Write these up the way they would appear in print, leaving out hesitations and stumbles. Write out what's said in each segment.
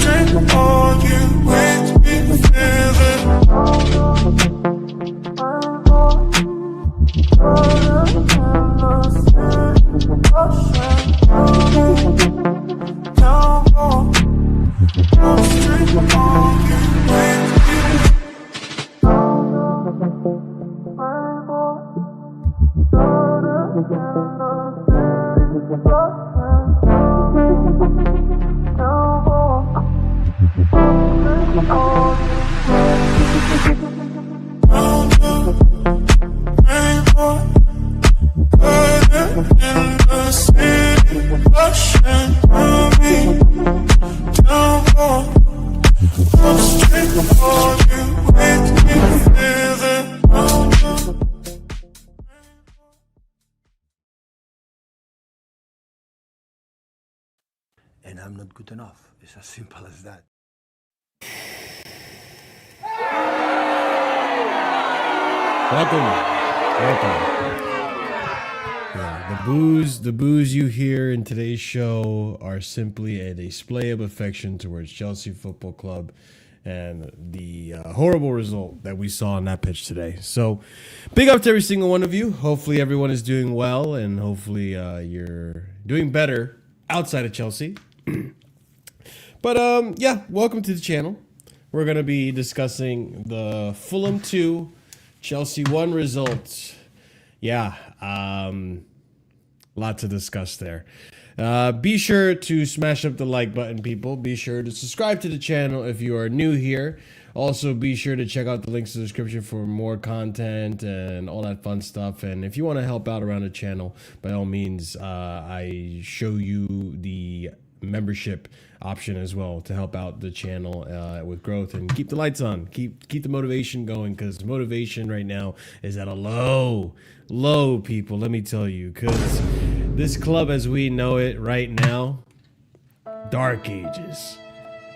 drink on you, make me feel it. And I'm not good enough. It's as simple as that. Welcome. Yeah, the boos you hear in today's show are simply a display of affection towards Chelsea Football Club and the horrible result that we saw on that pitch today. So, big up to every single one of you. Hopefully everyone is doing well, and hopefully you're doing better outside of Chelsea. But yeah, welcome to the channel. We're going to be discussing the Fulham 2, Chelsea 1 results. Yeah, lot to discuss there. Be sure to smash up the like button, people. Be sure to subscribe to the channel if you are new here. Also, be sure to check out the links in the description for more content and all that fun stuff. And if you want to help out around the channel, by all means, I show you the membership option as well to help out the channel with growth and keep the lights on, keep the motivation going, because motivation right now is at a low, people, let me tell you, because this club as we know it right now, dark ages,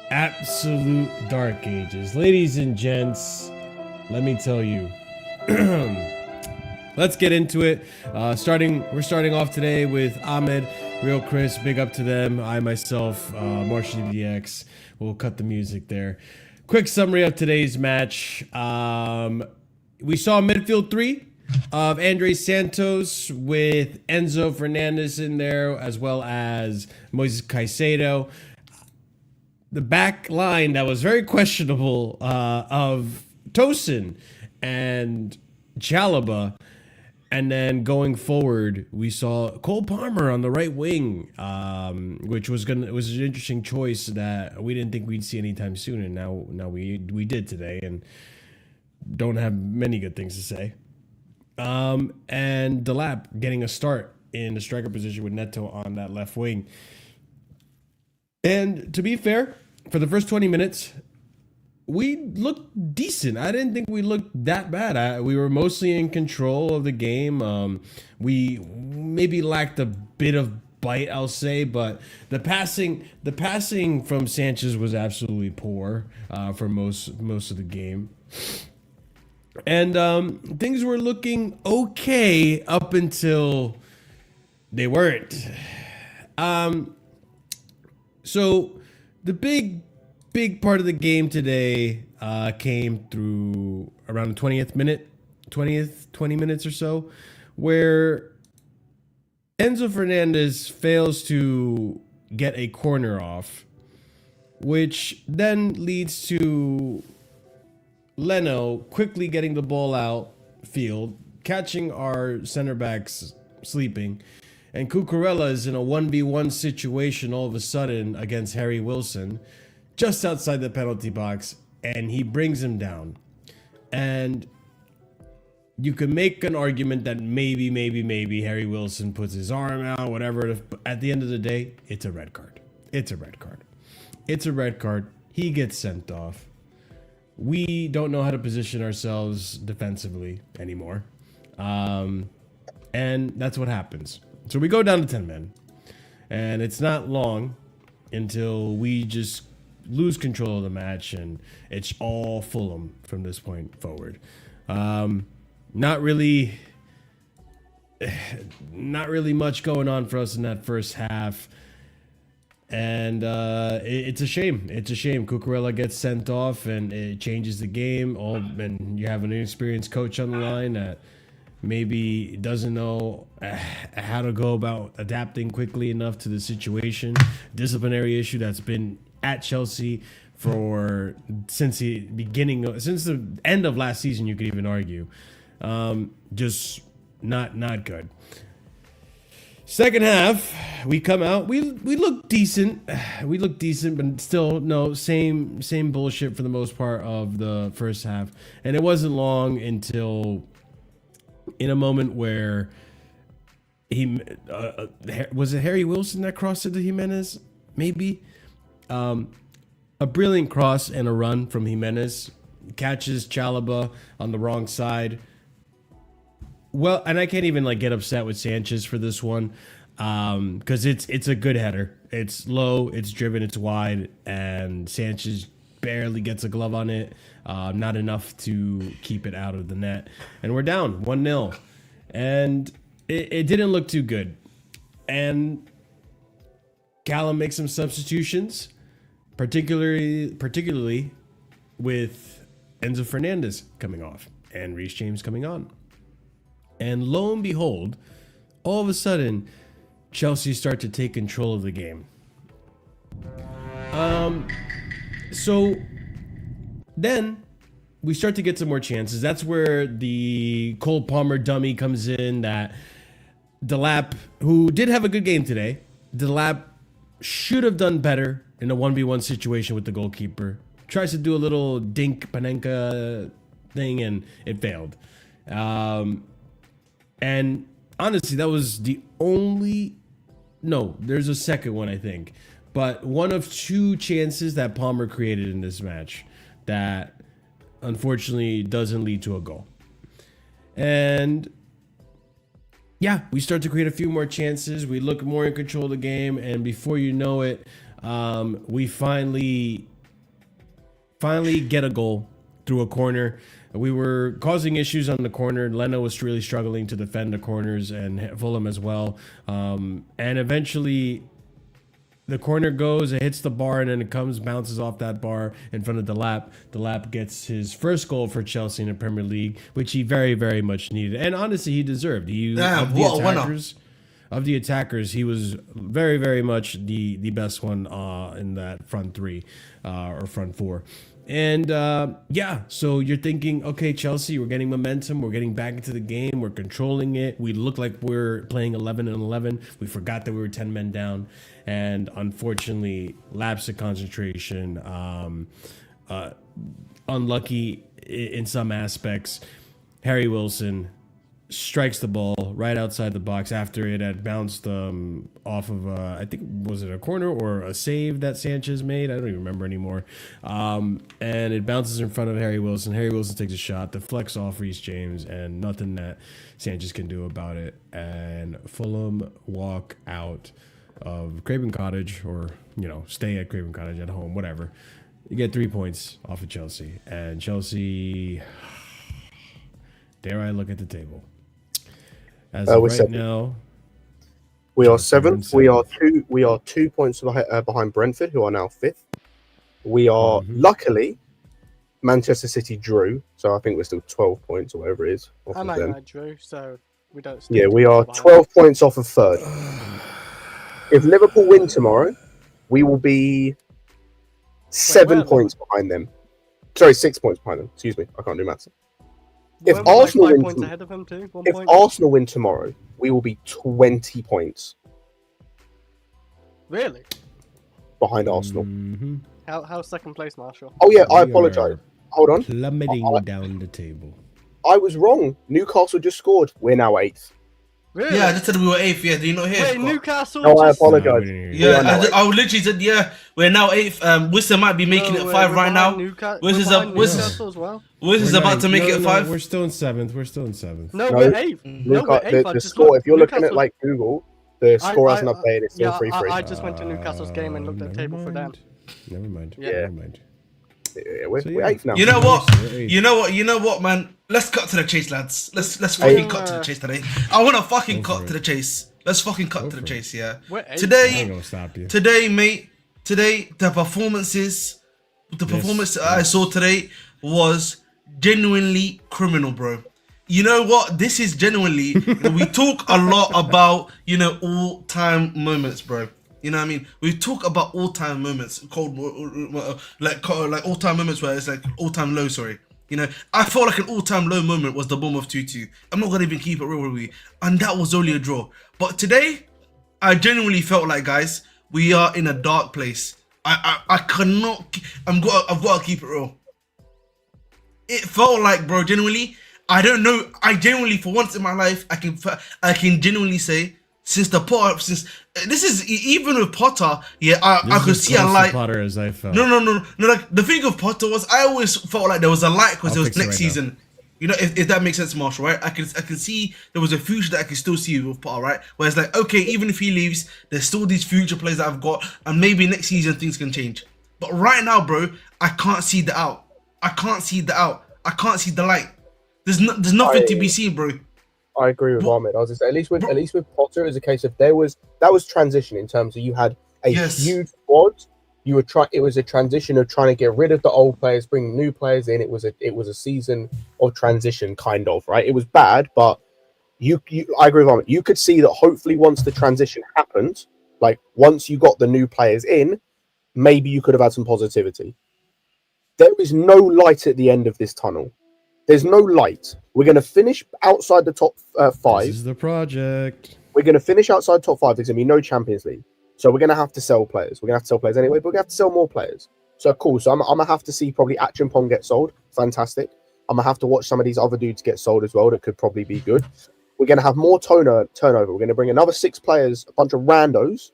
absolute dark ages. Ladies and gents, let me tell you. Let's get into it. We're starting off today with Ahmed, Real Chris, big up to them. I myself, Marshall DX, we'll cut the music there. Quick summary of today's match. We saw midfield three of Andres Santos with Enzo Fernandez in there, as well as Moises Caicedo. The back line that was very questionable of Tosin and Chalobah. And then going forward, we saw Cole Palmer on the right wing, which was an interesting choice that we didn't think we'd see anytime soon, and now we did today, and don't have many good things to say. And Delap getting a start in the striker position with Neto on that left wing. And to be fair, for the first 20 minutes, we looked decent. I didn't think we looked that bad. We were mostly in control of the game. We maybe lacked a bit of bite, I'll say, but the passing from Sanchez was absolutely poor for most of the game. And things were looking okay up until they weren't. So the big part of the game today came through around the 20 minutes or so, where Enzo Fernandez fails to get a corner off, which then leads to Leno quickly getting the ball out field, catching our center backs sleeping, and CUCURELLA is in a 1v1 situation all of a sudden against Harry Wilson, just outside the penalty box, and he brings him down. And you could make an argument that maybe Harry Wilson puts his arm out, whatever. At the end of the day, it's a red card. It's a red card. It's a red card. He gets sent off. We don't know how to position ourselves defensively anymore. And that's what happens. So we go down to 10 men. And it's not long until we just lose control of the match, and it's all Fulham from this point forward. Not really much going on for us in that first half. And it's a shame. It's a shame. Cucurella gets sent off, and it changes the game. And you have an inexperienced coach on the line that maybe doesn't know how to go about adapting quickly enough to the situation. Disciplinary issue that's been at Chelsea since the end of last season. You could even argue, just not good. Second half, we come out. We look decent. We look decent, but still, no, same bullshit for the most part of the first half. And it wasn't long until, in a moment where was it Harry Wilson that crossed it to Jimenez? Maybe. A brilliant cross and a run from Jimenez catches Chalobah on the wrong side. Well, and I can't even get upset with Sanchez for this one, because it's a good header. It's low, it's driven, it's wide, and Sanchez barely gets a glove on it, not enough to keep it out of the net, and we're down 1-0, and it didn't look too good. And Callum makes some substitutions, particularly with Enzo Fernandez coming off and Reece James coming on. And lo and behold, all of a sudden, Chelsea start to take control of the game. So then we start to get some more chances. That's where the Cole Palmer dummy comes in. That Delap, who did have a good game today, Delap should have done better in a 1v1 situation with the goalkeeper. Tries to do a little dink Panenka thing, and it failed. And honestly, that was the only... No, there's a second one, I think. But one of two chances that Palmer created in this match that unfortunately doesn't lead to a goal. And yeah, we start to create a few more chances. We look more in control of the game. And before you know it, we finally get a goal through a corner. We were causing issues on the corner. Leno was really struggling to defend the corners, and Fulham as well. And eventually, the corner goes, it hits the bar, and then it bounces off that bar in front of Delap. Delap gets his first goal for Chelsea in the Premier League, which he very, very much needed. And honestly, he deserved. Of the attackers, he was very, very much the best one in that front three or front four. And yeah, so you're thinking, okay, Chelsea, we're getting momentum. We're getting back into the game. We're controlling it. We look like we're playing 11 and 11. We forgot that we were 10 men down. And unfortunately, lapse of concentration, unlucky in some aspects. Harry Wilson strikes the ball right outside the box after it had bounced off of, I think, was it a corner or a save that Sanchez made? I don't even remember anymore. And it bounces in front of Harry Wilson. Harry Wilson takes a shot, deflects off Reece James, and nothing that Sanchez can do about it. And Fulham walk out of Craven Cottage, or, stay at Craven Cottage at home, whatever. You get 3 points off of Chelsea. And Chelsea, dare I look at the table? As of right now, we are seventh. We are 2 points behind Brentford, who are now fifth. We are luckily Manchester City drew, so I think we're still 12 points or whatever it is. And I drew, so we don't. Yeah, we are 12 points off of third. If Liverpool win tomorrow, we will be 7 points behind them. Sorry, 6 points behind them. Excuse me, I can't do maths. If Arsenal win tomorrow, we will be 20 points. Really? Behind Arsenal. Mm-hmm. How's second place, Marshall? Oh yeah, I apologise. Hold on. Plummeting down the table. I was wrong. Newcastle just scored. We're now 8th. Really? Yeah, I just said we were 8th. Yeah, do you not hear? Wait, Newcastle. No, I apologise. Yeah, I literally said we're now 8th. Worcester might be making it 5 right now. Worcester's as well. Worcester's about to make it 5. We're still in 7th. No, we're 8th. The score. If you're looking at Google, the score hasn't updated. It's still 3-3. I just went to Newcastle's game and looked at the table for them. Never mind. Yeah, we're 8th now. You know what? You know what, man? Let's cut to the chase, lads. Let's fucking cut to the chase today. I want to fucking cut to the chase. Let's fucking cut to the chase, yeah. We're eighth. I ain't Today, gonna stop you. mate. Today, the performance I saw today was genuinely criminal, bro. You know what? This is genuinely. We talk a lot about, you know, all-time moments, bro. You know what I mean? We talk about all-time moments, like all-time moments where it's like all-time low. Sorry. You know, I felt like an all-time low moment was the Bournemouth 2-2. I'm not gonna even keep it real with you, and that was only a draw. But today, I genuinely felt like, guys, we are in a dark place. I cannot. I've got to keep it real. It felt like, bro, genuinely, I don't know. I genuinely, for once in my life, I can genuinely say, since this is even with Potter, yeah, I could see a light. Potter as I felt. No. Like the thing of Potter was, I always felt like there was a light because it was next season. You know, if that makes sense, Marshall, right? I can see there was a future that I can still see with Potter, right? Where it's like, okay, even if he leaves, there's still these future players that I've got, and maybe next season things can change. But right now, bro, I can't see the out. I can't see the out. I can't see the light. There's nothing to be seen, bro. I agree with Ahmed. I was just, at least with Potter, it was a case of that was transition in terms of you had a huge squad. It was a transition of trying to get rid of the old players, bring new players in. It was a season of transition, kind of, right? It was bad, but I agree with Ahmed. You could see that hopefully once the transition happened, like once you got the new players in, maybe you could have had some positivity. There is no light at the end of this tunnel. There's no light. We're going to finish outside the top 5. This is the project. We're going to finish outside top 5. There's going to be no Champions League. So we're going to have to sell players. We're going to have to sell players anyway, but we're going to have to sell more players. So cool. So I'm going to have to see probably Achimpong get sold. Fantastic. I'm going to have to watch some of these other dudes get sold as well. That could probably be good. We're going to have more turnover. We're going to bring another 6 players, a bunch of randos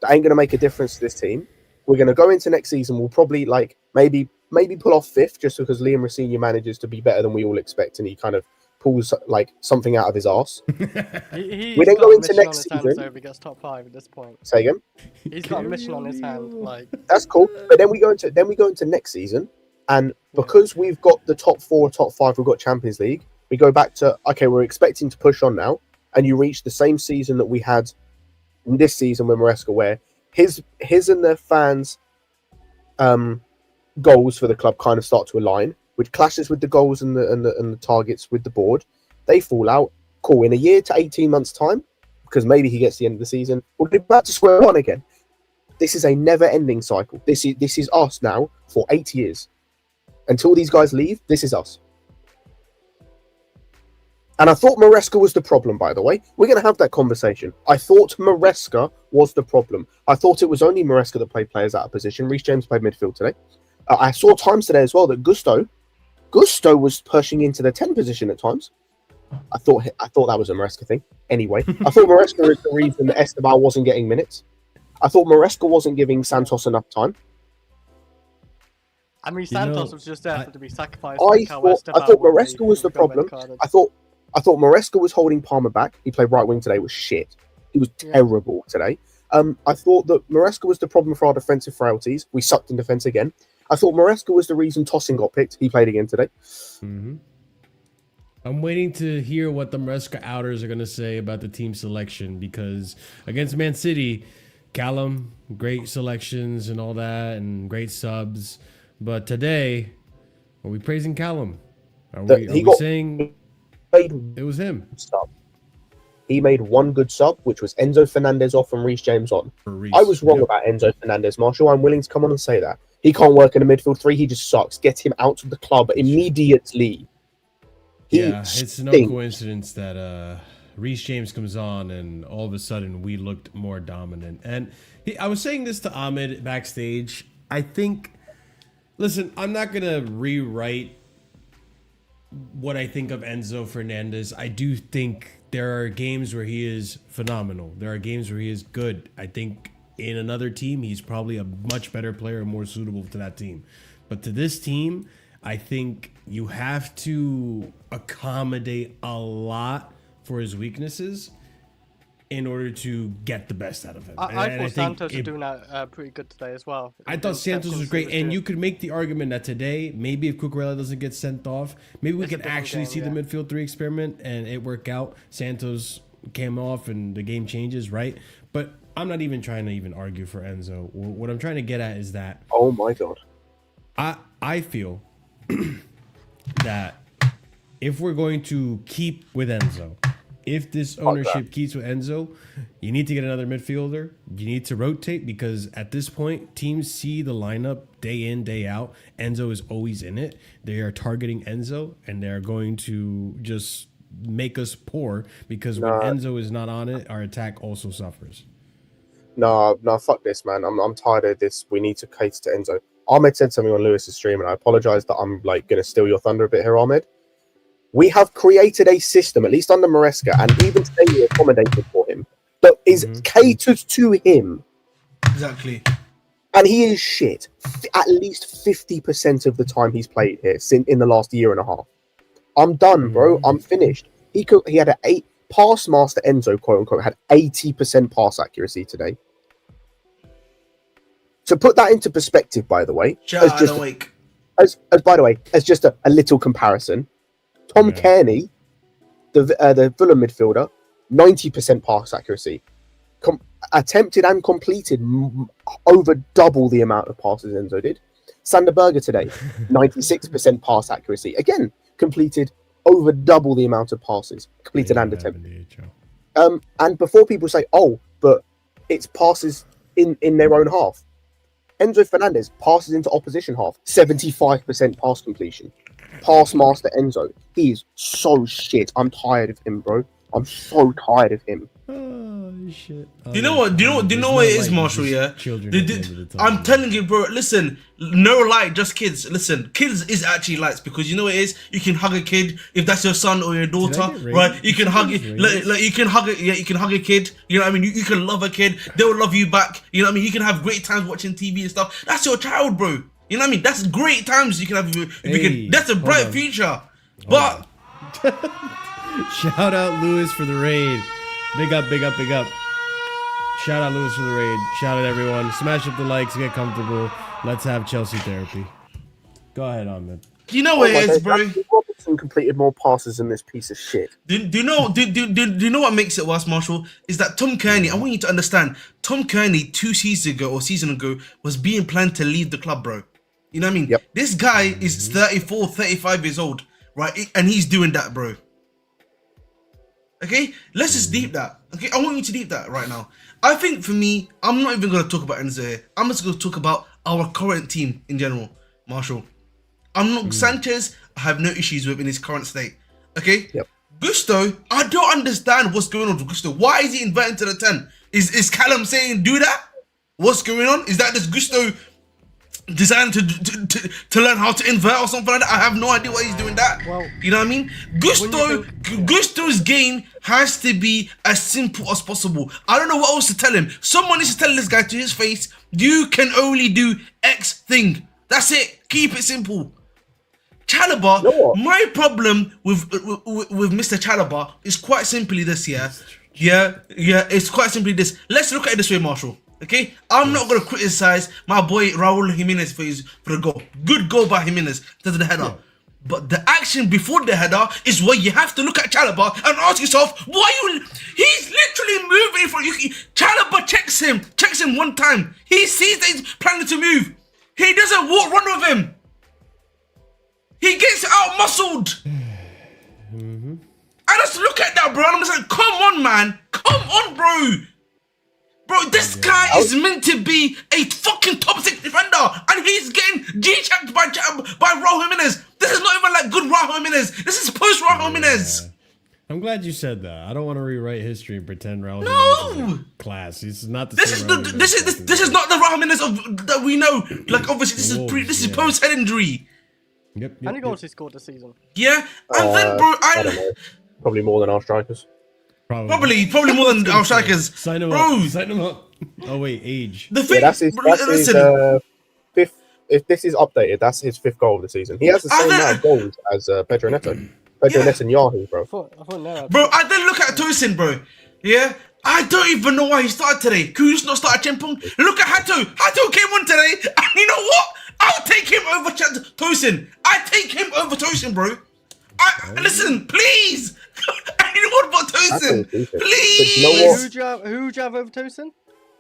that ain't going to make a difference to this team. We're going to go into next season. We'll probably like maybe pull off 5th just because Liam Rossini manages to be better than we all expect, and he kind of pulls like something out of his arse. We then go into next season. So if he gets top 5 at this point. Say again. He's got a mission on his hand. Like That's cool. But then we go into next season, and because we've got the top 4, top 5, we've got Champions League. We go back to okay, we're expecting to push on now, and you reach the same season that we had in this season with Maresca, where his and the fans' goals for the club kind of start to align, which clashes with the goals and the targets with the board. They fall out. Cool. In a year to 18 months' time, because maybe he gets the end of the season, we'll be back to square one again. This is a never-ending cycle. This is us now for 8 years. Until these guys leave, this is us. And I thought Maresca was the problem, by the way. We're going to have that conversation. I thought Maresca was the problem. I thought it was only Maresca that played players out of position. Reece James played midfield today. I saw times today as well that Gusto was pushing into the 10 position at times. I thought that was a Maresca thing. Anyway, I thought Maresca is the reason that Esteban wasn't getting minutes. I thought Maresca wasn't giving Santos enough time. I mean, Santos was just there to be sacrificed. I thought Maresca was the problem. I thought Maresca was holding Palmer back. He played right wing today. It was shit. He was terrible today. I thought that Maresca was the problem for our defensive frailties. We sucked in defense again. I thought Maresca was the reason Tosin got picked. He played again today. Mm-hmm. I'm waiting to hear what the Maresca outers are going to say about the team selection, because against Man City, Callum, great selections and all that, and great subs. But today, are we praising Callum? Are we saying it was him? Sub. He made one good sub, which was Enzo Fernandez off and Reece James on. I was wrong about Enzo Fernandez, Marshall. I'm willing to come on and say that. He can't work in a midfield 3. He just sucks. Get him out of the club immediately. It's no coincidence that Reece James comes on and all of a sudden we looked more dominant. And I was saying this to Ahmed backstage. I think, listen, I'm not going to rewrite what I think of Enzo Fernandez. I do think there are games where he is phenomenal. There are games where he is good. I think in another team, he's probably a much better player and more suitable to that team. But to this team, I think you have to accommodate a lot for his weaknesses in order to get the best out of him. I thought Santos was doing that pretty good today as well. I thought Santos was great, and you could make the argument that today, maybe if Cucurella doesn't get sent off, maybe we can actually see the midfield 3 experiment and it work out. Santos came off and the game changes, right? But I'm not even trying to even argue for Enzo. What I'm trying to get at is that Oh my god. I feel that if we're going to keep with Enzo, if this ownership keeps with Enzo, you need to get another midfielder. You need to rotate because at this point, teams see the lineup day in, day out. Enzo is always in it. They are targeting Enzo, and they're going to just make us poor because when Enzo is not on it, our attack also suffers. No, fuck this, man. I'm tired of this. We need to cater to Enzo. Ahmed said something on Lewis's stream, and I apologize that I'm like going to steal your thunder a bit here, Ahmed. We have created a system, at least under Maresca, and even today we accommodated for him, that is catered to him. Exactly. And he is shit. At least 50% of the time he's played here in the last year and a half. I'm done, bro. I'm finished. He had an 8 pass master Enzo, quote unquote, had 80% pass accuracy today. To put that into perspective, by the way, as by the way, as just a little comparison, Tom Kearney, the Fulham midfielder, 90% pass accuracy, attempted and completed over double the amount of passes Enzo did. Sander Berger today, 96% pass accuracy, again completed over double the amount of passes completed and attempted. And before people say, "Oh, but it's passes in their own half," Enzo Fernandez passes into opposition half, 75% pass completion. Pass master Enzo, he is so shit. I'm tired of him, bro. I'm so tired of him. Oh shit! Do you know what? Do you know what it is, Marshall? Yeah. I'm telling you, bro. Listen, no light, just kids. Listen, kids is actually lights because you know what it is. You can hug a kid if that's your son or your daughter, right? You can hug it, like you can hug it. Yeah, you can hug a kid. You know what I mean? You can love a kid. They will love you back. You know what I mean? You can have great times watching TV and stuff. That's your child, bro. You know what I mean? That's great times you can have. That's a bright future. But shout out Lewis for the raid. Big up, big up, big up. Shout out Lewis for the raid. Shout out everyone. Smash up the likes, get comfortable. Let's have Chelsea therapy. Go ahead, Ahmed. You know what it is, bro. Robertson completed more passes than this piece of shit. Do you know what makes it worse, Marshall? Is that Tom Kearney, I want you to understand, Tom Kearney 2 seasons ago or season ago was being planned to leave the club, bro. You know what I mean? Yep. This guy is 34, 35 years old, right? And he's doing that, bro. Okay, let's just deep that. Okay, I want you to deep that right now. I think for me, I'm not even going to talk about Enzo here. I'm just going to talk about our current team in general, Marshall. I'm not Sanchez. I have no issues with in his current state. Okay. Yep. Gusto, I don't understand what's going on with Gusto. Why is he invited to the 10? Is Callum saying do that? What's going on? Is that this Gusto designed to learn how to invert or something like that? I have no idea why he's doing that. Well, you know what I mean? Gusto's game has to be as simple as possible. I don't know what else to tell him. Someone needs to tell this guy to his face, you can only do X thing. That's it. Keep it simple. Chalobah, my problem with Mr. Chalobah is quite simply this, yeah, it's quite simply this. Let's look at it this way, Marshall. Okay, I'm not gonna criticize my boy Raul Jimenez for the goal. Good goal by Jimenez to the header. But the action before the header is where you have to look at Chalobah and ask yourself, he's literally moving for you. Chalobah checks him one time. He sees that he's planning to move. He doesn't run with him. He gets out muscled. I just look at that, bro, and I'm just like, come on, man. Come on, bro. Bro, this guy is meant to be a fucking top 6 defender, and he's getting G-checked by Raul Jimenez. This is not even like good Raul Jimenez. This is post Raul Jimenez. I'm glad you said that. I don't want to rewrite history and pretend Raul Jimenez is class. This is not the same. This is not the Raul Jimenez that we know. Like obviously this is post head injury. Yep. How many goals he scored this season? Yeah, and then bro, I don't know. Probably more than our strikers. Probably more than our strikers. Sign him bro. up. Sign him up. Oh wait, age. The thing, that's his fifth. If this is updated, that's his 5th goal of the season. He has the same amount of goals as Pedro Neto. Pedro Netanyahu, bro. Bro, I then look at Tosin, bro. Yeah, I don't even know why he started today. Could you just not start Chempong? Look at Hato. Hato came on today, and you know what? I'll take him over Tosin. I take him over Tosin, bro. Listen, please. And you know Anyone but Hato Tosin. was decent. Please. But you know what? Who'd you have over Tosin?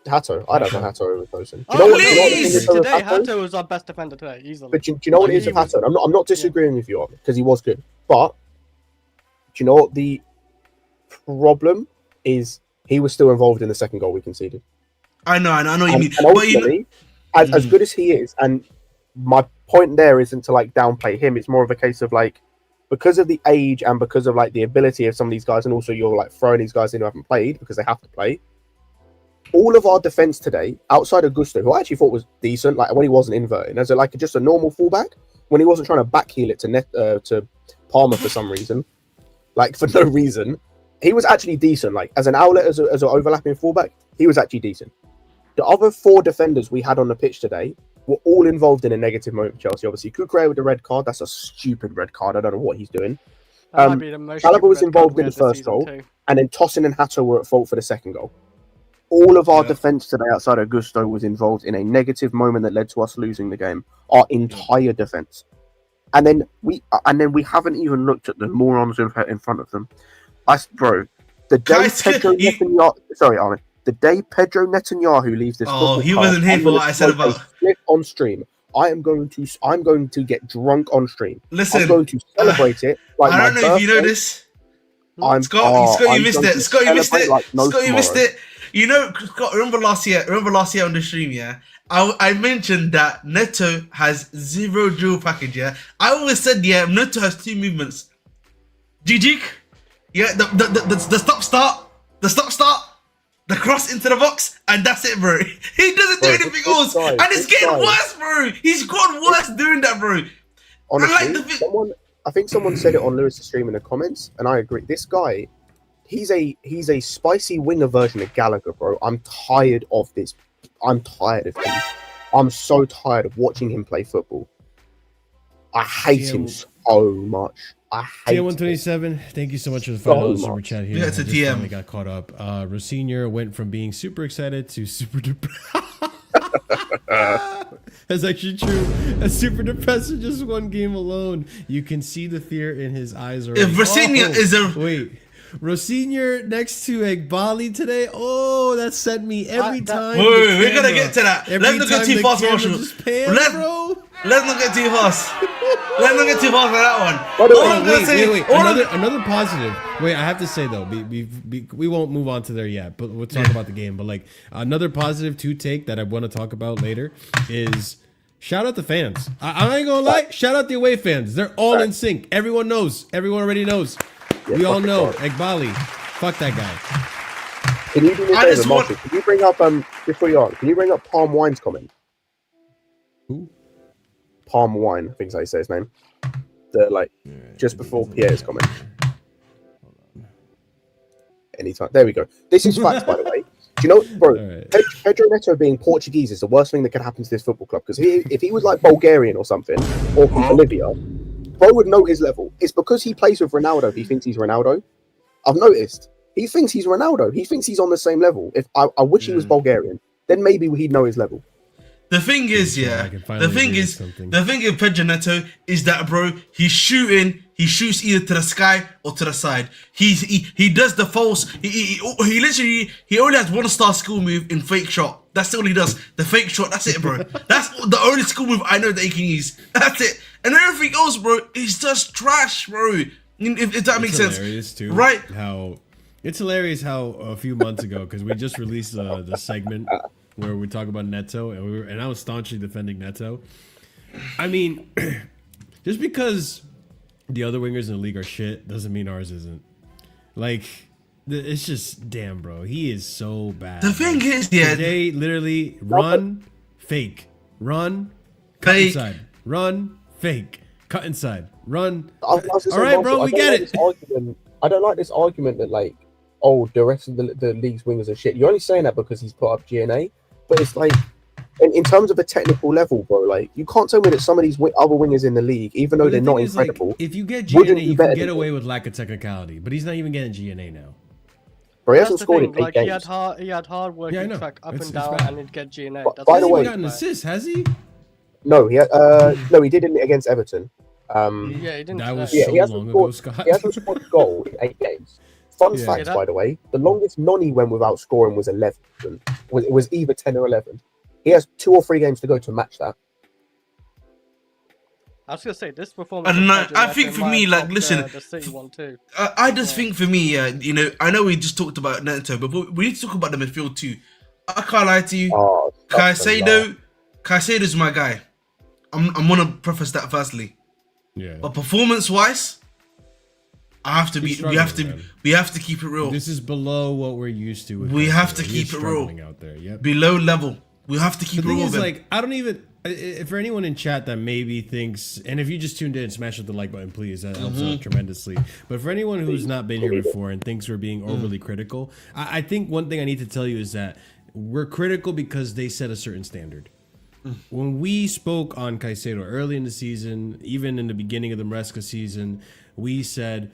Hato. I'd have a Hato over Tosin. Do you Oh, know what? please! Do you know what the thing is with Today, Hato? Hato was our best defender today, easily. But do you know what it Like, is with he was- Hato? I'm not disagreeing with you on it because he was good. But do you know what the problem is? He was still involved in the second goal we conceded. I know what you mean. And But you know, ultimately, as good as he is, and my point there isn't to like downplay him. It's more of a case of like, because of the age and because of like the ability of some of these guys, and also you're like throwing these guys in who haven't played because they have to play. All of our defense today, outside of Gusto, who I actually thought was decent, like when he wasn't inverting, as like just a normal fullback, when he wasn't trying to backheel it to Palmer for some reason, like for no reason, he was actually decent. Like as an outlet, as an overlapping fullback, he was actually decent. The other 4 defenders we had on the pitch today were all involved in a negative moment for Chelsea. Obviously, Cucurella with the red card, that's a stupid red card. I don't know what he's doing. That might be the most Caliber was stupid red involved card in we the had first this goal, season too. and then Tosin and Hato were at fault for the second goal. All of our defence today outside of Gusto was involved in a negative moment that led to us losing the game. Our entire defence. And then we haven't even looked at the morons in front of them. Bro, the day Pedro Netanyahu, sorry, Armin, the day Pedro Netanyahu leaves this football he club, wasn't here I'm for gonna what I said smoke a about. split on stream. I'm going to get drunk on stream. Listen, I'm going to celebrate it like I don't my know if you know birthday. this. I'm Scott, you I'm missed going it. to Scott, you missed celebrate it. like no Scott, you missed tomorrow. it. You know, Scott, remember last year on the stream, yeah? I mentioned that Neto has 0 dual package, yeah? I always said, yeah, Neto has 2 movements. GG, yeah, the stop-start, the cross into the box, and that's it, bro. He doesn't do anything else. And it's getting worse, bro. He's gotten worse doing that, bro. Honestly, I think someone said it on Lewis's stream in the comments, and I agree. This guy, he's a spicy winger version of Gallagher, bro. I'm tired of this. I'm tired of him. I'm so tired of watching him play football. I hate him so much. I hate him. 127, thank you so much for the So $5 super much. chat here. Yeah, it's a I just TM. finally got caught up. Rosinha went from being super excited to super depressed. That's actually true. A super depressed in just one game alone. You can see the fear in his eyes already. If Rosinha is a... Wait. Rosinha next to Egbali today. Oh, that sent me every time. Wait, we're gonna get to that. Every Let's not get time too the fast, camera Marshall. just pans, bro. Let's not get too fast. Let's not get too fast on that one. By the way, All I'm gonna say- Wait. Another positive. Wait, I have to say though, we won't move on to there yet, but we'll talk about the game. But like another positive to take that I want to talk about later is shout out the fans. I ain't gonna lie. Shout out the away fans. They're all in sync. Everyone knows. Everyone already knows. We all know. Egbali. Fuck that guy. Can you do me a I favor, just Marshall? Can you bring up before you on? Can you bring up Palm Wine's comment? Who? Palm Wine, I think is how you say his name. Just before Pierre's comment. Anytime. There we go. This is facts, by the way. Do you know, bro? Right. Pedro Neto being Portuguese is the worst thing that can happen to this football club. Because if he was like Bulgarian or something, or from Bolivia, bro would know his level. It's because he plays with Ronaldo. He thinks he's Ronaldo. I've noticed. He thinks he's Ronaldo. He thinks he's on the same level. If I wish he was Bulgarian, then maybe he'd know his level. The thing is, I can finally the thing agree with is, something. the thing with Pedro Neto is that, bro, he shoots either to the sky or to the side. He does the false. He literally only has 1-star skill move in fake shot. That's all he does. The fake shot. That's it, bro. That's the only skill move I know that he can use. That's it. And everything else, bro, is just trash, bro. If that makes sense, Hilarious too, right? It's hilarious how a few months ago, because we just released the segment where we talk about Neto, and I was staunchly defending Neto. I mean, just because the other wingers in the league are shit doesn't mean ours isn't. Like, it's just damn, bro. He is so bad. The thing is, yeah, Today, literally, run, fake, run, cut Fake. inside, run, fake, cut inside, run. I was gonna say, All right, bro, Marshall, we get it. I don't like this argument that like, oh, the rest of the league's wingers are shit. You're only saying that because he's put up GNA, but it's like, in terms of a technical level, bro, like you can't tell me that some of these other wingers in the league, even though But the they're not thing is, like, incredible, if you get wouldn't GNA, be you better can get than away with lack of technicality. But he's not even getting GNA now. bro, he That's hasn't the scored thing, in 8 like games. he had hard working Yeah, I know. track up It's and down, bad. and he'd get GNA. But That's by what the He way- hasn't he's got an bad. assist, has he? No, he did it against Everton. Yeah, he didn't. That was today. so he hasn't long scored- ago, Scott. He hasn't scored a goal in 8 games. Fun Yeah. fact, that- by the way, the longest Noni went without scoring was 11. It was either 10 or 11. He has 2 or 3 games to go to match that. I was gonna say this performance. I don't know. of I Casually think F.C. for might me, like, top listen, the City one too. I just think for me, you know, I know we just talked about Neto, but we need to talk about the midfield too. I can't lie to you. Oh, Caicedo's my guy. I'm gonna preface that firstly. Yeah. But performance-wise, I have to be. He's We have to. struggling, man. We have to keep it real. This is below what we're used to. With We have Caicedo. to He is keep it real. struggling out there. Yep. Below level. We have to keep The it thing real. is, man. like, I don't even. For anyone in chat that maybe thinks, and if you just tuned in, smash up the like button, please. That helps out tremendously. But for anyone who's not been here before and thinks we're being overly critical, I think one thing I need to tell you is that we're critical because they set a certain standard. When we spoke on Caicedo early in the season, even in the beginning of the Maresca season, we said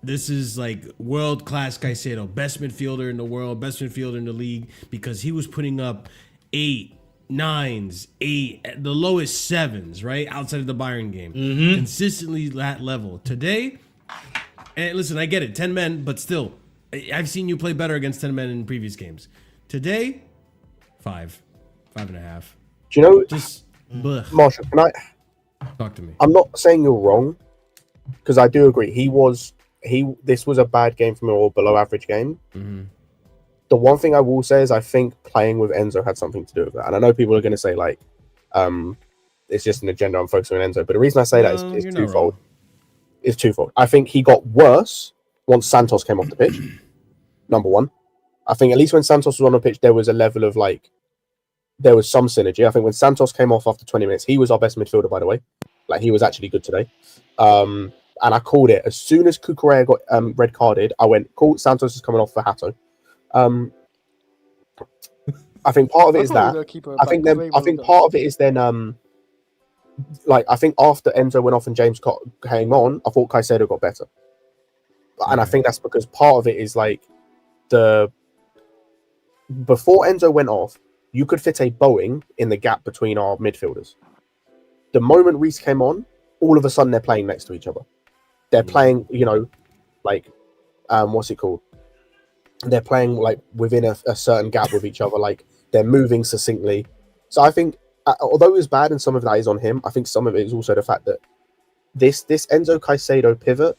this is like world-class Caicedo, best midfielder in the world, best midfielder in the league, because he was putting up 8, 9s, 8, the lowest 7s, right? Outside of the Bayern game. Consistently that level. Today, and listen, I get it, 10 men, but still, I've seen you play better against 10 men in previous games. Today, 5, 5.5. Do you know, Just, blech. Marshall, can I... Talk to me. I'm not saying you're wrong, because I do agree. This was a bad game from him, or below average game. The one thing I will say is I think playing with Enzo had something to do with that. And I know people are going to say, like, it's just an agenda, I'm focusing on Enzo. But the reason I say that is you're not twofold. wrong. It's twofold. I think he got worse once Santos came off the pitch. Number one. I think at least when Santos was on the pitch, there was a level of, like, there was some synergy. I think when Santos came off after 20 minutes, he was our best midfielder, by the way. Like, he was actually good today. And I called it. As soon as CUCURELLA got red carded, I went, cool, Santos is coming off for Hato. I think part of it is that. I think part of it is then, like, I think after Enzo went off and James came on, I thought Caicedo got better. And I think that's because part of it is, like, before Enzo went off, you could fit a Boeing in the gap between our midfielders. The moment Reece came on, all of a sudden they're playing next to each other. They're playing, you know, like, what's it called? They're playing, like, within a certain gap with each other. Like, they're moving succinctly. So I think, although it was bad and some of that is on him, I think some of it is also the fact that this Enzo Caicedo pivot,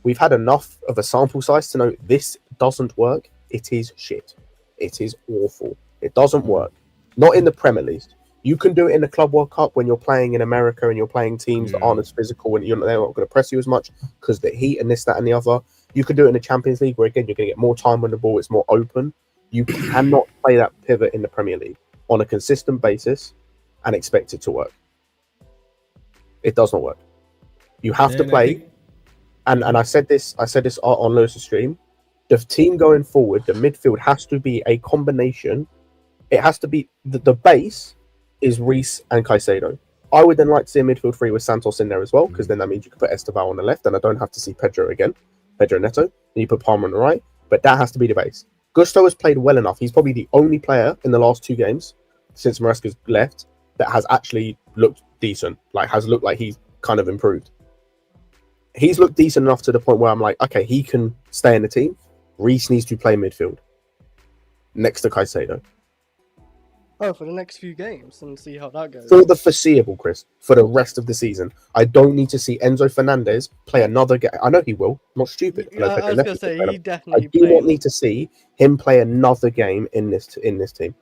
we've had enough of a sample size to know this doesn't work. It is shit. It is awful. It doesn't work. Not in the Premier League. You can do it in the Club World Cup when you're playing in America and you're playing teams that aren't as physical and they're not going to press you as much because the heat and this, that, and the other. You can do it in the Champions League where, again, you're going to get more time on the ball. It's more open. You cannot play that pivot in the Premier League on a consistent basis and expect it to work. It does not work. You have to play. And I said this on Lewis's stream. The team going forward, the midfield has to be a combination. It has to be the base is Reece and Caicedo. I would then like to see a midfield three with Santos in there as well, because then that means you can put Esteval on the left, and I don't have to see Pedro Neto, and you put Palmer on the right. But that has to be the base. Gusto has played well enough. He's probably the only player in the last 2 games since Maresca's left that has actually looked decent. Like, has looked like he's kind of improved. He's looked decent enough to the point where I'm like, okay, he can stay in the team. Reece needs to play midfield next to Caicedo. Oh, for the next few games and see how that goes. For the foreseeable, Chris, for the rest of the season. I don't need to see Enzo Fernandez play another game. I know he will. I'm not stupid. I was going to say, he I definitely do not need to see him play another game in this team.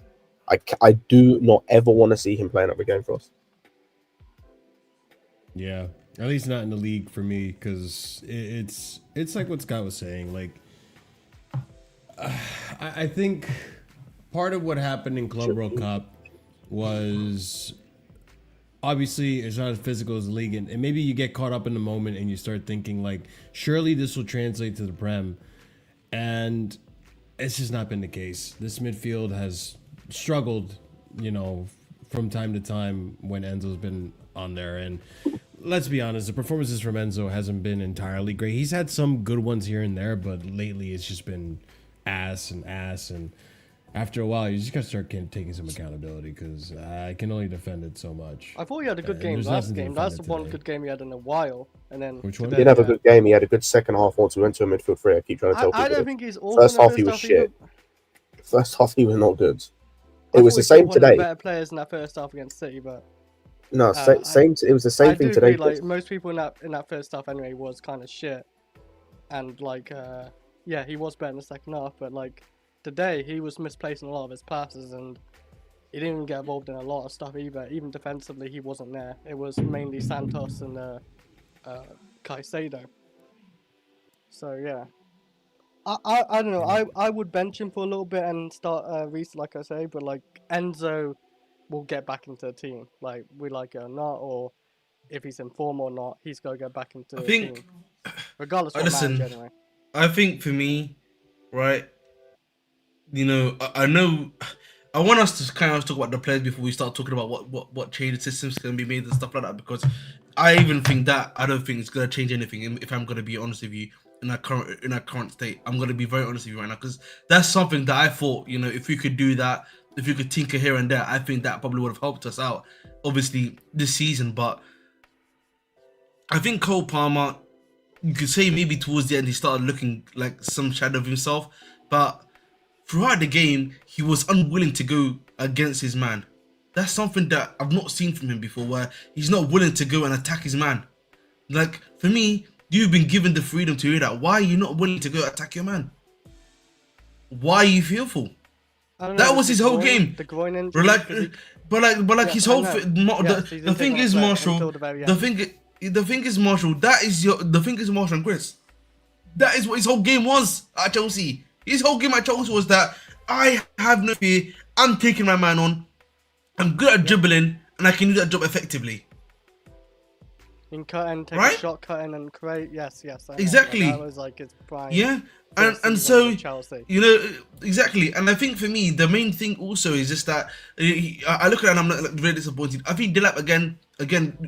I do not ever want to see him play another game for us. Yeah, at least not in the league for me, because it's like what Scott was saying. Like, I think part of what happened in Club World Cup was obviously it's not as physical as the league, and maybe you get caught up in the moment and you start thinking like, surely this will translate to the Prem, and it's just not been the case. This midfield has struggled, you know, from time to time when Enzo's been on there, and let's be honest, the performances from Enzo hasn't been entirely great. He's had some good ones here and there, but lately it's just been ass, and after a while, you just gotta start taking some accountability because I can only defend it so much. I thought he had a good game there's last nothing to game. defend That's it the one today. good game he had in a while. And then Which one? He didn't have a good game. He had a good second half once we went to a midfield three. I keep trying to tell I people. don't think he's awful. First in the half he was half shit. First half he was not good. I It was thought the he still same one of today. Better players in that first half against City, but No, I- same. It was the same I thing do today. agree, like most people in that first half anyway was kind of shit, and like yeah, he was better in the second half, but like today he was misplacing a lot of his passes and he didn't even get involved in a lot of stuff either. Even defensively, he wasn't there. It was mainly Santos and Caicedo. So yeah, I don't know. I would bench him for a little bit and start Reece, like I say, but like Enzo will get back into the team, like we like it or not, or if he's in form or not, he's got to get back into the team, regardless of what Listen, manager anyway. I think for me, right, you know, I know, I want us to kind of talk about the players before we start talking about what change systems can be made and stuff like that, because I even think that I don't think it's gonna change anything. If I'm gonna be honest with you, in our current state, I'm gonna be very honest with you right now, because that's something that I thought, you know, if we could do that, if you could tinker here and there, I think that probably would have helped us out, obviously this season. But I think Cole Palmer, you could say maybe towards the end he started looking like some shadow of himself, but throughout the game he was unwilling to go against his man. That's something that I've not seen from him before, where he's not willing to go and attack his man. Like, for me, you've been given the freedom to do that. Why are you not willing to go attack your man? Why are you fearful? I don't That know, was his whole game. The groin injury. But like Yeah, his I whole know. the Season thing ticket is, player Marshall. until the very The end. thing is, Marshall. The thing is, Marshall and Chris. That is what his whole game was at Chelsea. His whole game at Chelsea was that I have no fear. I'm taking my man on. I'm good at dribbling, and I can do that job effectively. In cut and take Right? a shot, cut in and create. Yes, I know. Exactly. That was like his prime. Yeah, first and season so with Chelsea. you know exactly. And I think for me, the main thing also is just that I look at it and I'm like very disappointed. I think Delap again,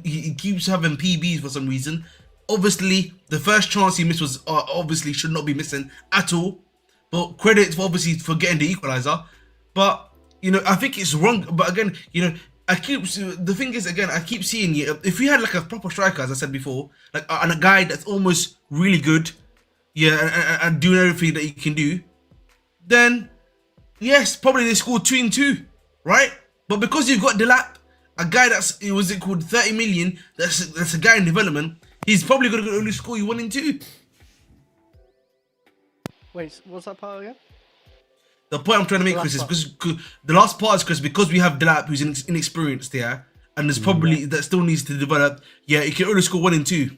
he keeps having PBs for some reason. Obviously, the first chance he missed was obviously should not be missing at all. But credit for obviously for getting the equalizer. But you know, I think it's wrong. But again, you know, the thing is, again, I keep seeing if we had like a proper striker, as I said before, like and a guy that's almost really good, yeah, and doing everything that he can do, then yes, probably they scored 2 and 2, right? But because you've got Delap, a guy was it called 30 million, that's a guy in development, he's probably gonna only score you 1 and 2. Wait, what's that part again? The point I'm trying to make, Chris, is because the last part is, Chris, because we have Delap who's inexperienced there, and there's probably that still needs to develop. Yeah, he can only score 1 and 2.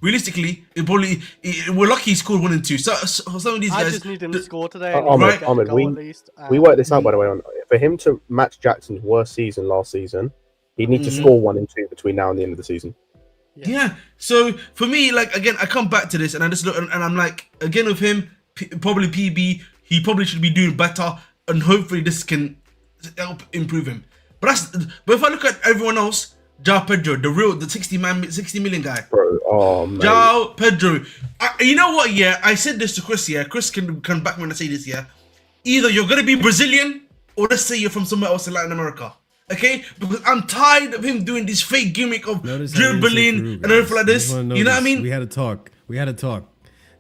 Realistically, we're lucky he scored 1 and 2. So some of these I guys, just need him to score today. Ahmed, we worked this out, by the way. For him to match Jackson's worst season last season, he'd need to score 1 and 2 between now and the end of the season. Yeah. So for me, like again, I come back to this and I just look and I'm like, again with him, probably PB, he probably should be doing better, and hopefully this can help improve him. But if I look at everyone else, João Pedro, the 60 million guy. Bro, oh man. João Pedro. You know what? Yeah, I said this to Chris. Yeah, Chris can back me when I say this. Yeah, either you're gonna be Brazilian or let's say you're from somewhere else in Latin America. Okay, because I'm tired of him doing this fake gimmick of dribbling and everything like this. You know what I mean? We had a talk.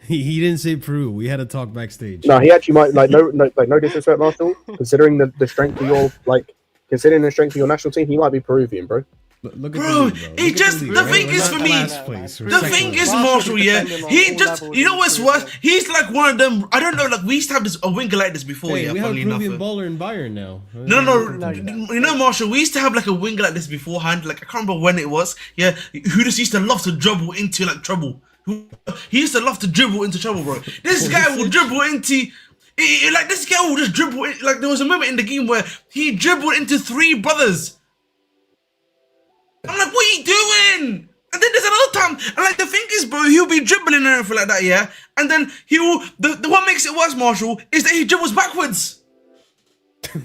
He didn't say Peru. We had a talk backstage. No, he actually might no disrespect, Marshall. Considering the strength of your national team, he might be Peruvian, bro. Look at Bro, the league, he just the thing is for me. The thing is, Marshall, yeah, he just you know what's worse? He's like one of them. I don't know, like we used to have a winger like this before. Hey, Yeah, we have a funnily Peruvian enough. baller in Bayern now. No, you know, Marshall, we used to have like a winger like this beforehand. Like I can't remember when it was. Yeah, who just used to love to dribble into like trouble. He used to love to dribble into trouble, bro. This guy will dribble into. Like this guy will just dribble. Like there was a moment in the game where he dribbled into 3 brothers. I'm like, what are you doing? And then there's another time, and like the thing is, bro, he'll be dribbling and everything like that, yeah. And then he will. The what makes it worse, Marshall, is that he dribbles backwards. Walk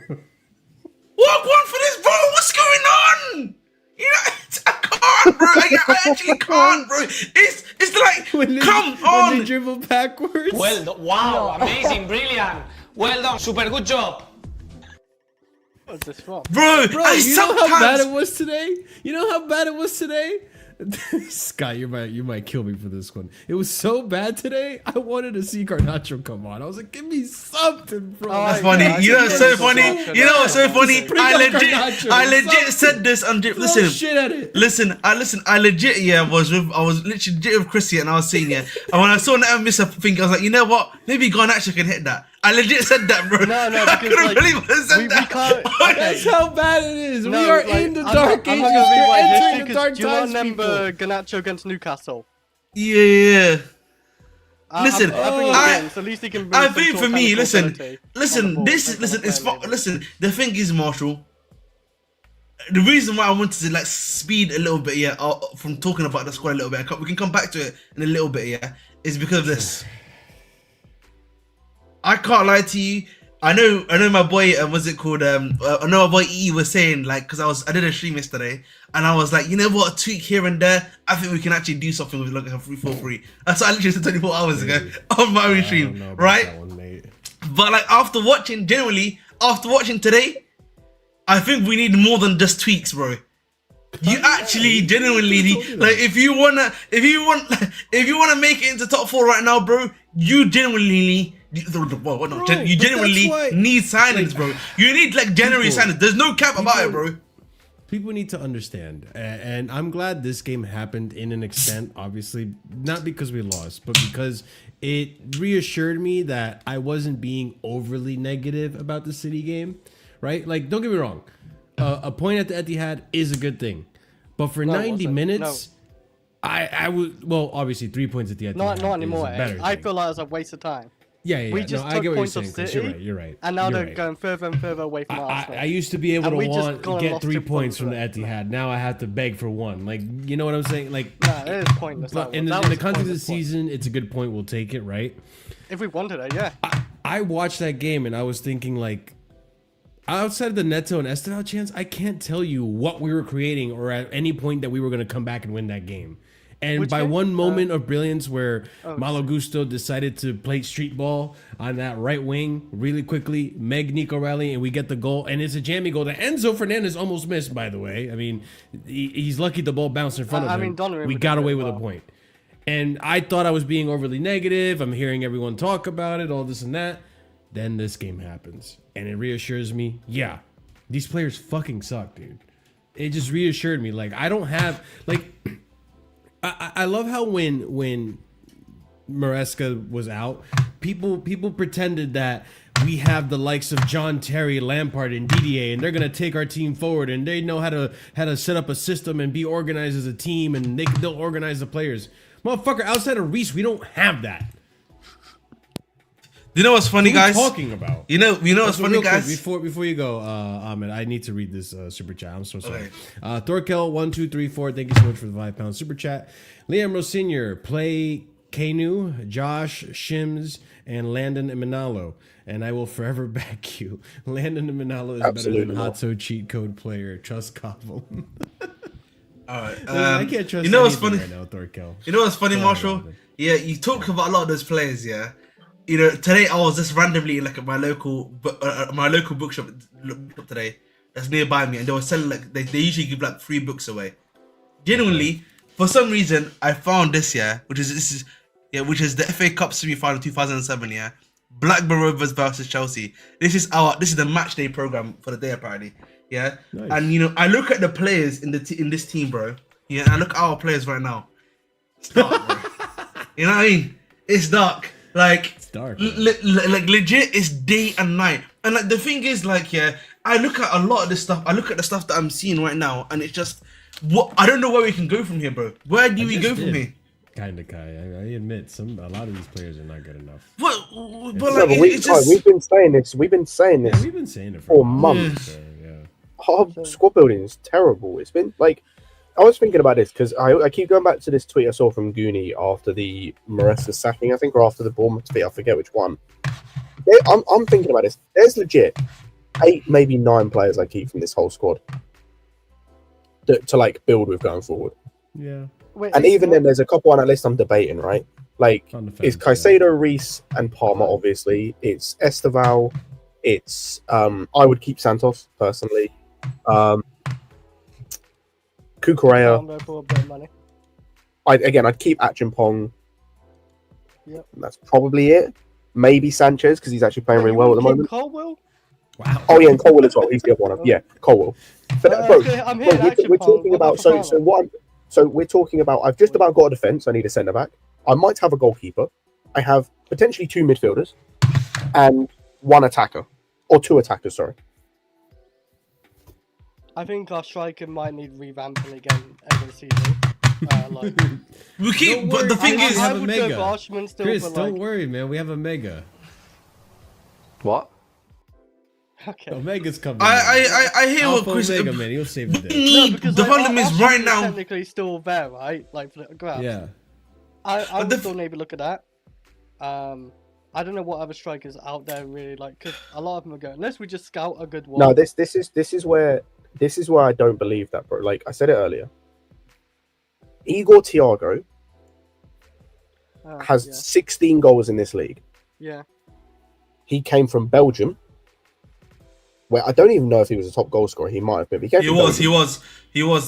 one for this, bro. What's going on? You know, I can't, bro. I actually can't, bro. It's like, come on. When they dribble backwards. Well, wow, amazing, brilliant. Well done, super good job. What's this from? Bro, Bro, I you know how bad sometimes it was today? You know how bad it was today? Scott, you might kill me for this one. It was so bad today. I wanted to see Garnacho come on. I was like, give me something, bro. That's funny. Yeah, you know what's so funny? You know what's so funny? Bring up Garnacho, I legit something. said this on drip. Throw Listen, shit at it. I legit was literally with Chrissy and I was saying and when I saw Neto miss a thing, I was like, you know what? Maybe Garnacho can hit that. I legit said that, bro. No, I because couldn't like, believe I said we that. can't. That's how bad it is. No, we are like, in the I'm dark not ages. gonna We're rewrite history entering the 'cause dark do you not times, remember people. Garnacho against Newcastle? Yeah. Listen, I bring him in, so at least he can bring I some think sort for of me, technical listen, ability on the listen, ball, this make is listen, him a it's player, maybe. listen. The thing is, Marshall. The reason why I wanted to like speed a little bit, yeah, from talking about the squad a little bit, we can come back to it in a little bit, yeah, is because of this. I can't lie to you. I know my boy, what's it called? I know my boy E was saying like, because I did a stream yesterday, and I was like, you know what, a tweak here and there. I think we can actually do something with like a 3-4-3. That's what I literally said 24 hours ago on my own stream, right? That one, mate. But like after watching today, I think we need more than just tweaks, bro. You actually genuinely like if you wanna make it into top 4 right now, bro. You genuinely. Well, no, Bro, you but genuinely that's why- need signings, bro. You need like January People- signings. There's no cap about it, bro. People need to understand, and I'm glad this game happened in an extent, obviously, not because we lost, but because it reassured me that I wasn't being overly negative about the City game, right? Like, don't get me wrong, a point at the Etihad is a good thing, but for 90 minutes, I would, well, obviously 3 points at the Etihad Not is a anymore. better I thing. feel like it was a waste of time. Yeah. We just no, I took get what you're points saying, off Chris. City, You're right. and now You're they're right. going further and further away from Arsenal. I used to be able And we to just gone and get lost 3 2 points from the points. Etihad. Now I have to beg for 1. Like, you know what I'm saying? Like, Nah, it is pointless. but that in was. the, That in was the a context of the pointless point. season, it's a good point. We'll take it, right? If we wanted it, yeah. I watched that game and I was thinking, like, outside of the Neto and Estevao chance, I can't tell you what we were creating or at any point that we were going to come back and win that game. And Which by game? one moment of brilliance where Malo Gusto decided to play street ball on that right wing really quickly, Meg Nico rally, and we get the goal. And it's a jammy goal that Enzo Fernandez almost missed, by the way. I mean, he's lucky the ball bounced in front of I him. mean, Donovan we did got away really with a well. point. And I thought I was being overly negative. I'm hearing everyone talk about it, all this and that. Then this game happens. And it reassures me, yeah, these players fucking suck, dude. It just reassured me. Like, I don't have, like... I love how when Maresca was out, people pretended that we have the likes of John Terry, Lampard, and Didier, and they're gonna take our team forward, and they know how to set up a system and be organized as a team, and they'll organize the players. Motherfucker, outside of Reese, we don't have that. You know what's funny, What are we guys? talking about? You know what's So funny, real quick, guys? before you go, Ahmed, I need to read this super chat. I'm so sorry. Okay. Thorkel1234, thank you so much for the £5 super chat. Liam Rosinger, play Kanu, Josh Shims, and Landon Imanalo, and I will forever back you. Landon Imanalo is Absolutely better than not. Hotso cheat code player. Trust Kovel. All right. I can't trust you know what's anything funny? right now, Thorkel. You know what's funny, Sorry, Marshall? Landon. Yeah, you talk about a lot of those players, yeah. You know, today I was just randomly like at my local bookshop today that's nearby me, and they were selling like they usually give like 3 books away. Genuinely, for some reason, I found this which is the FA Cup semi-final 2007, yeah. Blackburn Rovers versus Chelsea. This is the match day program for the day apparently, yeah. Nice. And you know, I look at the players in this team, bro. Yeah, and I look at our players right now. It's dark, bro. You know what I mean? It's dark. Like, It's dark. like legit, it's day and night. And like the thing is, like, yeah, I look at a lot of this stuff. I look at the stuff that I'm seeing right now, and it's just what I don't know where we can go from here, bro. Where do we go from here? Kinda, Kai. I admit, a lot of these players are not good enough. But No, like, but it's just we've been saying this. We've been saying Yeah, this we've been saying it for months. So, yeah. Our squad building is terrible. It's been like, I was thinking about this because I keep going back to this tweet I saw from Goonie after the Maresca sacking, I think, or after the Bournemouth tweet. I forget which one. I'm thinking about this. There's legit 8, maybe 9 players I keep from this whole squad to like build with going forward. Yeah. Wait, And even then, there's a couple on that list I'm debating, right? Like, On the it's fence, yeah. Caicedo, Reece, and Palmer, obviously. It's Esteval. It's, I would keep Santos, personally. Cucurella. Palmer for a bit of money. I'd keep Achimpong. Yep. That's probably it. Maybe Sanchez, because he's actually playing really well at the moment. Colwell? Wow. Oh, yeah, and Colwell as well. He's the other one. Yeah, Colwell. But, bro, okay, I'm here. we're talking about... So we're talking about... I've just about got a defence. I need a centre-back. I might have a goalkeeper. I have potentially 2 midfielders. And 1 attacker. Or 2 attackers, sorry. I think our striker might need revamping again every season. We keep, Don't but worry, the thing I is, have I a would mega. go Barshman still, Chris, but don't worry, man. We have a mega. What? Okay. Omega's coming. I hear what Alpha Chris. Omega, man. He'll save the We day. need because, the like, problem is Arsenal right is now. technically still there, right? Like for the grabs. Yeah. I would the still maybe look at that. I don't know what other strikers out there really like, because a lot of them are going. Unless we just scout a good one. No, this is where I don't believe that, bro. Like I said it earlier. Igor Thiago has 16 goals in this league. Yeah. He came from Belgium, where I don't even know if he was a top goal scorer. He might have been. He was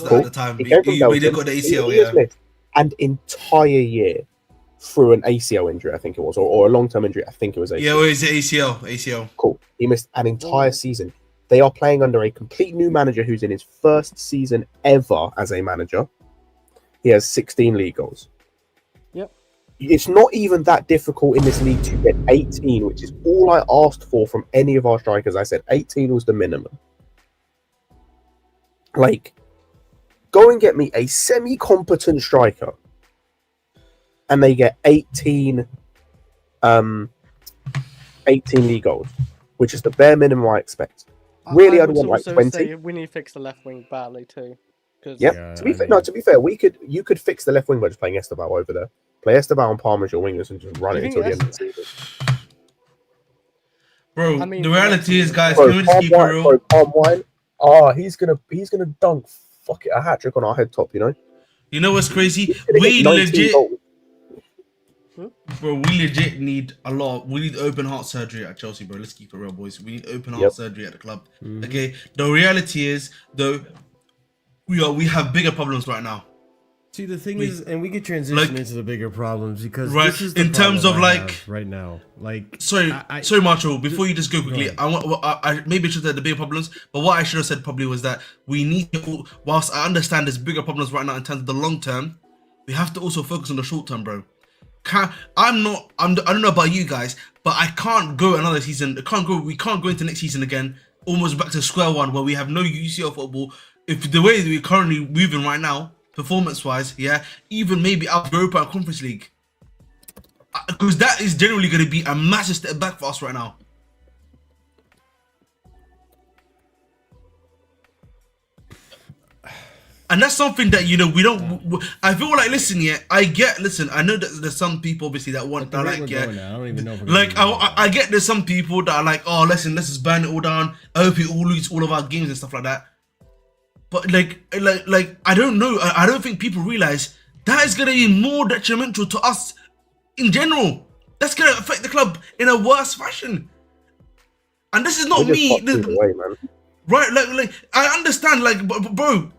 Cool. at the time. He came from We Belgium. did got the ACL, He has yeah. missed an entire year through an ACL injury, I think it was, or a long-term injury. I think it was ACL. Yeah, well, it's the ACL. Cool. He missed an entire season. They are playing under a complete new manager who's in his first season ever as a manager. He has 16 league goals. Yep. It's not even that difficult in this league to get 18, which is all I asked for from any of our strikers. I said 18 was the minimum. Like, go and get me a semi-competent striker, and they get 18 league goals, which is the bare minimum I expect. Really, I'd want like 20. Say we need to fix the left wing badly too. Yep. Yeah, to be fair, you could fix the left wing by just playing Esteval over there. Play Esteval and Palmer as your wingers and just run it until the end of the season. Bro, I mean, the reality is, guys, Bro, can we just keep it real? Palm Wine. He's gonna dunk a hat trick on our head top. You know. You know what's crazy? He's gonna We get 19 legit, goals. bro. We legit need a lot. We need open heart surgery at Chelsea, bro. Let's keep it real, boys. We need open heart surgery at the club. Okay. The reality is, though, we have bigger problems right now. See, the thing is, and we could transition like- into the bigger problems because Right, this is the in terms problem of, I like- have right now. Like, Sorry, sorry, Marshall. Before you just go quickly, ahead. I maybe should have said the bigger problems, but what I should have said probably was that we need to, whilst I understand there's bigger problems right now in terms of the long term, we have to also focus on the short term, bro. I don't know about you guys, but I can't go another season. We can't go into next season again, almost back to square one where we have no UCL football. If the way that we're currently moving right now, performance-wise, even maybe out of Europa and Conference League, because that is generally going to be a massive step back for us right now. And that's something that, you know, we don't. I feel like, listen, I know that there's some people obviously that want that, like, I don't even know if we're like going I get there's some people that are like, oh, listen, let's just burn it all down. I hope we all lose all of our games and stuff like that. But like I don't know. I don't think people realize that is gonna be more detrimental to us in general. That's gonna affect the club in a worse fashion. And this is not We just me. fucked either way, man. Right, like I understand, like, bro,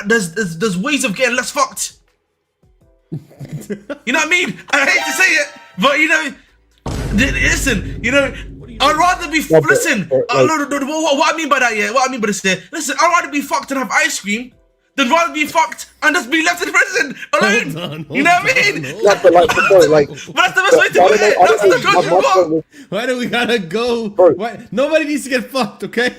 there's ways of getting less fucked. You know what I mean? I hate to say it, but you know, listen, you know, I'd rather be listen. What I mean by that, what I mean by this, listen, I'd rather be fucked and have ice cream than rather be fucked and just be left in prison alone. You know what I mean? Yeah, but like, bro, like, But that's the best way to put it. That's the country we want. Why do we gotta go? Bro. Why? Nobody needs to get fucked, okay?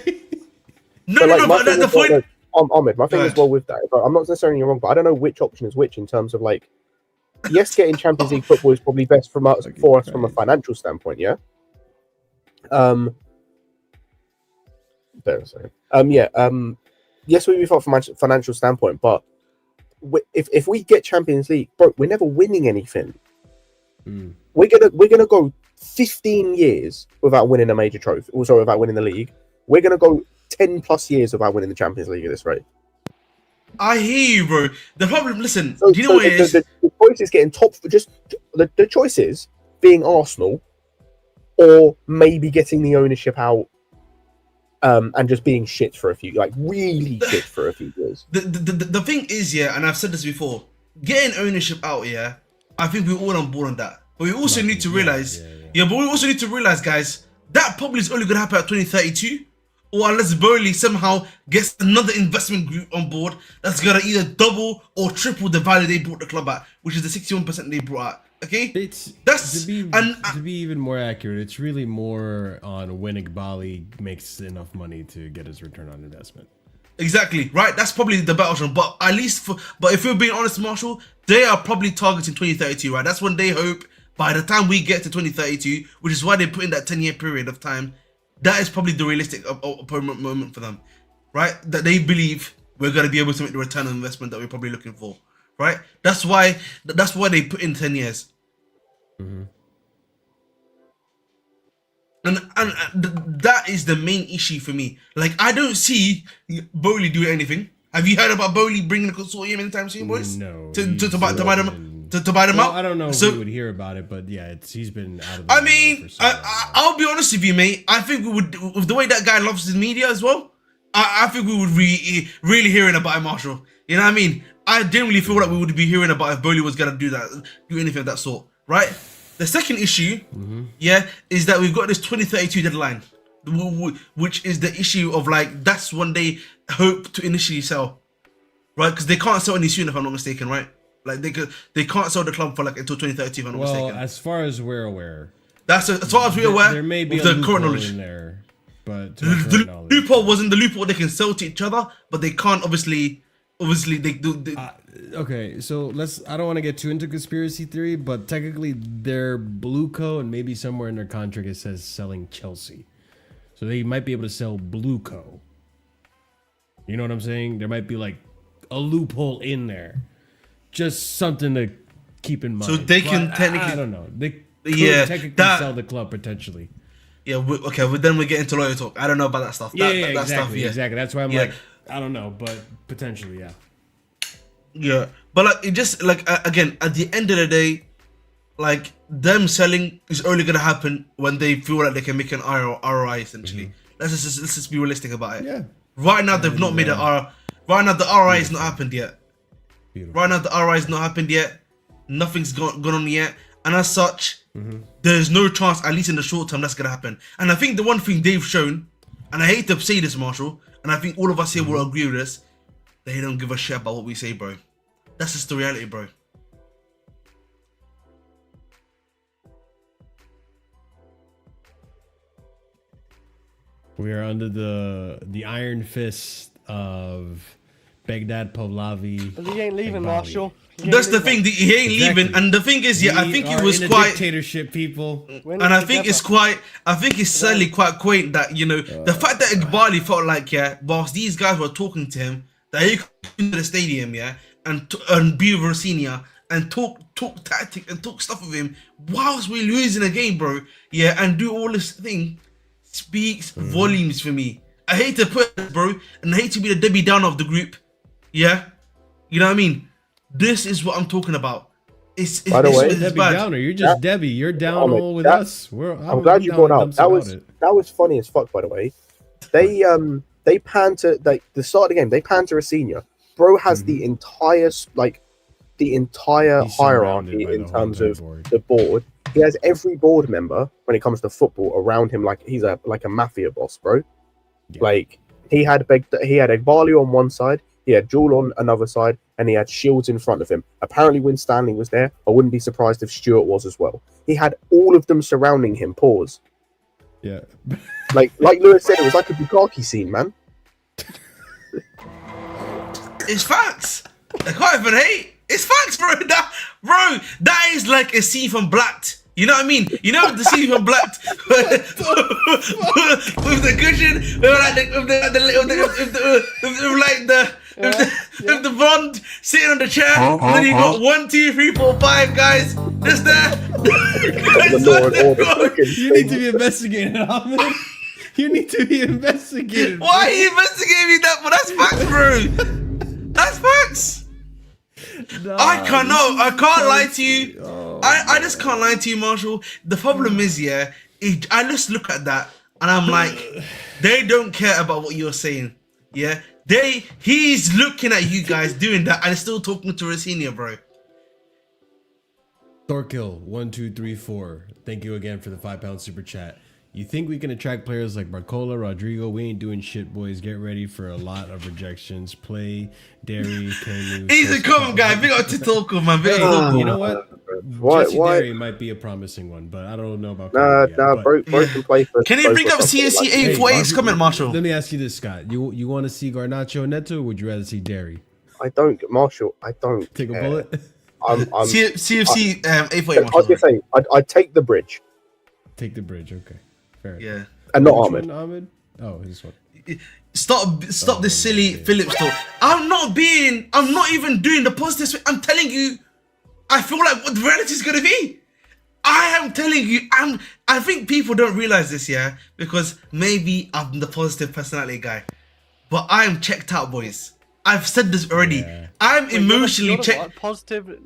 No, but that's the point. Ahmed, my thing Go as well with that, I'm not necessarily wrong, but I don't know which option is which in terms of like, yes, getting Champions League football is probably best for us from a financial standpoint, yeah. Yes, we move up from a financial standpoint, but if we get Champions League, bro, we're never winning anything. We're gonna go 15 years without winning a major trophy, also without winning the league. We're gonna go 10 plus years without winning the Champions League at this rate. I hear you, bro. The problem, listen, So, do you know what it is? the choice is getting top for just the choice is being Arsenal, or maybe getting the ownership out, and just being shit for a few, like really shit for a few years. The thing is, yeah, and I've said this before, getting ownership out, yeah, I think we're all on board on that. But we also need to realize, but we also need to realize, guys, that probably is only going to happen at 2032, or unless Burnley somehow gets another investment group on board that's going to either double or triple the value they bought the club at, which is the 61% they brought out. Okay, To be even more accurate, it's really more on when Iqbali makes enough money to get his return on investment. Exactly, right? That's probably the better option. But at least but if we're being honest, Marshall, they are probably targeting 2032, right? That's when they hope by the time we get to 2032, which is why they put in that 10-year period of time. That is probably the realistic moment for them, right? That they believe we're going to be able to make the return on investment that we're probably looking for, right? That's why they put in 10 years. Mm-hmm. And that is the main issue for me. Like, I don't see Bowley doing anything. Have you heard about Bowley bringing a consortium anytime soon, boys? No. To buy them out? I don't know if we would hear about it, but yeah, he's been out of the I mean, I'll be honest with you, mate. I think we would, with the way that guy loves his media as well, I think we would be really hearing about it, Marshall. You know what I mean? I genuinely feel like we would be hearing about if Bowley was going to do anything of that sort, right? The second issue, is that we've got this 2032 deadline, which is the issue of, like, that's when they hope to initially sell, right? Because they can't sell any sooner, if I'm not mistaken, right? Like, they can't sell the club for, like, until 2030, if I'm not mistaken. Well, as far as we're aware, as far as we're aware, there may be with a the current loophole knowledge in there, but the loophole wasn't the loophole. They can sell to each other, but they can't obviously they do. Okay, so I don't want to get too into conspiracy theory, but technically their Blue Co, and maybe somewhere in their contract it says selling Chelsea. So they might be able to sell Blue Co. You know what I'm saying? There might be like a loophole in there. Just something to keep in mind. So they can technically, I don't know. They could technically sell the club potentially. Yeah, okay, but then we get into lawyer talk. I don't know about that stuff. Exactly. That's why I'm like, I don't know, but potentially, yeah. Yeah, but like, it just, like, again, at the end of the day, like, them selling is only gonna happen when they feel like they can make an ROI, essentially. Let's just be realistic about it. Yeah. Right now, they've not made an ROI. Right now, the ROI has not happened yet. Beautiful. Right now, the ROI has not happened yet. Nothing's gone on yet, and as such, there's no chance, at least in the short term, that's gonna happen. And I think the one thing they've shown, and I hate to say this, Marshall, and I think all of us here will agree with this, they don't give a shit about what we say, bro. That's just the reality, bro. We are under the iron fist of Baghdad Pahlavi. But he ain't leaving, Marshall. That's the thing. He ain't leaving, and the thing is, I think it was quite dictatorship, people. And I think it's quite. I think it's certainly quite quaint that, you know, the fact that Iqbali felt like, whilst these guys were talking to him, that he could go to the stadium, and be with Rosinha and talk tactics and talk stuff with him whilst we're losing a game, bro. And do all this thing speaks volumes for me. I hate to put it, bro, and I hate to be the Debbie Downer of the group. You know what I mean? This is what I'm talking about. By the way, Debbie Downer, you're just Debbie. You're down all with us. I'm glad you brought out. That was funny as fuck. By the way, they pan to the start of the game. They pan to Rosinha. Bro has the entire hierarchy in terms of the board. He has every board member when it comes to football around him, like he's a mafia boss, bro. Yeah. Like he had Iqbali on one side, he had Jewel on another side, and he had Shields in front of him. Apparently, when Stanley was there, I wouldn't be surprised if Stuart was as well. He had all of them surrounding him. Pause. Yeah. like Lewis said, it was like a Bukaki scene, man. It's facts. I can't even hate. It's facts, bro. That is like a scene from Blacked. You know what I mean? You know the scene from Blacked with the cushion, with the Bond sitting on the chair, and then you got 1, 2, 3, 4, 5 guys just there. You need to be investigated, Ahmed. You need to be investigated. Why are you investigating me that? But that's facts, bro. That's facts. I can't lie to you. I just can't lie to you, Marshall. The problem is, yeah, I just look at that and I'm like, they don't care about what you're saying. Yeah, he's looking at you guys doing that and still talking to Rosinha, bro. Thorkill 1234. Thank you again for the £5 super chat. You think we can attract players like Barcola, Rodrigo? We ain't doing shit, boys. Get ready for a lot of rejections. Play Derry, Kanu. He's a common guy. Big up to Toko, man. Big up to Hey, Toko. you know what? Jesse Derry might be a promising one, but I don't know about. Bro can play for. Can you bring up CSC 848's comment, Marshall? Let me ask you this, Scott. You want to see Garnacho and Neto, or would you rather see Derry? I don't, Marshall. I don't Take care. a bullet. CFC 848. I was gonna say I'd take the bridge. Take the bridge. Okay, fair. Yeah. And not Which Ahmed. one, Ahmed? Oh, this one. Stop this silly Phillips talk. I'm not even doing the positive. I'm telling you, I feel like what the reality is gonna be. I am telling you, I think people don't realize this, yeah, because maybe I'm the positive personality guy, but I am checked out, boys. I've said this already. Yeah. I'm emotionally you're the checked. what? Positive.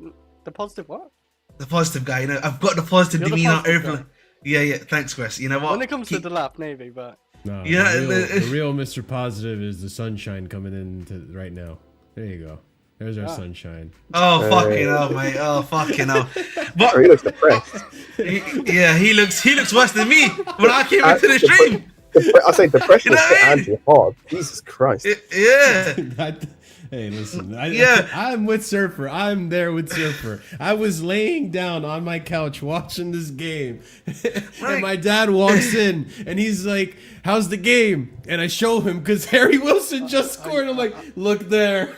The positive what? The positive guy, you know. I've got the positive You're the demeanor. positive Everything. Yeah. Thanks, Chris. You know what? When it comes to the lap, maybe, but No, Yeah, the real Mr. Positive is the sunshine coming in right now. There you go. There's our sunshine. Oh fucking hell, mate. Oh fucking hell. But He looks depressed. he looks worse than me when I came into the stream. I say depression You know is what I mean? Andrew hard. Jesus Christ. Yeah. Hey, listen. Yeah. I'm with Surfer. I'm there with Surfer. I was laying down on my couch watching this game, and my dad walks in, and he's like, "How's the game?" And I show him because Harry Wilson just scored. I'm like, "Look there.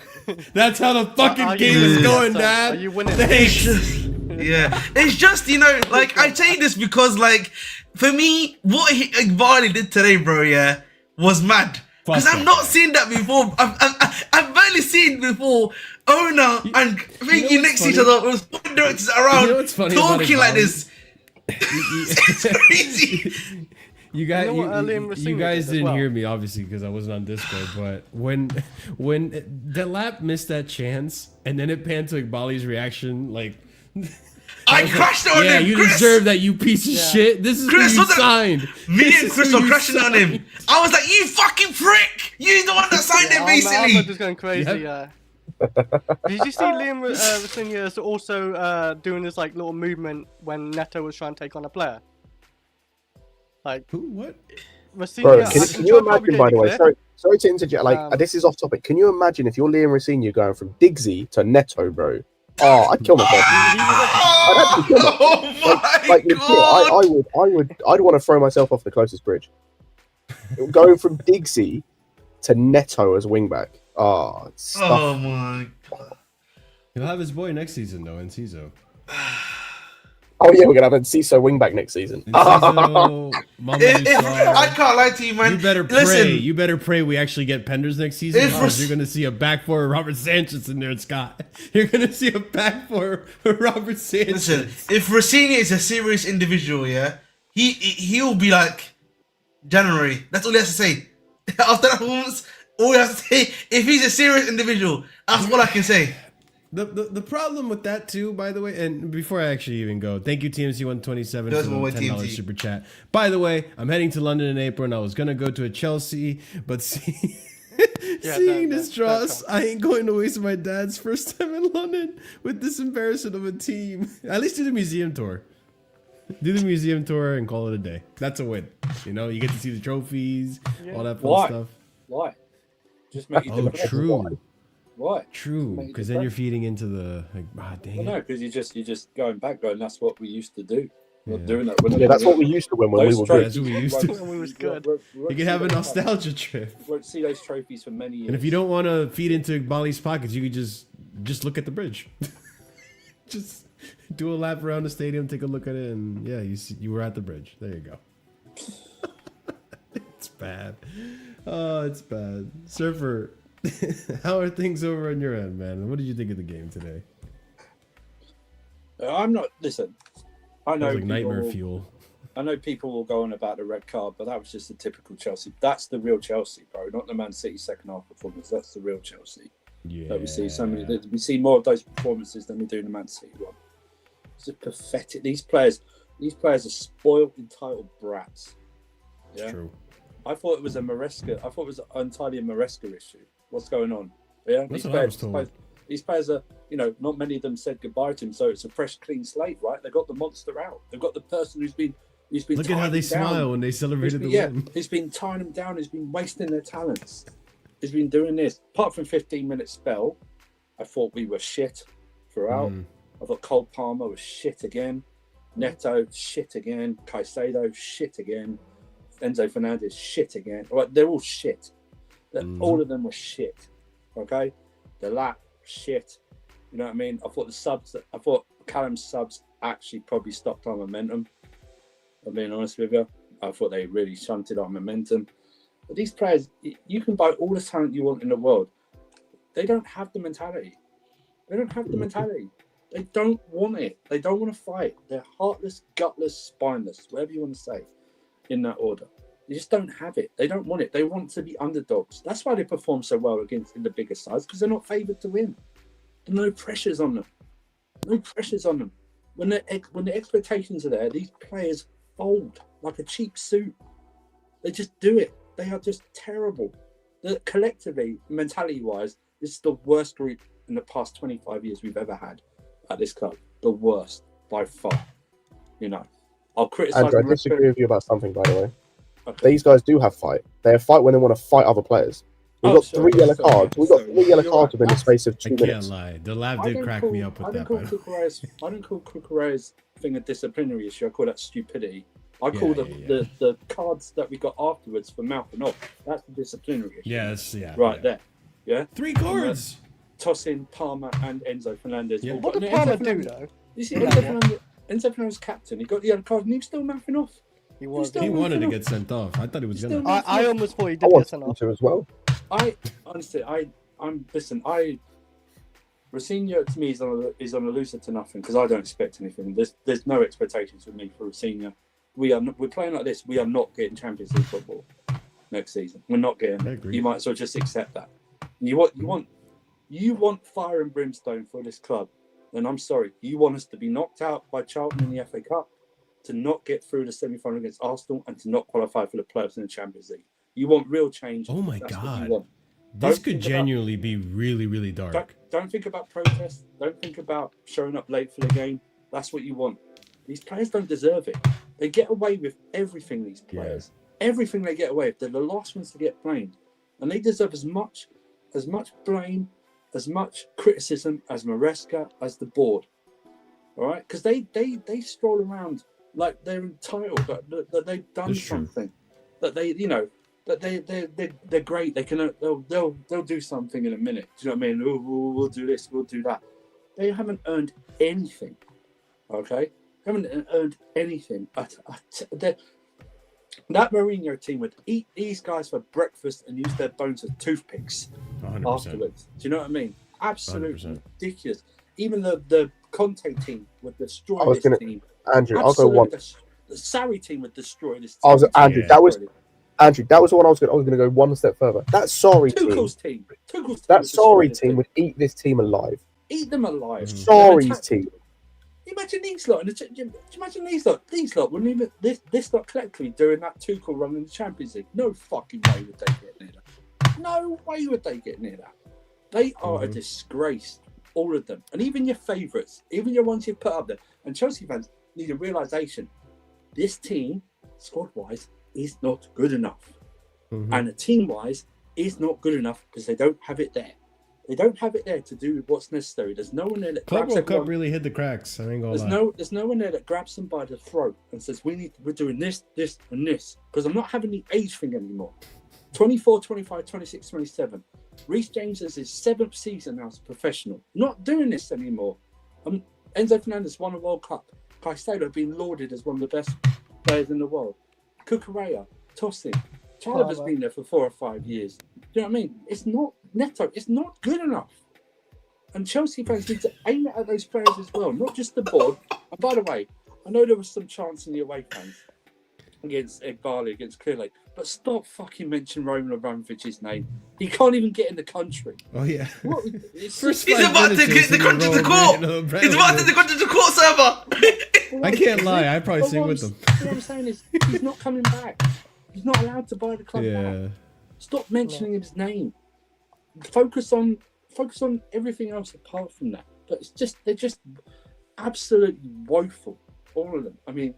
That's how the fucking game is going, Dad." Are you winning? Thanks. Yeah. It's just, you know, like, I say this because, like, for me, what Vardy did today, bro, yeah, was mad. Because I've not seen that before. I've barely seen before owner and thinking next to each other with sport directors around You know what's funny about talking like Vardy? this. It's crazy. You guys, You know what Liam you Racine guys did as didn't well? hear me obviously because I wasn't on Discord. But when Delap missed that chance, and then it panned to Iqbali's reaction, like I crashed on yeah, him. you Chris. deserve that, you piece of shit. This is Chris, who you what the- signed. Me This and is Chris who were you crashing on him. signed. I was like, you fucking prick. You're the one that signed it, I'm basically. just going crazy. Yep. Did you see Liam Racine also doing this like little movement when Neto was trying to take on a player? Like Who? What? Racine. Bro, can you imagine, by the way, sorry to interject, like, this is off topic. Can you imagine if you're Liam Racine going from Diggsy to Neto, bro? Oh, I'd kill myself. I'd actually kill myself. Oh my Like, legit, god. I'd want to throw myself off the closest bridge. Going from Diggsy to Neto as wingback. Oh, it's stuff. Oh my god. He'll have his boy next season though, Enciso. Oh yeah, we're gonna have a CISO wingback next season. Enciso, Mamadou Sarr. I can't lie to you, man. You better pray. Listen, You better pray we actually get Penders next season. If Because Rac- you're going to see a back four of Robert Sanchez in there, Scott. You're going to see a back four of Robert Sanchez. listen. If Rossini is a serious individual, yeah, he'll be like January. That's all he has to say. After that performance, all he has to say, if he's a serious individual, that's all I can say. The problem with that too, by the way, and before I actually even go, thank you TMC127 Those for the were $10 TMT. super chat. By the way, I'm heading to London in April, and I was gonna go to a Chelsea, but seeing this dross, I ain't going to waste my dad's first time in London with this embarrassment of a team. At least do the museum tour. Do the museum tour and call it a day. That's a win. You know, you get to see the trophies, all that fun Why? stuff. Why? Just make you Oh, depressed. true. Why? True, Make you because then you're depressed. feeding into the like, dang Well, it. no, because you're just going back, going. That's what we used to do. We're Yeah. not doing that. We're not Yeah, that's doing what we it. used to win when we Those were trophies- good. That's what we used to. When we was good. You can have a nostalgia trip. We won't see those trophies for many years. And if you don't want to feed into Bali's pockets, you could just look at the bridge. Just do a lap around the stadium, take a look at it, and yeah, you were at the bridge. There you go. It's bad. Oh, it's bad. Surfer, how are things over on your end, man? What did you think of the game today? I'm not. Listen, I It know. was like nightmare people- fuel. I know people will go on about the red card, but that was just a typical Chelsea. That's the real Chelsea, bro. Not the Man City second half performance. That's the real Chelsea. that we see. We see more of those performances than we do in the Man City one. It's just pathetic. These players are spoiled, entitled brats. Yeah. It's true. I thought it was a Maresca. I thought it was entirely a Maresca issue. What's going on? Yeah, That's what I was told. These players are, not many of them said goodbye to him, so it's a fresh, clean slate, right? They've got the monster out. They've got the person who's been Look at how they smile when they celebrated the win. He's been tying them down. He's been wasting their talents. He's been doing this. Apart from 15-minute spell, I thought we were shit throughout. I thought Cole Palmer was shit again. Neto, shit again. Caicedo, shit again. Enzo Fernandez, shit again. Right, they're all shit. All of them were shit. Okay? The lap, shit. You know what I mean? I thought Callum's subs actually probably stopped our momentum. I'm being honest with you. I thought they really shunted our momentum. But these players, you can buy all the talent you want in the world. They don't have the mentality. They don't want it. They don't want to fight. They're heartless, gutless, spineless, whatever you want to say in that order. They just don't have it. They don't want it. They want to be underdogs. That's why they perform so well in the bigger sides, because they're not favoured to win. There are no pressures on them. No pressures on them. When the expectations are there, these players fold like a cheap suit. They just do it. They are just terrible. Collectively, mentality-wise, this is the worst group in the past 25 years we've ever had at this club. The worst, by far. I'll criticise... Andrew, I disagree with you about something, by the way. Okay. These guys do have fight. They have fight when they want to fight other players. We've got three yellow cards. We've got 3 yellow cards within the space of 2 minutes. I can't lie. The lab did crack me up with that. I don't call Cucurella's thing a disciplinary issue. I call that stupidity. I call the cards that we got afterwards for mouthing off. That's the disciplinary issue. There. Yeah. 3 cards. Tossing Palmer and Enzo Fernandez. Yeah. What did Palmer do though? You see, Enzo Fernandez captain. He got the yellow card and he was still mouthing off. He wanted to get sent off. I thought he was gonna. I almost thought he did get sent off as well. Rafinha to me is on a loser to nothing because I don't expect anything. There's no expectations with me for Rafinha. We're playing like this. We are not getting Champions League football next season. We're not getting it. You might as well just accept that. And you want fire and brimstone for this club. Then I'm sorry. You want us to be knocked out by Charlton in the FA Cup, to not get through the semi-final against Arsenal, and to not qualify for the playoffs in the Champions League. You want real change. Oh my God. This could genuinely be really, really dark. Don't think about protests. Don't think about showing up late for the game. That's what you want. These players don't deserve it. They get away with everything, these players. Yeah. Everything they get away with. They're the last ones to get blamed. And they deserve as much blame, as much criticism as Maresca, as the board. All right? Because they stroll around like they're entitled, that they've done something. That they're great. They'll do something in a minute. Do you know what I mean? We'll do this, we'll do that. They haven't earned anything. Okay? Haven't earned anything. That Mourinho team would eat these guys for breakfast and use their bones as toothpicks 100%. Afterwards. Do you know what I mean? Absolutely 100%. ridiculous. Even the Conte team would destroy this team. Andrew, I'll go one. The Sarri team would destroy this team. Andrew, that was the one I was going to go one step further. That Sarri team. That Sarri team would eat this team alive. Eat them alive. Sarri's team. Imagine these lot. Imagine these lot wouldn't even this lot collectively doing that Tuchel run in the Champions League. No fucking way would they get near that. No way would they get near that. They are a disgrace, all of them, and even your favourites, even your ones you put up there. And Chelsea fans need a realisation: this team, squad-wise, is not good enough, and team-wise is not good enough because they don't have it there. They don't have it there to do what's necessary. There's no one there that Club World Cup really hit the cracks. I ain't gonna lie. There's no one there that grabs them by the throat and says, we're doing this, this, and this. Because I'm not having the age thing anymore. 24, 25, 26, 27. Reece James is his 7th season now as a professional. Not doing this anymore. Enzo Fernandez won a World Cup. Caicedo been lauded as one of the best players in the world. Cucurella, Tosin. Chalaba's been there for 4 or 5 years. Do you know what I mean? It's not Neto. It's not good enough. And Chelsea fans need to aim it at those players as well, not just the board. And by the way, I know there was some chance in the away fans. against Egbali, against Clearlake. But stop fucking mentioning Roman Abramovich's name. He can't even get in the country. Oh yeah. What, it's First He's 5 about to minutes get the you're country to singing court. Roman He's about to get the country to court, server. I can't lie. I probably But sing what with I'm- them. What I'm saying is, he's not coming back. He's not allowed to buy the club back. Yeah. Stop mentioning his name. Focus on everything else apart from that. But they're just absolutely woeful, all of them. I mean,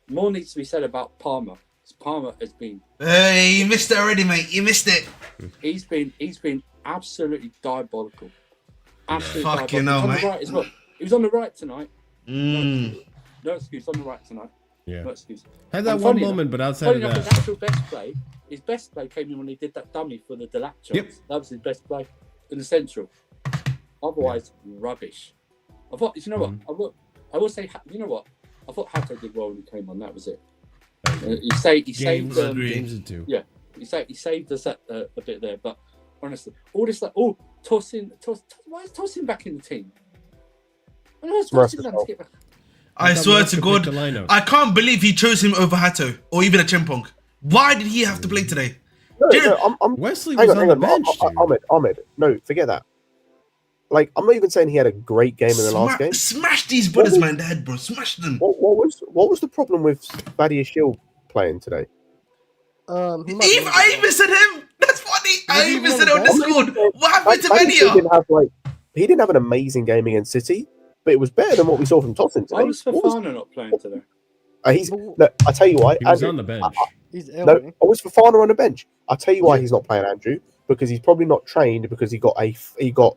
more needs to be said about Palmer. Palmer has been. Hey, you missed it already, mate. You missed it. He's been absolutely diabolical. Absolutely Fucking diabolical. hell, He was on the mate. right as well. He was on the right tonight. Mm. No excuse on the right tonight. Yeah. No excuse. Had that And one funny moment, enough- but outside funny of enough, that, his actual best play, his best play came in when he did that dummy for the Delac chance. Yep. That was his best play in the central. Otherwise, rubbish. I thought, you know what? I will say, you know what? I thought Hato did well when he came on. That was it. He saved. James did too. Yeah, he saved us a bit there. But honestly, all this like, tossing. Why is Tossing back in the team? Why is Tossing done to get back? I thought swear Mosca to picked God, the lineup. I can't believe he chose him over Hato or even a Chimpong. Why did he have to play today? I'm Wesley hang was on, on the bench. dude. Ahmed, no, forget that. Like, I'm not even saying he had a great game in the last game. Smash these brothers, man, in the head, bro. Smash them. What was the problem with Badia Shield playing today? I even said him. That's funny. I he even even said it on on the Discord. What happened to Badia Shield Venia? he didn't have an amazing game against City, but it was better than what we saw from Tosin today. Why was Fofana not playing today? Look, I tell you why. He was Andrew, on the bench. He's ill. no, isn't he? I was Fofana on the bench. I'll tell you why he's not playing Andrew, because he's probably not trained because he got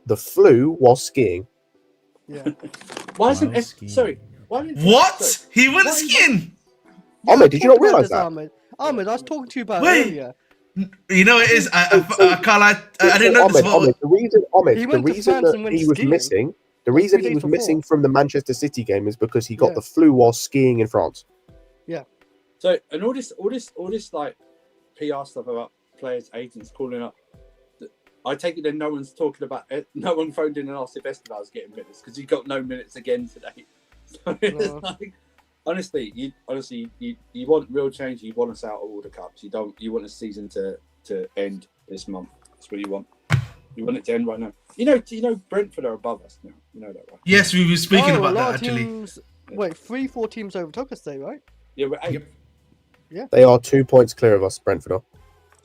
the flu while skiing. Yeah. Why isn't Wild skiing. sorry? Why didn't What? He went Why- skiing. Ahmed, did you not realise that? Ahmed, I was talking to you about Wait. earlier. You know it is. I can't lie. I didn't know this. Ahmed, the reason He went to reason France and that went he was skiing. missing, the reason 3 he days was missing before. from the Manchester City game is because he got Yeah. the flu while skiing in France. So and all this like PR stuff about players, agents calling up. I take it that no one's talking about it. No one phoned in and asked if Esteval's getting minutes because he got no minutes again today. So it's No. like, honestly, you want real change. You want us out of all the cups. You don't. You want the season to end this month. That's what you want. You want it to end right now. You know Brentford are above us now. You know that, right? Yes, we were speaking Oh, about a lot that of actually. teams- Wait, 3-4 teams overtook us today, right? Yeah, we're 8th. Yep. They are 2 points clear of us, Brentford are.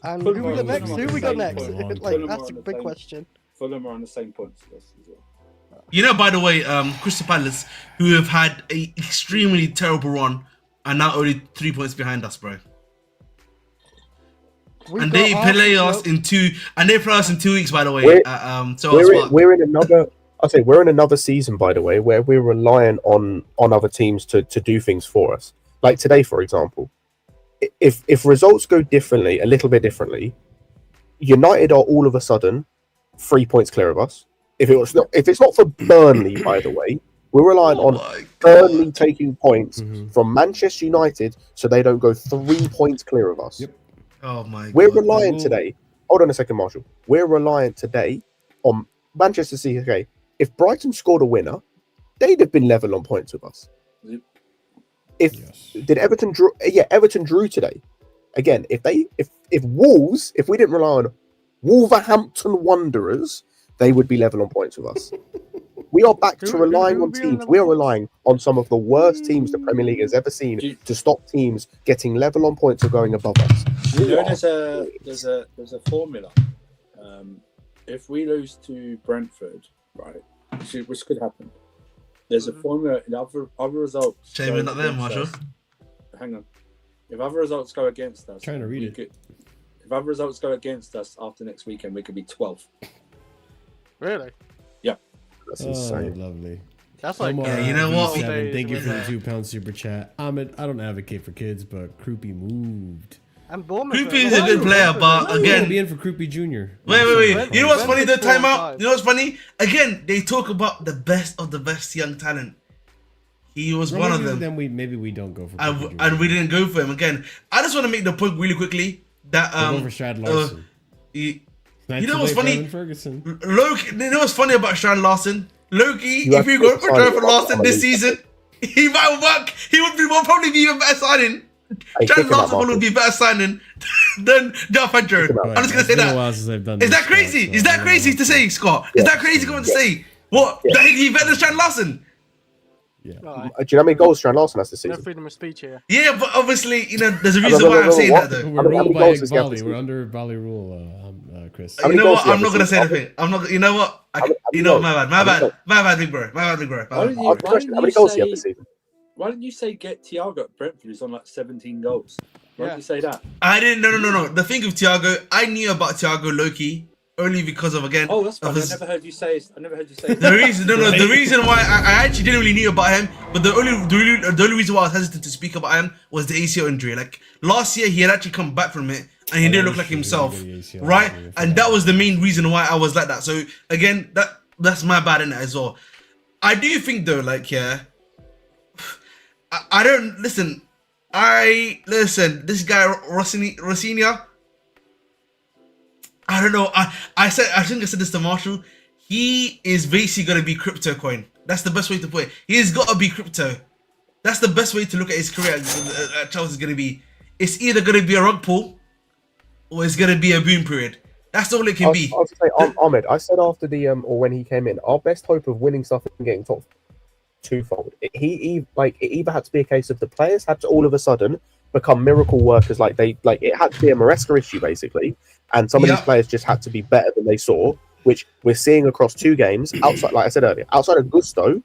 And Fulham who we are got on next? the Who we got same next? point. Like Fulham that's are a on the big same- question. Fulham are on the same points as us as well. You know, by the way, Crystal Palace, who have had a extremely terrible run, are now only 3 points behind us, bro. We've And got they play Arsenal- us in 2. And they play us in 2 weeks, by the way. We're- So We're in another. We're in another season, by the way, where we're relying on other teams to do things for us. Like today, for example, if results go differently, a little bit differently, United are all of a sudden 3 points clear of us. If it's not for Burnley, by the way, we're relying on Burnley taking points from Manchester United so they don't go 3 points clear of us. Yep. Oh my We're God. relying today. Hold on a second, Marshall. We're reliant today on Manchester City. Okay, if Brighton scored a winner, they'd have been level on points with us. Yep. Did Everton drew? Yeah, Everton drew today. Again, if Wolves, if we didn't rely on Wolverhampton Wanderers, they would be level on points with us. We are back to relying who on would be on teams. level We are points? relying on some of the worst teams the Premier League has ever seen to stop teams getting level on points or going above us. You know, there's a formula. If we lose to Brentford, right, which could happen, there's a formula in other results. Shame we're not there, against Marshall. us. Hang on. If other results go against us, Trying to read we it. could- if other results go against us after next weekend, we could be 12th. Really? That's Oh, insane. lovely. That's like Omar, you know what? V7, thank you for the with, £2 super chat. Ahmed, I don't advocate for kids, but Kroopy moved. And Bournemouth. Kroopy is a good player, but I'll again, be in for Kroopy Jr. Wait. You know what's funny? The Brentford 4 and timeout. 5. You know what's funny? Again, they talk about the best of the best young talent. He was one of them. Then maybe we don't go for And, Kroopy Jr. and we didn't go for him again. I just want to make the point really quickly that We're going for Strad Larson. you Not know too what's late for funny? Evan Ferguson. Loki, you know what's funny about Strad Larson? Loki, You if have we to go for sign Strad him. Larson this I mean- season, he might work. He would probably be even better signing. Hey, kick Jan him out, Larson would Marcus. be better signing than Joao Pedro. Kick him out. I'm just gonna say It's been a that. while since I've done Is this, that crazy? Scott, Is so that I don't crazy know. to say, Scott? Yeah. Is that crazy coming to Yeah. say? What? Yeah. That he'd be better than Jan Larson? Alright, Do you know how many goals Strand Larson has this no season? freedom of speech here. Yeah, but obviously, there's a reason why I'm saying What? that though. We're How many ruled by goals does he have Iqbali. this We're season? under Bali rule, Chris. How You many know goals what? do you I'm have not gonna this say season? anything. I'm not. You know what? You know, my bad, big bro. My bad, big bro. Why didn't How many goals do you have this season? Why didn't you say get Thiago at Brentford? He's on like 17 goals. Why didn't you say that? I didn't. No. The thing with Thiago, I knew about Thiago Loki only because of again. Oh, that's of fine. I his- never heard you say. I never heard you say. The reason, the reason why I actually didn't really knew about him, but the only reason why I was hesitant to speak about him was the ACL injury. Like last year, he had actually come back from it, and he didn't look like himself, right? And that was the main reason why I was like that. So again, that's my bad in it as well. I do think though, like I don't listen. This guy Rossinia. I don't know. I think I said this to Marshall. He is basically gonna be crypto coin. That's the best way to put it. He's gotta be crypto. That's the best way to look at his career at Chelsea. Is gonna be. It's either gonna be a rug pull, or it's gonna be a boom period. That's all it can be. I was say, Ahmed, I said after the or when he came in, our best hope of winning stuff and getting top twofold. It either had to be a case of the players had to all of a sudden become miracle workers, it had to be a Maresca issue basically, and some of these players just had to be better than they saw, which we're seeing across 2 games. Outside, like I said earlier, outside of Gusto,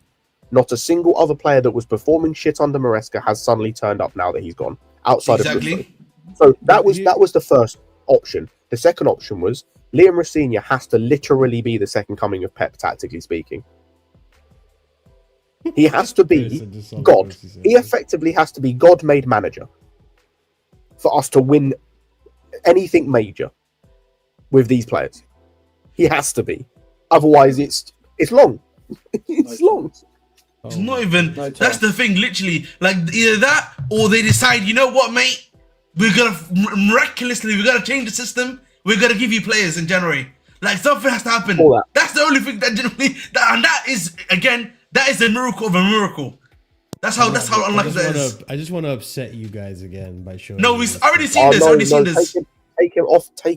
not a single other player that was performing shit under Maresca has suddenly turned up now that he's gone. Outside of Gusto, so that was the first option. The second option was Liam Rossignol has to literally be the second coming of Pep, tactically speaking. He has to be God. He effectively has to be God-made manager for us to win anything major with these players. He has to be. Otherwise, it's long. It's long. It's not even. That's the thing. Literally, like either that or they decide. You know what, mate? We're gonna miraculously. We're gonna change the system. We're gonna give you players in January. Like something has to happen. That's the only thing that genuinely. And that is again. That is a miracle of a miracle. That's how unlucky that is. I just want to upset you guys again by showing. No, we've already seen this. Seen this. Take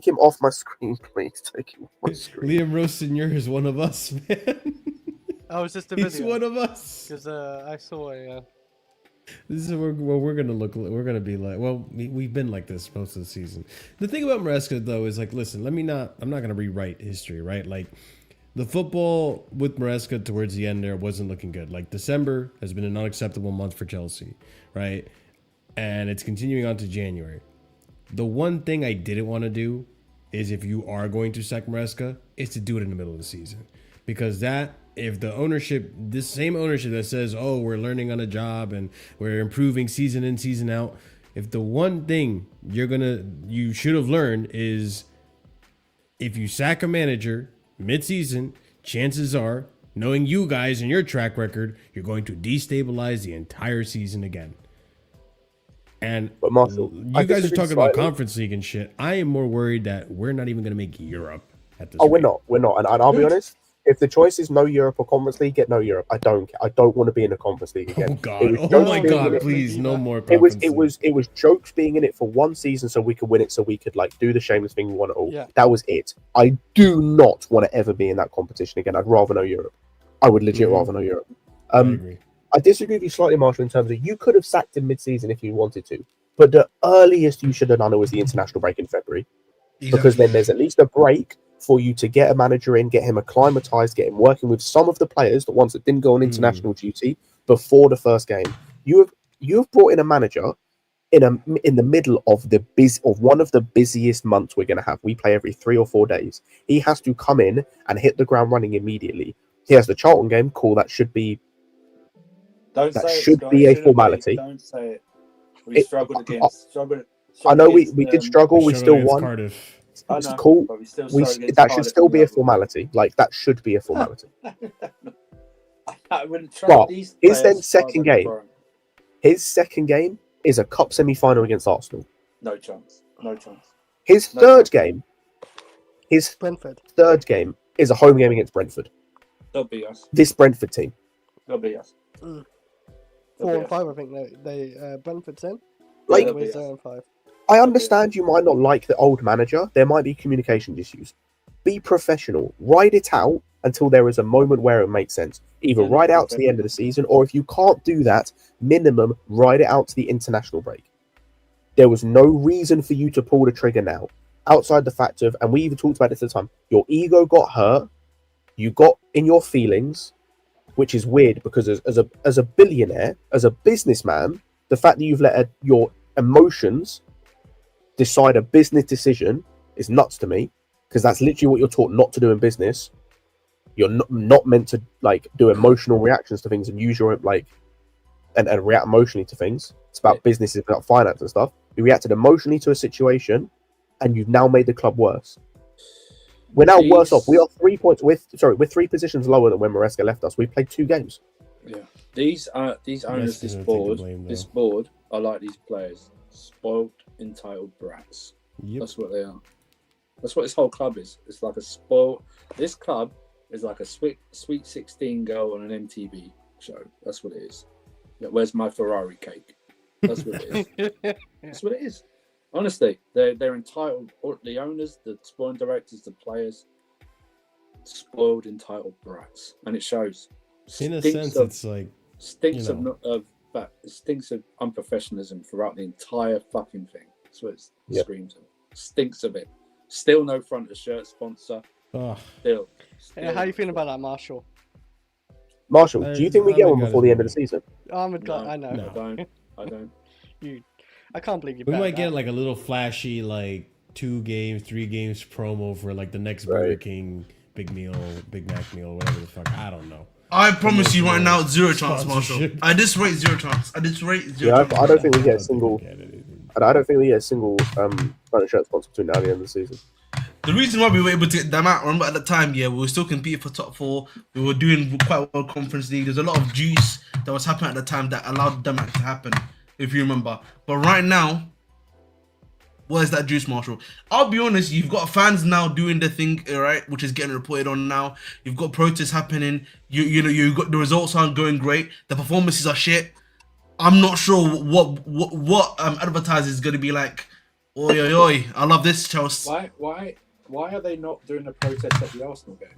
him off my screen, please. Take him off my screen. Liam Rossignol is one of us, man. Oh, it's just a video. He's one of us. Because I saw a. This is where we're gonna look. We're gonna be like. Well, we've been like this most of the season. The thing about Maresca though is like, listen. I'm not gonna rewrite history, right? Like. The football with Maresca towards the end there wasn't looking good. Like December has been an unacceptable month for Chelsea, right? And it's continuing on to January. The one thing I didn't want to do is if you are going to sack Maresca, is to do it in the middle of the season. Because if the ownership, this same ownership that says, oh, we're learning on a job and we're improving season in, season out. If the one thing you should have learned is if you sack a manager mid-season, chances are, knowing you guys and your track record, you're going to destabilize the entire season again. And but Marshall, you guys are talking about conference league and shit. I am more worried that we're not even going to make Europe at this. Oh, we're not. And I'll be honest. If the choice is no Europe or Conference League, get no Europe. I don't want to be in the Conference League again. Oh God! Oh my God! Please, no more. It was jokes being in it for one season so we could win it, so we could do the shameless thing we want it all. Yeah. That was it. I do not want to ever be in that competition again. I'd rather know Europe. I would legit rather know Europe. I agree. I disagree with you slightly, Marshall, in terms of you could have sacked him mid-season if you wanted to, but the earliest you should have done it was the international break in February, because then there's at least a break for you to get a manager in, get him acclimatized, get him working with some of the players, the ones that didn't go on international duty before the first game. You have brought in a manager in the middle of one of the busiest months we're going to have. We play every 3 or 4 days. He has to come in and hit the ground running immediately. He has the Charlton game. Cool, that should be a formality. Don't say it. We struggled against. I know we did struggle. We still won. Cardiff. It's cool. That should still be a formality. Like that should be a formality. But his second game is a cup semi-final against Arsenal. No chance. His third game Brentford. third game is a home game against Brentford. They'll beat us. This Brentford team. They'll beat us. 4 and 5, I think they Brentford's in. Like, they'll Always beat us. 0-5. I understand you might not like the old manager. There might be communication issues. Be professional. Ride it out until there is a moment where it makes sense. Either They're ride not out to the end of the season, or if you can't do that, minimum ride it out to the international break. There was no reason for you to pull the trigger now, outside the fact of, and we even talked about this at the time, your ego got hurt, you got in your feelings, which is weird because as a billionaire, as a businessman, the fact that you've let your emotions decide a business decision is nuts to me, because that's literally what you're taught not to do in business. You're not meant to like do emotional reactions to things and use your like and react emotionally to things. It's about business, it's about finance and stuff. You reacted emotionally to a situation, and you've now made the club worse. We're now worse off. We are 3 points we're 3 positions lower than when Maresca left us. We played 2 games. Yeah, these owners, this board are like these players, spoiled, entitled brats. Yep. That's what they are. That's what this whole club is. It's like a spoiled. This club is like a sweet 16 girl on an MTV show. That's what it is. Yeah, where's my Ferrari cake? That's what it is. That's what it is. Honestly, they're entitled. The owners, the sporting directors, the players, spoiled, entitled brats, and it shows. In a sense, it's like stinks of unprofessionalism throughout the entire fucking thing. That's what it screams of. Stinks of it. Still no front of shirt sponsor. Still. Yeah, how you feeling about that, Marshall? Marshall, do you think we get one before the end of the season? I know. No. I don't. I can't believe you. We might get like a little flashy, like 2 games, 3 games promo for like the next Burger King Big Mac meal, whatever the fuck. I don't know. I promise you right now, 0 chance, Marshall. I just rate 0 chance. I don't think we get a single. I don't think we get a single front of shirt sponsor between now and the end of the season. The reason why we were able to get them out, remember at the time, we were still competing for top 4. We were doing quite well Conference League. There's a lot of juice that was happening at the time that allowed them to happen, if you remember. But right now, where's that juice, Marshall? I'll be honest, you've got fans now doing the thing, right, which is getting reported on now. You've got protests happening. You got the results aren't going great. The performances are shit. I'm not sure what advertisers is going to be like. Oi, oi, oi! I love this, Chelsea. Why are they not doing a protest at the Arsenal game?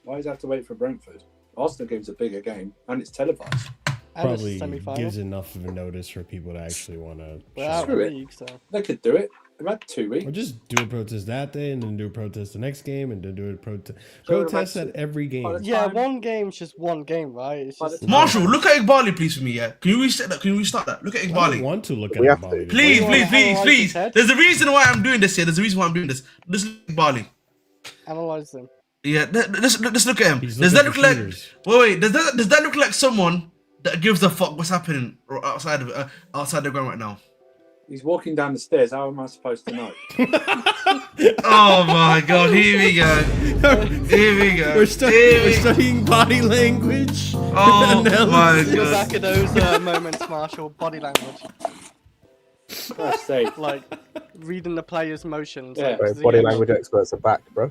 Why does it have to wait for Brentford? Arsenal game's a bigger game and it's televised. Probably gives enough of a notice for people to actually want to. Screw it. They could do it. They've had 2 weeks. Or just do a protest that day, and then do a protest the next game, and then do a protest at every game. Yeah, one game's just one game, right? It's just Marshall, look at Igbali, please, for me. Yeah, can you reset that? Can you restart that? Look at I Igbali. don't want to look at Igbali. Please. There's a reason why I'm doing this here. There's a reason why I'm doing this. Let's look at Igbali. Analyze them. Yeah, let's look at him. Does that look like? Wait. Does that look like someone that gives a fuck what's happening outside the ground right now? He's walking down the stairs. How am I supposed to know? Oh my god, here we go. Here we go. We're studying body language. Oh my You're god. back at those moments, Marshall. Body language. Christ's sake. Like reading the player's motions. Yeah. Like, Body language experts are back, bro.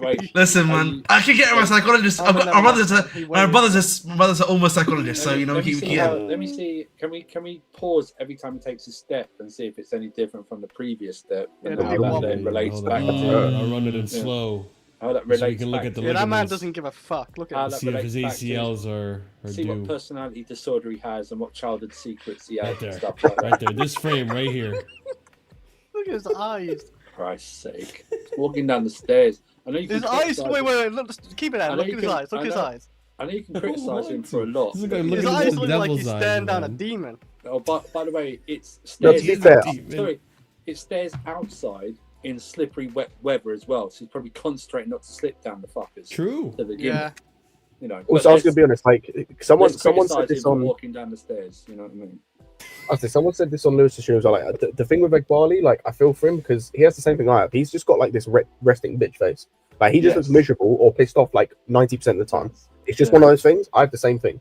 Wait. Listen, man, I can get my psychologist. My brothers are almost psychologists, so you know we can. Let me see. Can we pause every time he takes a step and see if it's any different from the previous step and Yeah, how that then relates back to I'll run it in slow. how that So we relates can look back at the to Yeah, that man ligaments. doesn't give a fuck. Look How at that See if his relates back to- ACLs are see due. what personality disorder he has and what childhood secrets he has Right and there, stuff like that. right there. This frame right here. Look at his eyes. Christ's sake. Walking down the stairs. I know you can His eyes. criticise Wait, him. wait. Look, just keep it I there. know Look you at his can- eyes. Look I at his know. eyes. I know you can criticise him for a lot. This is like but- looking His at eyes the look like he's devil's eyes, staring down a man. demon. Oh, by the way, it's No, to stairs. be fair, Sorry, it stares outside in slippery wet weather as well. So he's probably concentrating not to slip down the fuckers. True. To begin Yeah. with. You know. also, I was gonna be honest. Like someone let's said criticise this him for on. walking down the stairs. You know what I mean? I say someone said this on Lewis's stream. Like the thing with Igbali, like I feel for him because he has the same thing I have. He's just got like this resting bitch face. Like he just looks miserable or pissed off like 90% of the time. It's just one of those things. I have the same thing.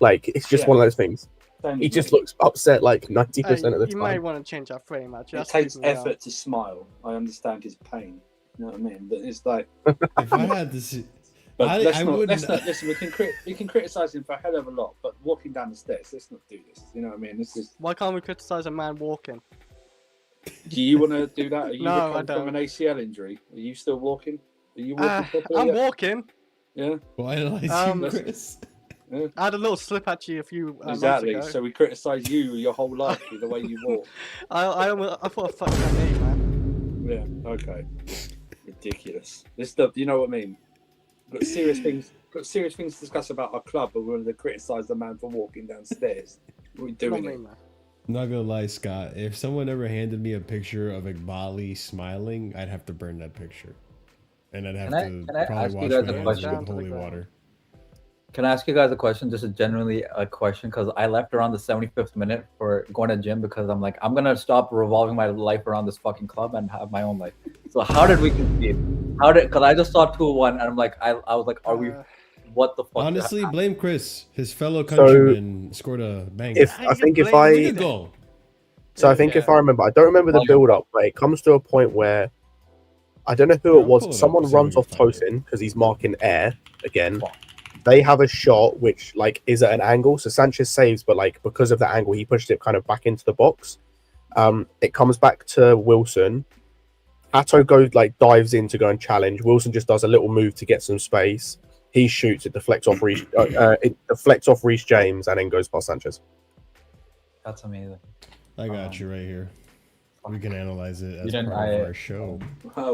Like it's just one of those things. Same He as just me. looks upset like 90% of the You might time. want to change that frame, actually. It That's takes creeping me out. effort to smile. I understand his pain. You know what I mean? But it's like If I had to see, But I let's wouldn't- not listen. We can criticize him for a hell of a lot, but walking down the stairs, let's not do this. You know what I mean? This is. Why can't we criticize a man walking? Do you want to do that? Are you No, I recovering from an don't. ACL injury? Are you still walking? Are you walking properly? I'm yet? walking. Yeah, Why did I see listen. Chris? I had a little slip actually a few exactly. months ago. So we criticize you your whole life with the way you walk. I thought I fucked my knee, man. Yeah. Okay. Ridiculous. This stuff. You know what I mean? Got serious things. Got serious things to discuss about our club, but we're going to criticize the man for walking downstairs. What are we Not doing? me, It? man. I'm not gonna lie, Scott. If someone ever handed me a picture of Iqbali smiling, I'd have to burn that picture, and I'd have Can to I probably ask you wash guys my a hands question? with holy water. Can I ask you guys a question? This is genuinely a question because I left around the 75th minute for going to gym because I'm like, I'm gonna stop revolving my life around this fucking club and have my own life. So how did we concede? Because I just saw 2-1 and I'm like, I was like, are we? What the fuck? Honestly, blame Chris. His fellow So, countryman scored a banger. If How you I think gonna if blame Look me at I goal. so I think if I remember, I don't remember the Volume. build up, but it comes to a point where I don't know who Yeah, it I'll pull it was. up Someone and see if runs we off can find it. Tosin because he's marking air again. They have a shot which like is at an angle, so Sanchez saves, but like because of that angle, he pushed it kind of back into the box. It comes back to Wilson. Hato goes like dives in to go and challenge. Wilson just does a little move to get some space. He shoots. It deflects off Reece. It deflects off Reece James and then goes past Sanchez. That's amazing. I got you right here. We can analyze it as didn't- part of I- our show.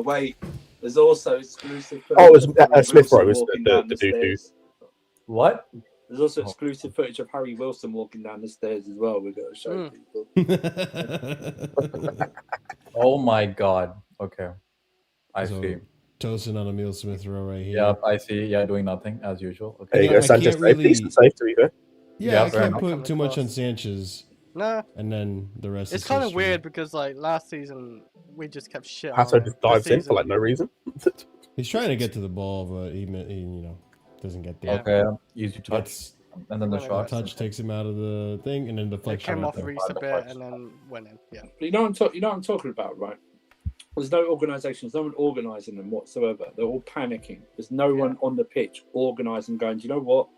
Wait, there's also exclusive. Oh, it was footage of Harry Smith Rowe, Wilson was walking the down dude who- stairs. What? There's also exclusive footage of Harry Wilson walking down the stairs as well. We've got to show people. Oh my god. Okay. I So, see. Tosin on Emil Smith Rowe right here. Yep, I see. Yeah, doing nothing as usual. There Okay. you Yeah, go, I Sanchez. can't really- Decent save to be fair. Yeah, Yeah, I fair can't enough. put too much on Across. Sanchez, Nah, and then the rest. it's is kind of history. weird because like last season we just kept shit. Hato on just it. This dives in for season- like no reason. He's trying to get to the ball, but he doesn't get there. Okay. Easy touch. Gets And then the Well, shot. touch takes him out of the thing, and then It deflection. came right off there. Reece a bit and then went in. Yeah. But you know what I'm talking about, right? There's no organisation, there's no one organising them whatsoever. They're all panicking. There's no one on the pitch organising, going, do you know what?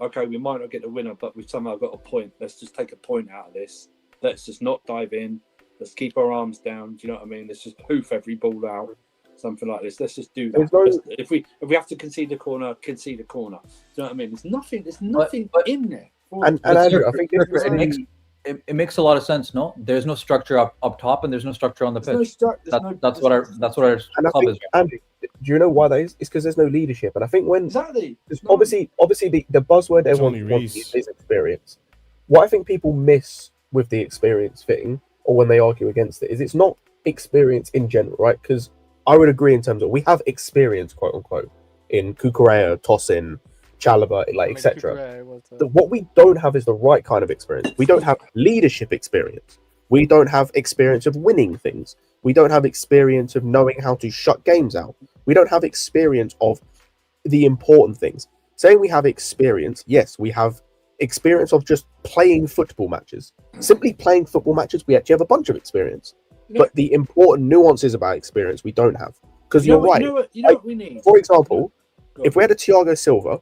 Okay, we might not get the winner, but we've somehow got a point. Let's just take a point out of this. Let's just not dive in. Let's keep our arms down. Do you know what I mean? Let's just hoof every ball out. Something like this. Let's just do that. There's no- If we have to concede a corner, concede a corner. Do you know what I mean? There's nothing but- in there. And Andrew, I think this is It makes a lot of sense. No, there's no structure up top, and there's no structure on the pitch. That's what our and I club think is. Andrew, do you know why that is? It's because there's no leadership. And I think when Exactly. Because obviously, the buzzword everyone only wants Reece. is experience. What I think people miss with the experience thing, or when they argue against it, is it's not experience in general, right? Because I would agree in terms of we have experience, quote unquote, in Cucurella, Tosin, Chalobah, like etc. Cucurella was, What we don't have is the right kind of experience. We don't have leadership experience. We don't have experience of winning things. We don't have experience of knowing how to shut games out. We don't have experience of the important things. Saying we have experience, yes, we have experience of just playing football matches. Simply playing football matches, we actually have a bunch of experience. But the important nuances about experience, we don't have. Because you're right. You know what we need? For example, Go if we had a Thiago Silva,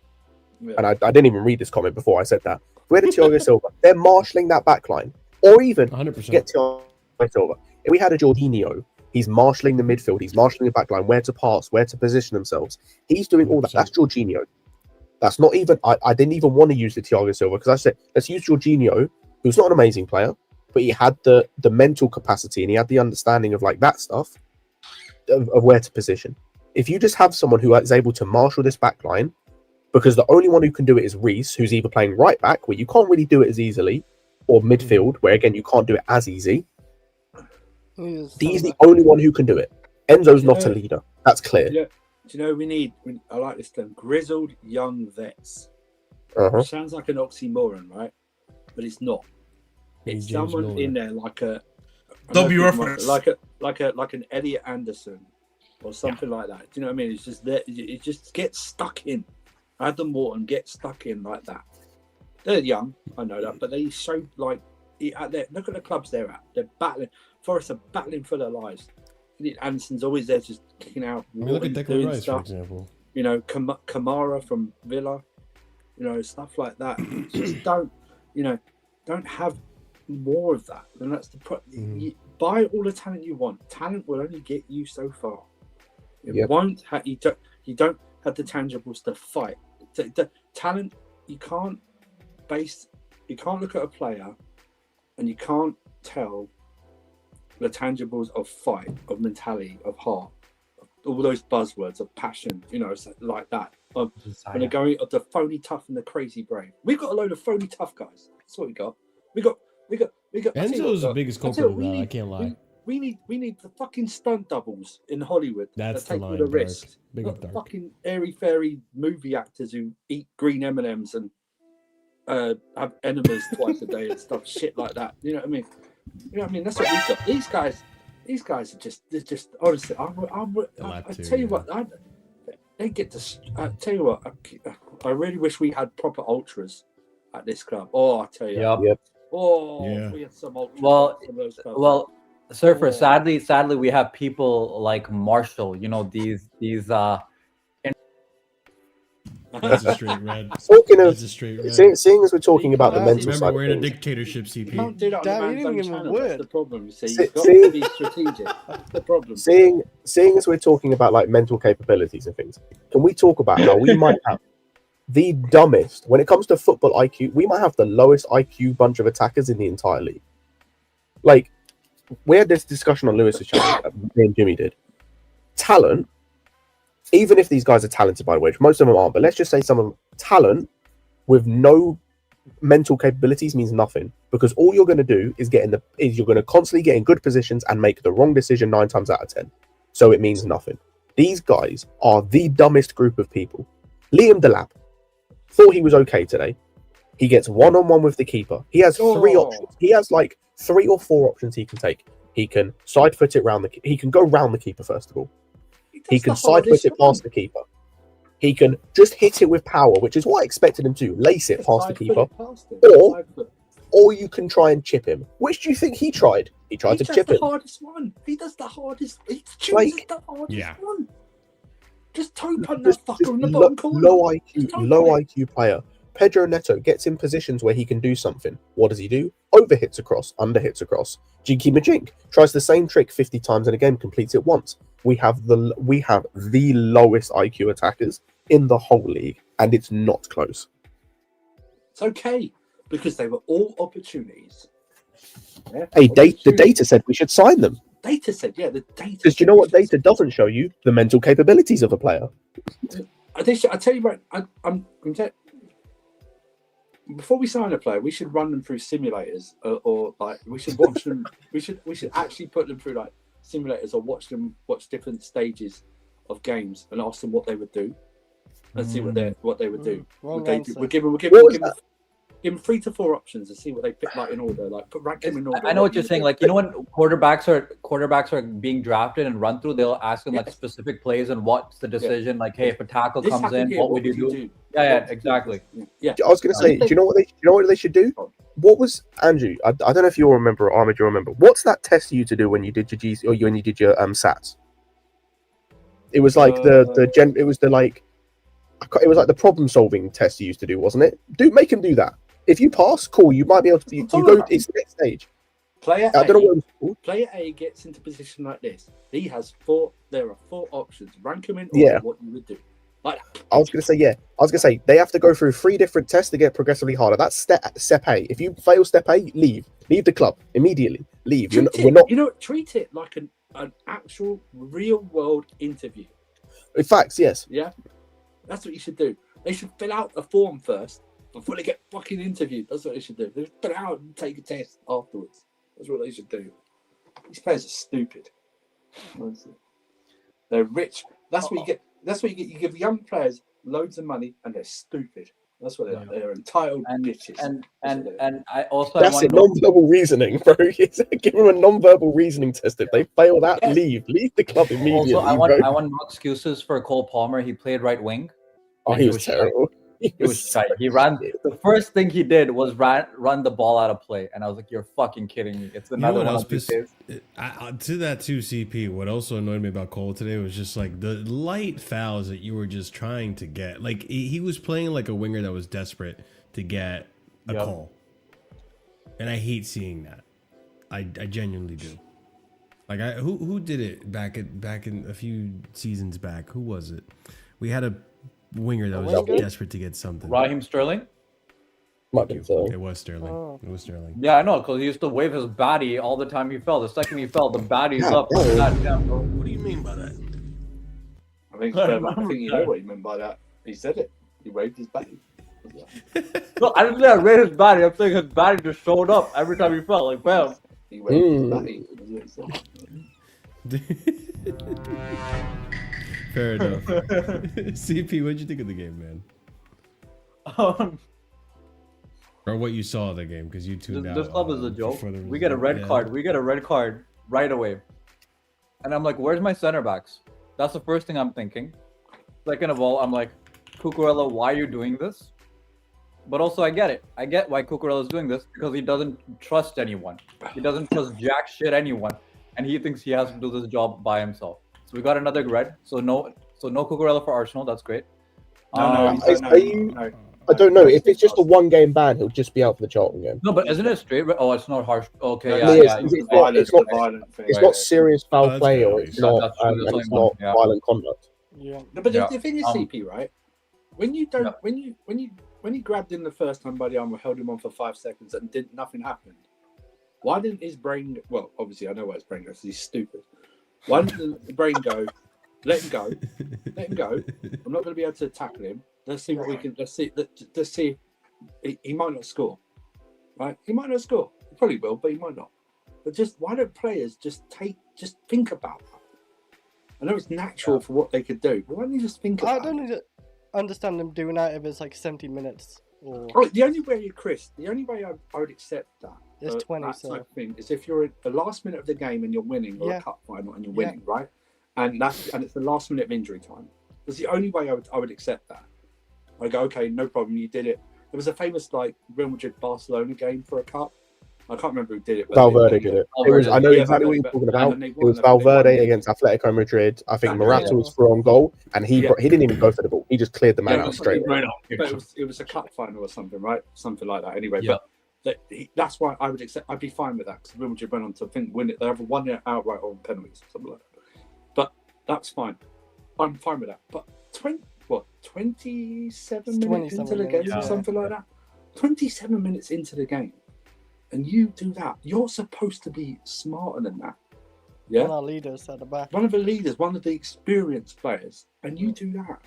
Yeah. and I didn't even read this comment before I said that. If we had a Thiago Silva, they're marshalling that back line. Or even 100%. get Thiago Silva. If we had a Jorginho, he's marshalling the midfield, he's marshalling the back line, where to pass, where to position themselves. He's doing all that. 100%. That's Jorginho. That's not even, I didn't even want to use the Thiago Silva because I said, let's use Jorginho, who's not an amazing player, but he had the mental capacity and he had the understanding of like that stuff, of where to position. If you just have someone who is able to marshal this back line, because the only one who can do it is Reece, who's either playing right back, where you can't really do it as easily, or midfield, where again you can't do it as easy. He's the only one who can do it. Enzo's not a leader. That's clear. Yeah. Do you know we need? I like this term: grizzled young vets. Uh-huh. Sounds like an oxymoron, right? But it's not. Hey, It's James someone Miller. in there like a W reference. like an Elliot Anderson or something like that. Do you know what I mean? It's just there. It just gets stuck in. Adam Wharton gets stuck in like that. They're young, I know that, but they show like look at the clubs they're at. They're battling. Forest are battling for their lives. Anderson's always there, just kicking out. I mean, look at Declan doing Rice, for stuff. example. You know, Kamara from Villa. You know, stuff like that. Just don't have more of that. And that's the you buy all the talent you want. Talent will only get you so far. It won't. You don't have the tangibles to fight. The talent, you can't look at a player and you can't tell the tangibles of fight, of mentality, of heart, all those buzzwords of passion, you know, like that. When they're going of the phony tough and the crazy brave. We've got a load of phony tough guys. That's what we got. We got. Enzo's the biggest culprit of that. I can't lie. We need the fucking stunt doubles in Hollywood. That's that take the all line, the risks. Big Not up the dark. fucking airy fairy movie actors who eat green M&Ms and have enemas twice a day and stuff, shit like that. You know what I mean? You know what I mean? That's what we've got. These guys are just honestly. I tell you what, they get to. I tell you what, I really wish we had proper ultras at this club. Oh, I tell you. Yep. Oh, Yeah. we had some ultras. Well, at those clubs. well, Surfer. Oh. Sadly, we have people like Marshall. You know, these That's a straight red. Talking That's of a straight red. seeing as we're talking about the mental Remember, side we're of in a things, dictatorship, You CP. can't do that on Damn, the you man's didn't own give him a channel. word. That's the problem. You see, See- you've got see- to be strategic. That's the problem. seeing as we're talking about like mental capabilities and things, can we talk about how we might have the dumbest when it comes to football IQ? We might have the lowest IQ bunch of attackers in the entire league. Like, we had this discussion on Lewis's channel. Me and Jimmy did. Talent, even if these guys are talented, by the way, which most of them aren't, but let's just say some of them, talent with no mental capabilities means nothing, because all you're going to do is you're going to constantly get in good positions and make the wrong decision 9 times out of 10. So it means nothing. These guys are the dumbest group of people. Liam Delap thought he was okay today. He gets one-on-one with the keeper. He has 3 options. He has like 3 or 4 options he can take. He can side foot it round he can go round the keeper first of all. He can side foot it past the keeper. He can just hit it with power, which is what I expected him to. Lace it past the keeper. Or you can try and chip him. Which do you think he tried? He tried to chip him. Hardest one. He does the hardest. He chooses the hardest one. Just toe punch that fucker in the bottom corner. Low IQ player. Pedro Neto gets in positions where he can do something. What does he do? Overhits across, underhits across. Jinky Majink tries the same trick 50 times in a game, completes it once. We have the lowest IQ attackers in the whole league, and it's not close. It's okay, because they were all opportunities. Yeah? Hey, the data said we should sign them. Data said, yeah, the data. Because do you know what data doesn't show you? The mental capabilities of a player. I tell you what, I'm before we sign a player, we should run them through simulators, or like we should watch them. we should actually put them through like simulators, or watch different stages of games and ask them what they would do, and see what they would do. We'll give them 3 to 4 options and see what they pick like in order. Like rank them in order. I know what you're saying. Like, you know, when quarterbacks are being drafted and run through, they'll ask them like specific plays and what's the decision. Like, hey, if a tackle comes in, what would you do? Yeah, exactly. Yeah. I was going to say, do you know what they should do? What was Andrew? I don't know if you'll remember, or Ahmed, you'll remember. What's that test you to do when you did your G's or when you did your SATs? It was like it was like the problem solving test you used to do, wasn't it? Make him do that. If you pass, cool. You might be able to. You go. It's the next stage. Player I don't know what it's called. Player A gets into position like this. He has 4. There are 4 options. Rank them in order. What you would do. Like I was going to say they have to go through 3 different tests to get progressively harder. That's step A. If you fail step A, leave the club immediately. Leave. Treat it like an actual real world interview. In fact, yes. Yeah, that's what you should do. They should fill out a form first before they get fucking interviewed. That's what they should do. They should fill it out and take a test afterwards. That's what they should do. These players are stupid. Honestly. They're rich. That's what you get. That's what you get. You give young players loads of money and they're stupid. That's what they are. They're entitled bitches. And I also that's a non-verbal reasoning, bro. Give them a non-verbal reasoning test. If they fail that, leave the club immediately. Also, I want no excuses for Cole Palmer. He played right wing. Oh, he was terrible. He was shy. He ran. The first thing he did was run the ball out of play, and I was like, "You're fucking kidding me!" It's You know another what one else of these pissed days. to that too, CP? What also annoyed me about Cole today was just like the light fouls that you were just trying to get. Like he was playing like a winger that was desperate to get a call, and I hate seeing that. I genuinely do. Like who did it back in a few seasons back? Who was it? We had a winger that was desperate to get something. Raheem Sterling. Might be so. It was Sterling. Oh. It was Sterling. Yeah, I know, because he used to wave his baddie all the time he fell. The second he fell, the baddie's Yeah, up. yeah. God damn, bro. What do you mean by that? I think you know what he meant by that. He said it. He waved his back. No, I didn't say I raised his baddie. I'm saying his baddie just showed up every time he fell. Like, bam. He waved his back. Fair enough. CP, what'd you think of the game, man? Or what you saw of the game, because you tuned out. This club is a joke. before the We get a result. red card. We get a red card right away. And I'm like, where's my center backs? That's the first thing I'm thinking. Second of all, I'm like, CUCURELLA, why are you doing this? But also, I get it. I get why CUCURELLA is doing this, because he doesn't trust anyone. He doesn't trust jack shit anyone. And he thinks he has to do this job by himself. So we got another red. So no CUCURELLA for Arsenal. That's great. I don't know. If it's just a one-game ban, he'll just be out for the Charlton game. No, but isn't it straight red? Oh, it's not harsh. Okay, No, yeah. It's not serious foul that's play, good, or at it's least. not, That's true, and that's it's only not one, yeah. violent conduct. Yeah. No, but Yeah. the thing is, CP, right? When you don't, when you grabbed him the first time by the arm and held him on for 5 seconds and nothing happened, why didn't his brain? Well, obviously I know why his brain goes. He's stupid. Why didn't the brain go? Let him go. Let him go. I'm not going to be able to tackle him. Let's see what we can. Let's see. He might not score, right? He might not score. He probably will, but he might not. But just why don't players just think about that? I know it's natural for what they could do, but why don't you just think about I don't understand them doing that if it's like 70 minutes or Oh, the only way, Chris, the only way I would accept that It's 20, that so- type of thing is if you're at the last minute of the game and you're winning, or Yeah. a cup final and you're Yeah. winning, right? And it's the last minute of injury time. That's the only way I would accept that. I go, okay, no problem, you did it. There was a famous like Real Madrid Barcelona game for a cup. I can't remember who did it. But Valverde did it. It was. I know Yeah, exactly what you're but- talking about. and they It won, was they won. Valverde against Atletico Madrid. I think Exactly. Morata Yeah. was through on goal, and he Yeah. didn't even go for the ball. He just cleared the man Yeah, out straight away. But it was a cup final or something, right? Something like that. Anyway, Yeah. but that's why I would accept. I'd be fine with that because Real Madrid went on to win it. They have won it outright on penalties, something like that. But that's fine. I'm fine with that. But 27 It's minutes 27 into the game minutes, or yeah. something like that. 27 minutes into the game, and you do that. You're supposed to be smarter than that. Yeah. one of our leaders at the back. One of the leaders, one of the experienced players, and you do that.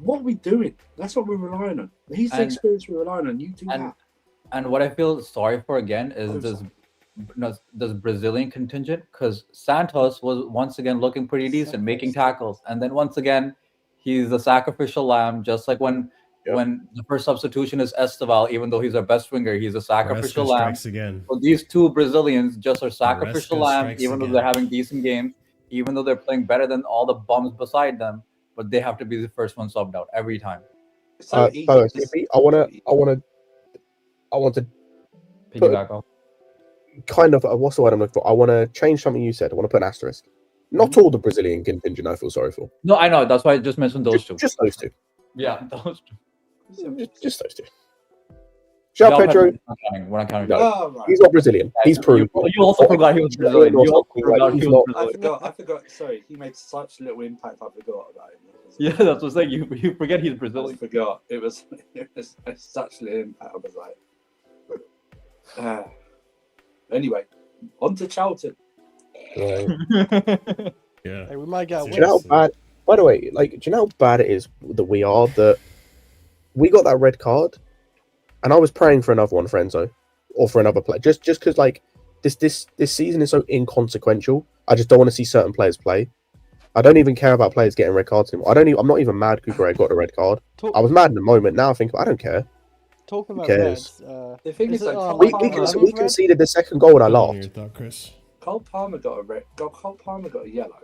What are we doing? That's what we're relying on. He's the And- experience we're relying on. You do and- that. And what I feel sorry for again is this Brazilian contingent, because Santos was once again looking pretty decent, making tackles, and then once again he's a sacrificial lamb, just like when the first substitution is Esteval, even though he's our best winger, he's a sacrificial Maresca lamb. strikes again. So these two Brazilians just are sacrificial Maresca lambs, strikes even though again. they're having decent games, even though they're playing better than all the bums beside them, but they have to be the first one subbed out every time. So By the way, CP, I want to Piggyback off. kind of what's the word I'm looking for? I want to change something you said. I want to put an asterisk. Not all the Brazilian contingent I feel sorry for. No, I know. That's why I just mentioned those two. Just those two. Yeah, those two. Just those two. João João Pedro, We're not counting. No. Oh, right. he's not Brazilian. He's proved. You also forgot he was Brazilian. You also forgot he He's was not- I Brazilian. forgot. Sorry, he made such little impact. I forgot about him. Yeah, that's what I'm saying. You forget he's I Brazilian. forgot. It was such little impact. I was like, anyway, on to Charlton. Right. Yeah. Hey, we might get a Do you know how win. bad? By the way, like, do you know how bad it is that we are that we got that red card, and I was praying for another one for Enzo or for another player, just because like this season is so inconsequential. I just don't want to see certain players play. I don't even care about players getting red cards anymore. I'm not even mad Cucurella got a red card. I was mad in the moment. Now I think I don't care. Talking about cares? reds, The thing is is, it, like, We, Cole we, Palmer con- having we red? conceded the second goal and I Your laughed. thought, Chris. Cole Palmer got a red. Cole Palmer got a yellow,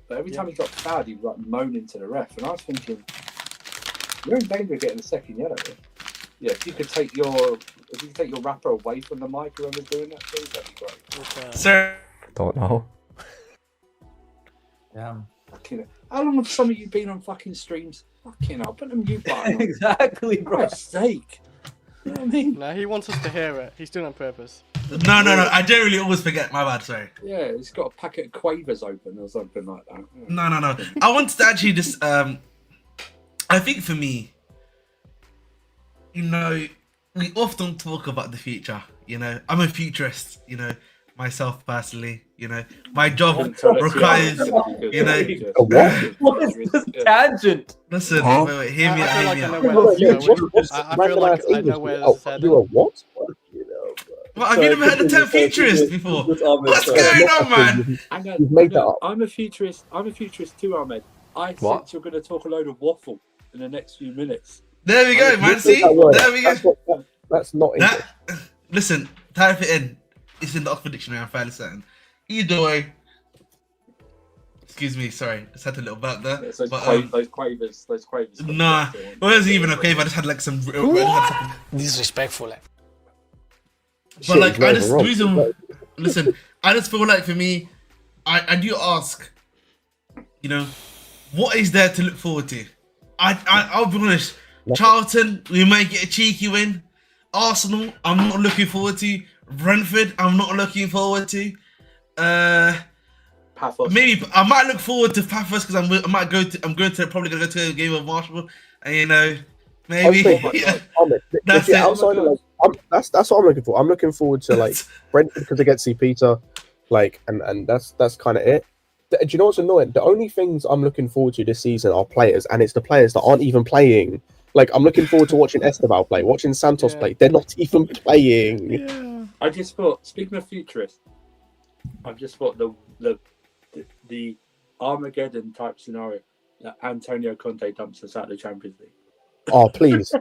but every time he got fouled, he was like moaning to the ref, and I was thinking, You're in danger of getting a second yellow. Yeah, if you could take your rapper away from the mic, whoever's doing that, please, that'd be great. Sir, Don't know. Damn. Fucking hell. How long have some of you been on fucking streams? Fucking hell, put a mute button on. Exactly, For bro. Christ's sake. You know what I mean? No, he wants us to hear it. He's doing it on purpose. no. I generally always forget. My bad. Sorry. Yeah, he's got a packet of quavers open or something like that. Yeah. No. I wanted to actually just. I think for me, you know, we often talk about the future. You know, I'm a futurist. You know, myself personally. You know, my job requires. You know, A what? What is this tangent? listen. Huh? Wait, hear me I feel out. like I know Hear me where out. this is going. I feel like I know where this is Oh, headed. you a what? What, have you never heard the term futurist before? What's going on, man? You've made that up. I'm a futurist. I'm a futurist too, Ahmed. I What? think you're going to talk a load of waffle in the next few minutes. There we go, man. Look See, at that word. there we go. That's not English. Listen, type it in. It's in the Oxford Dictionary. I'm fairly certain. Either way. Excuse me, sorry. Just had a little burp there. It's those, But, those quavers. nah, it wasn't even a quaver. I just had like some. Disrespectful. But like, Shit, I it's just not the wrong. reason. Listen, I just feel like for me, I do ask. You know, what is there to look forward to? I'll be honest. Charlton, we might get a cheeky win. Arsenal, I'm not looking forward to. Brentford, I'm not looking forward to. Paphos. Maybe I might look forward to Paphos because I'm probably gonna go to a game of Marshall, and you know, maybe. That's it. Outside of like, that's what I'm looking for. I'm looking forward to like Brentford because they get St. Peter, like, and that's kind of it. Do you know what's annoying? The only things I'm looking forward to this season are players, and it's the players that aren't even playing. Like, I'm looking forward to watching Esteban play, watching Santos play. They're not even playing. Yeah. I just thought, speaking of futurist, I just thought the Armageddon type scenario that Antonio Conte dumps us out of the Champions League. Oh, please.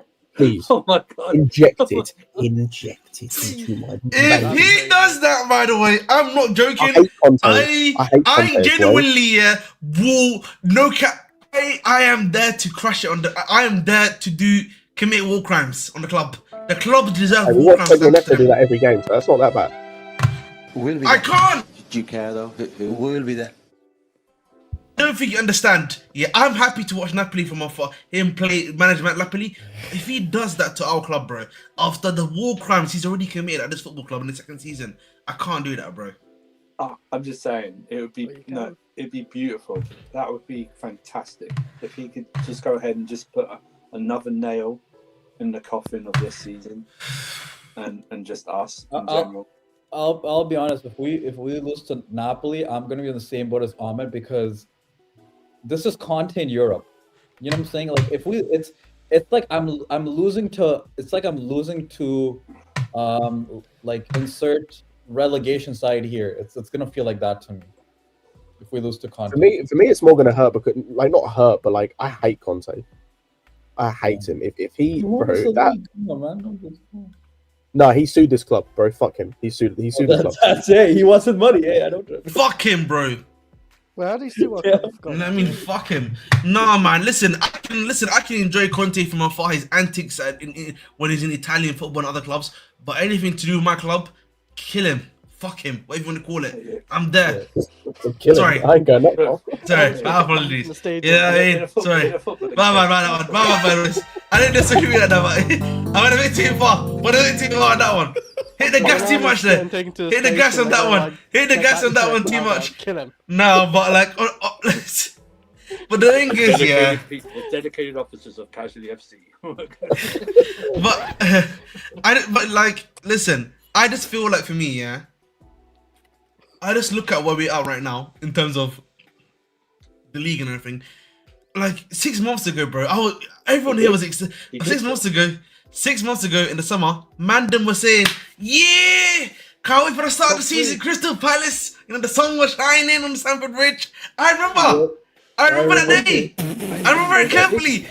Oh my god! Inject it into my. If he does that, by the way, I'm not I joking. hate Conte. I hate Conte, genuinely will no cap. I am there to crush it on the. I am there to commit war crimes on the club. The club deserves We war watch crimes. Pedro Neto do that every game, so that's not that bad. We'll be I there. can't. Do you care though? We will be there. I don't think you understand. Yeah, I'm happy to watch Napoli from afar. Him play management Napoli. If he does that to our club, bro, after the war crimes he's already committed at this football club in the second season, I can't do that, bro. I'm just saying, it would be it'd be beautiful. That would be fantastic if he could just go ahead and just put another nail in the coffin of this season, and just us in general. I'll be honest. If we lose to Napoli, I'm gonna be in the same boat as Ahmed because this is Conte in Europe. You know what I'm saying? Like if it's like I'm losing to. It's like I'm losing to, like insert relegation side here. It's gonna feel like that to me if we lose to Conte. For me, it's more gonna hurt because, like, not hurt, but like, I hate Conte. I hate him. If he, bro, that. No, he sued this club, bro. Fuck him. He sued this club. That's it. He wants his money. Hey, I don't. Fuck him, bro. Well, how do you see what? I mean, fuck him. Nah, man. Listen. I can enjoy Conte from afar. His antics when he's in Italian football and other clubs. But anything to do with my club, kill him. Fuck him. Whatever you want to call it. I'm there. Sorry. I ain't going that far. Sorry. My apologies. The stadium. Yeah, I mean, sorry. Bye. I didn't disagree with that, but I went a bit too far. Went a bit too far on that one. Hit the gas too much there. Hit the gas on that one. Hit the gas on that one too much. Kill him. No, but like, but the thing is, yeah. Dedicated officers of Casually FC. But like, listen, I just feel like for me, yeah. I just look at where we are right now in terms of the league and everything. Like 6 months ago, bro, everyone here was 6 months ago. 6 months ago in the summer, Mandem was saying, "Yeah, can't wait for the start of the season." Crystal Palace, you know, the sun was shining on the Stamford Bridge. I remember that day. I remember it carefully.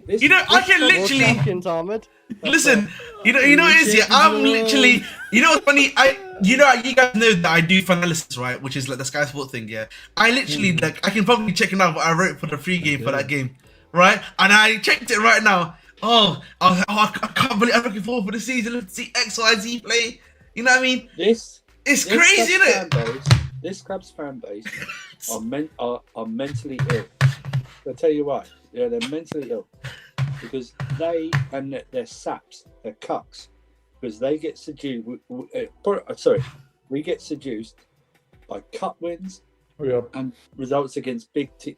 You know, I can literally Champions, Ahmed. listen. You know what it is. Yeah, I'm literally. You know what's funny? You guys know that I do Fanalysis, right? Which is like the Sky Sport thing. Yeah, I literally I can probably check it out what I wrote for the free game for that game. right? And I checked it right now. I can't believe I'm looking forward for the season to see XYZ play. You know what I mean? It's crazy, isn't it? This club's fan base are mentally ill. I'll tell you why. Yeah, they're mentally ill because they and they're saps, they're cucks, because they get seduced. We get seduced by cup wins and results against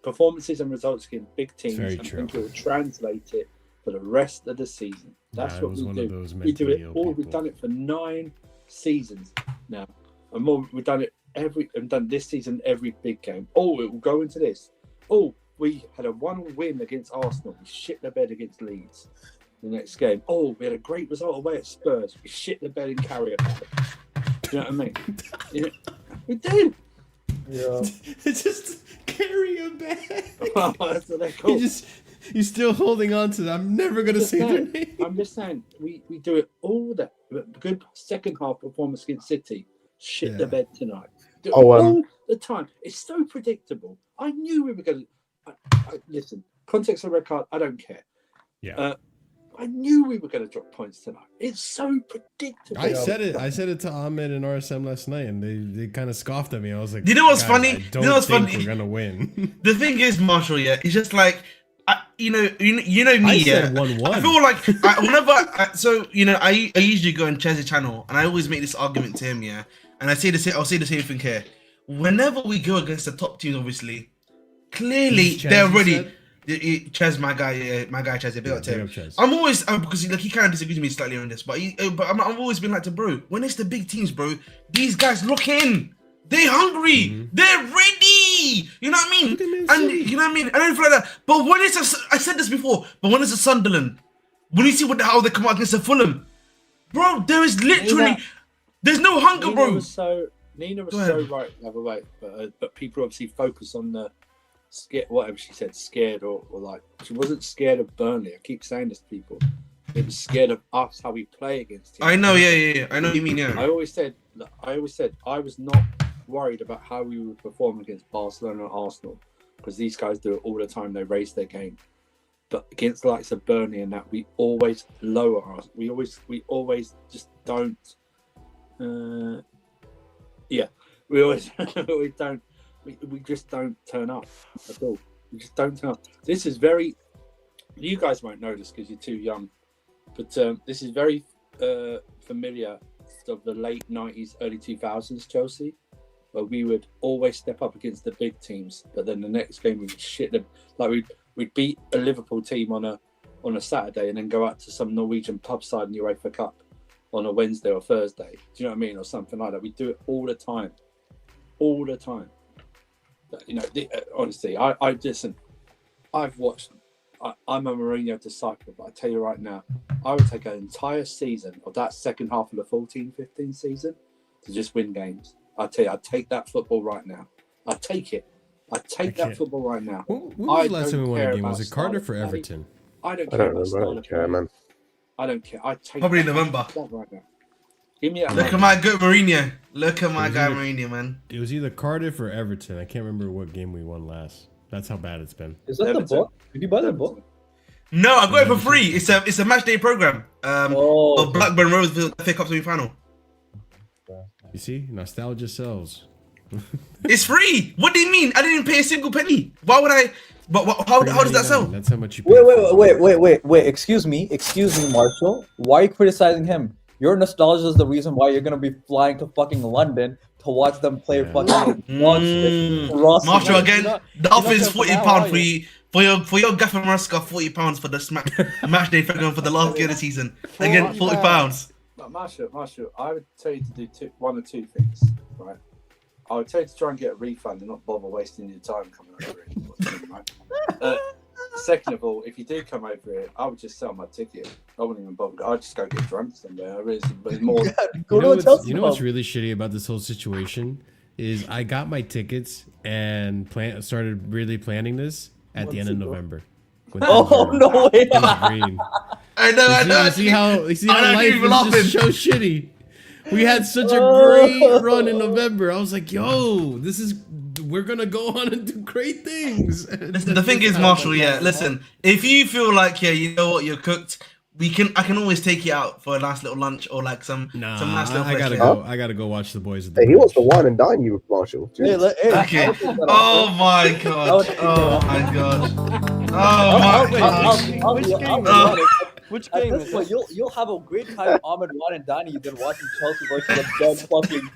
performances and results against big teams. Very and true. think we'll translate it for the rest of the season. That's what we do. We do it all. We've done it for 9 seasons now, and more. We've done it and done this season every big game. Oh, it will go into this. Oh, we had a 1 win against Arsenal. We shit the bed against Leeds. The next game. Oh, we had a great result away at Spurs. We shit the bed in Carrier. You know what I mean? Yeah, we do. Yeah. It's just carry a bag. That's what they're called. You're still holding on to that. I'm never gonna say their name. I'm just saying we do it all the good second half performance against City. Shit the bed tonight. Do it all the time. It's so predictable. I knew we were going to. Listen, context of red card. I don't care. Yeah. I knew we were going to drop points tonight. It's so predictable. I said it to Ahmed and RSM last night, and they kind of scoffed at me. I was like, you know what's funny? I don't think we're gonna win. The thing is, Marshall, it's just like, you know me. I said 1-1. I feel like I usually go on Chez's channel, and I always make this argument to him, and I'll say the same thing here. Whenever we go against the top teams, obviously, clearly they're ready. Chez, my guy, Chez, big up to him. I'm always because he kind of disagrees with me slightly on this, but I've always been like to bro. When it's the big teams, bro, these guys look in. They're hungry. They're ready. You know what I mean? And you know what I mean? I don't feel like that. But when I said this before. But when it's a Sunderland, when you see how they come out against the Fulham, bro, there is literally there's no hunger, bro. Nina was so right the other way, but people obviously focus on the scared, whatever she said, scared or like she wasn't scared of Burnley. I keep saying this to people. It was scared of us, how we play against him. I know, yeah. I know what you mean, yeah. I always said I was not worried about how we would perform against Barcelona and Arsenal because these guys do it all the time. They raise their game, but against the likes of Burnley and that, we always lower us. We always just don't. We always we just don't turn up at all. We just don't turn up. This is very. You guys won't know this because you're too young, but this is very familiar of the late 90s, early 2000s Chelsea, where we would always step up against the big teams, but then the next game we would shit them. Like we'd beat a Liverpool team on a Saturday and then go out to some Norwegian pub side in the UEFA Cup on a Wednesday or Thursday. Do you know what I mean? Or something like that. We do it all the time. All the time. But, honestly, I listen, I've watched, I'm a Mourinho disciple, but I tell you right now, I would take an entire season of that second half of the 14-15 season to just win games. I tell you, I'd take that football right now. I'd take it. I'd take that football right now. When was the last time we won a game? Was it Cardiff or Everton? I don't care. I don't care, man. I don't care. I take probably November. Right now. Give me that. Look at my good Mourinho. Look at my guy Mourinho, man. It was either Cardiff or Everton. I can't remember what game we won last. That's how bad it's been. Is that Everton. The book? Did you buy the book? No, I got it for free. It's a match day program. Of Blackburn Rovers FA Cup semi-final. You see, nostalgia sells. It's free. What do you mean? I didn't pay a single penny. Why would I? But how does that sell? That's how much you. Wait. Excuse me, Marshall. Why are you criticizing him? Your nostalgia is the reason why you're gonna be flying to fucking London to watch them play fucking. Marshall again. The offer is £40 for your Gaffer Mariska. £40 for the match day for the last game of the season. Again, £40. Marshall, I would tell you to do one or two things, right? I would tell you to try and get a refund and not bother wasting your time coming over here. Right? Second of all, if you do come over here, I would just sell my ticket. I wouldn't even bother. I'd just go get drunk somewhere. More. You know what's really shitty about this whole situation is I got my tickets and started really planning this at the end of November. Oh no way! I know. You see how life is just so shitty. We had such a great run in November. I was like, yo, this is we're gonna go on and do great things. Listen, the thing is, Marshall, yeah, listen, if you feel like, yeah, you know what, you're cooked, I can always take you out for a nice little lunch or like some nice little I gotta fresh go. air. I gotta go watch the boys. At Hey, the he wants to bridge. wine and dine you, Marshall. Jeez. Okay. Oh my god. Oh my god. Oh my god. Which game? Oh. Which At game this is point, it? you'll have a great time, Ahmed, Juan, and Danny, than watching Chelsea versus a dead fucking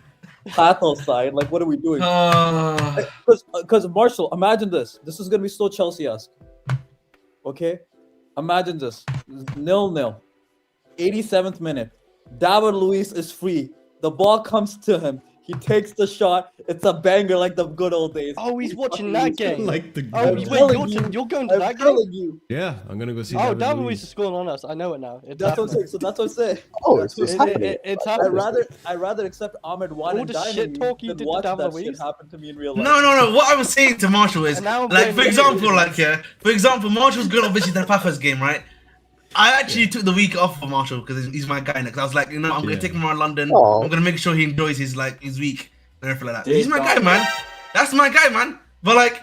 Pathos side. Like, what are we doing? Because Marshall, imagine this. This is gonna be so Chelsea-esque. Okay, imagine this: 0-0, 87th minute. David Luiz is free. The ball comes to him. He takes the shot. It's a banger like the good old days. Oh, he's watching that game. Like the Oh, good wait, old- you're going to I'm that game? telling you. Yeah, I'm gonna go see. Oh, David David Luiz. Luiz is scoring on us. I know it now. It's That's what I'm happening. saying. So that's what I'm saying. Oh, it's happening. It's I'd happening. rather accept Ahmed Juan All and the Dine shit talk you than did to watch David that Luiz. shit happen to me in real life. No. What I was saying to Marshall is, And now I'm like, playing for the example, game. like, yeah, for example, Marshall's going obviously to the Paphos game, right? I actually took the week off for Marshall because he's my guy. Because I was like, you know, I'm gonna take him around London. Aw. I'm gonna make sure he enjoys his week and everything like that. Dude, He's my guy, man. That's my guy, man. But like,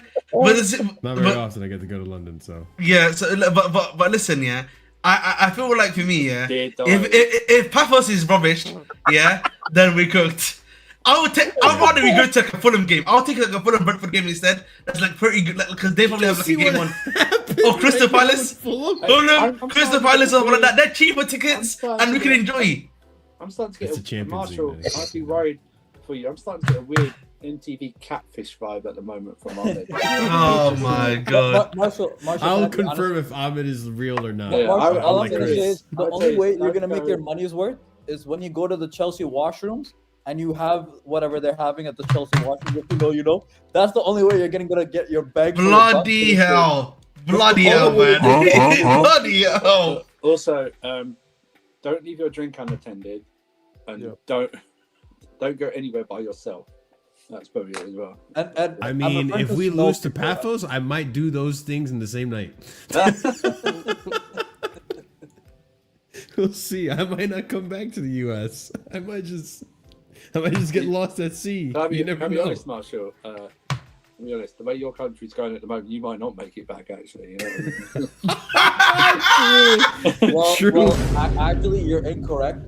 Not very often I get to go to London, so yeah. So, but listen, yeah. I feel like for me, yeah. Dear If Paphos is rubbish, yeah, then we cooked. I'd rather we go to like a Fulham game. I'll take like a Fulham Brentford game instead. That's like pretty good, because they probably have like a game on. Or Crystal Palace. Fulham, Crystal Palace, or something like that. They're cheaper tickets, and we can enjoy. I'm starting to It's a get Champions League, Marshall. man. I'd be worried for you. I'm starting to get a weird MTV catfish vibe at the moment from Ahmed. Oh my god. Marshall, I'll can I be confirm if Ahmed is real or not. Yeah, Marshall, all like I'm gonna Chris. say is the I'd only say way you're don't gonna make go- your money's worth is when you go to the Chelsea washrooms and you have whatever they're having at the Chelsea washrooms. You know, that's the only way you're gonna get your bag. for your buck. Bloody hell. Bloody hell, man. Bloody hell. Also, don't leave your drink unattended, and don't go anywhere by yourself. That's probably it as well. And I I'm mean, referring if we snow lose to people. Paphos, I might do those things in the same night. We'll see. I might not come back to the US. I might just get lost at sea. Can I be, You never can I be know. honest, Marshall? To be honest, the way your country's going at the moment, you might not make it back. Actually, you know. True. Actually, you're incorrect.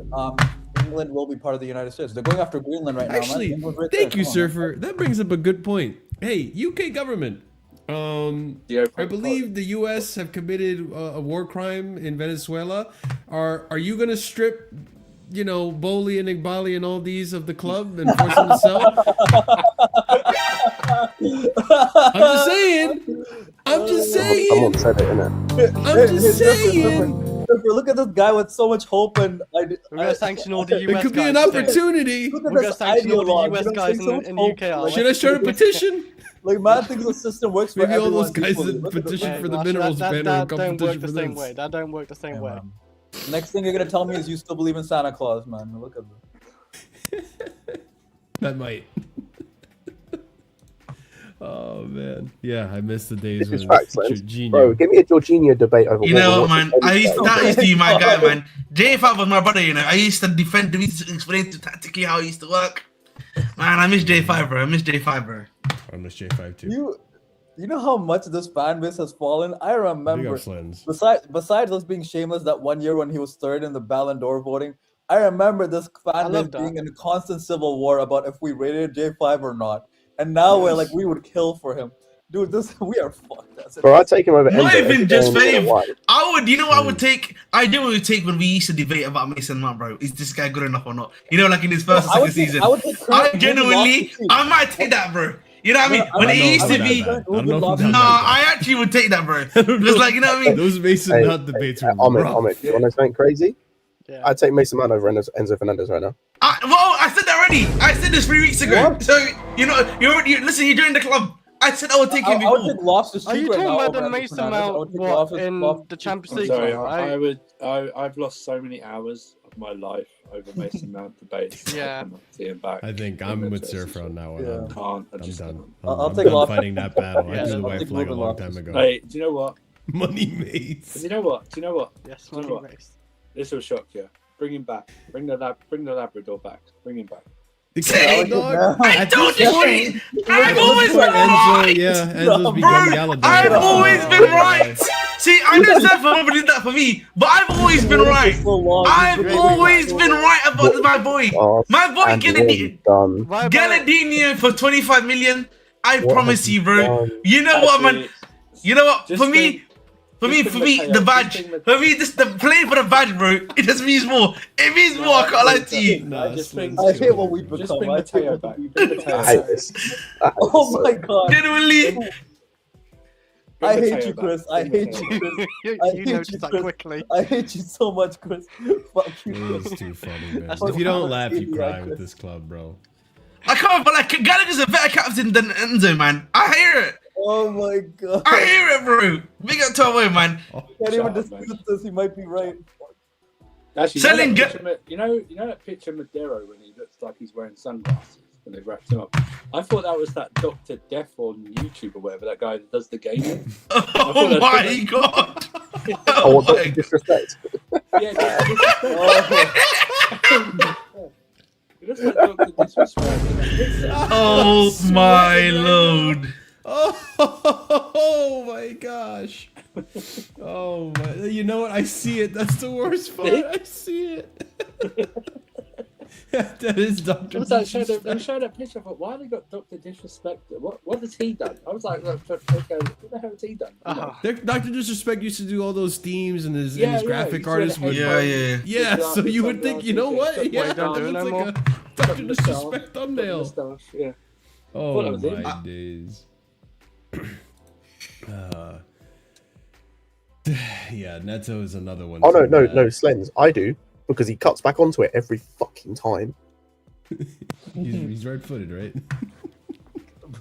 England will be part of the United States. They're going after Greenland right now. Actually, man. England's right thank there. you, Come on, Surfer. That brings up a good point. Hey, UK government. I believe the US have committed a war crime in Venezuela. Are you gonna strip, Boli and Igbali and all these of the club and force them to sell? I'm just saying. I'm just saying. Someone said it, innit? I'm just saying. Look at this guy with so much hope, and We're gonna sanction all the US It could be guys. an opportunity. Look at We're gonna this sanction all ideologue, the US you know, guys so much in the hope. UK. Are Should I start a petition? Like, man thinks the system works for Maybe all those everyone guys equally. that Look at this petition man. for the Marshall, minerals that banner don't and work competition the for same this. way. That don't work the same Yeah, way. man. Next thing you're gonna tell me is you still believe in Santa Claus, man. Look at this. That might. Oh man, yeah, I miss the days This is when facts, man. Jorginho. Bro, give me a Jorginho debate over You what know we're what, man? watching. That used to be my guy, man. J5 was my brother, you know. I used to defend him, used to explain to tactically how he used to work. Man, I miss J5, bro. I miss J5, bro. I miss J5 too. You know how much this fan base has fallen? I Big remember. up Slens. Besides us being shameless, that one year when he was third in the Ballon d'Or voting, I remember this fan base love that. being in a constant civil war about if we rated J5 or not. And now we're like, we would kill for him. Dude, we are fucked. That's it. Bro, I'd take him over Not Enzo even every just day, fame. why? I would, you know what I would take? I do what we take when we used to debate about Mason Mount, bro. Is this guy good enough or not? You know, like in his first or I second would take- season. I would take I credit genuinely, when we lost the I might take that, bro. You know what I mean? No, When I it don't used know to how be, that bad. I don't know if Lost- I'm nah, that I actually would take that, bro. Because, like, you know what I mean? Those Mason Hey, Mount debates were Ahmed, rough. you want to something crazy? Yeah. I'd take Mason Mount over Enzo Fernandez right now. I said that already. I said this 3 weeks ago. What? So, you know, listen, you joined the club. I said I would take him I would before. take Loftus Are you Cheek right talking now about over the Enzo Mason Fernandez. I would Mount take what Loftus- in Loftus the Cheek Champions over League? Sorry, Right? I've lost so many hours of my life over Mason Mount debates. Yeah. I cannot see him back. I think I'm with Surfer on that one. Yeah. I'm Can't. I I'm just done. I'll I'm take done Loftus- fighting that battle. I Yeah, threw the I'll white take flag a Ruben long Loftus. time ago. Hey, do you know what? Money mates. Do you know what? Do you know what? Yes, You know money what? race. This will shock you. Bring him back. Bring the Labrador back. Bring him back. The See? cat dog. I told you, Shorty. I've always been Enzo, right. yeah, Enzo's Bro, become Gallagher. I've always been right. See, I know Stefan did that for me, but I've always been right. I've always been right about my boy. My boy Galadinho for 25 million. I promise you, bro. You know what, man? You know what? For me, the badge. For me, just the playing for the badge, bro. It just means more. It means more. I can't lie to you. I hate what we've become. I hate this. Oh my god. Genuinely. I hate you, Chris. I hate you, Chris. You noticed that quickly. I hate you so much, Chris. Fuck you, Chris. It's too funny, man. If you don't laugh, you cry with this club, bro. I can't, but like Gallagher's a better captain than Enzo, man. I hear it. Oh my god. I hear it, bro. Big up to away, man. Can't even dispute this. He might be right. Actually, Selling you know that picture of Madero when he looks like he's wearing sunglasses when they wrapped him up. I thought that was that Dr. Death on YouTube or whatever, that guy that does the gaming. Oh my god. Oh, what Dr. Disrespect? Yeah, it looks like Dr. Disrespect. Oh my lord. Oh my gosh. Oh my. You know what? I see it. That's the worst part. I see it. That is Dr. What's that? They showed that picture. I thought, why have they got Dr. Disrespect? What has he done? I was like, okay, what the hell has he done? Dr. Disrespect used to do all those themes and his Yeah, graphic yeah, artist would. Yeah. So you would think, you know what? Yeah, don't do it it's no like a Dr. Disrespect thumbnail. Yeah. Oh that was it. my days. Yeah, Neto is another one. Oh no, Slens. I do because he cuts back onto it every fucking time. He's right-footed, right?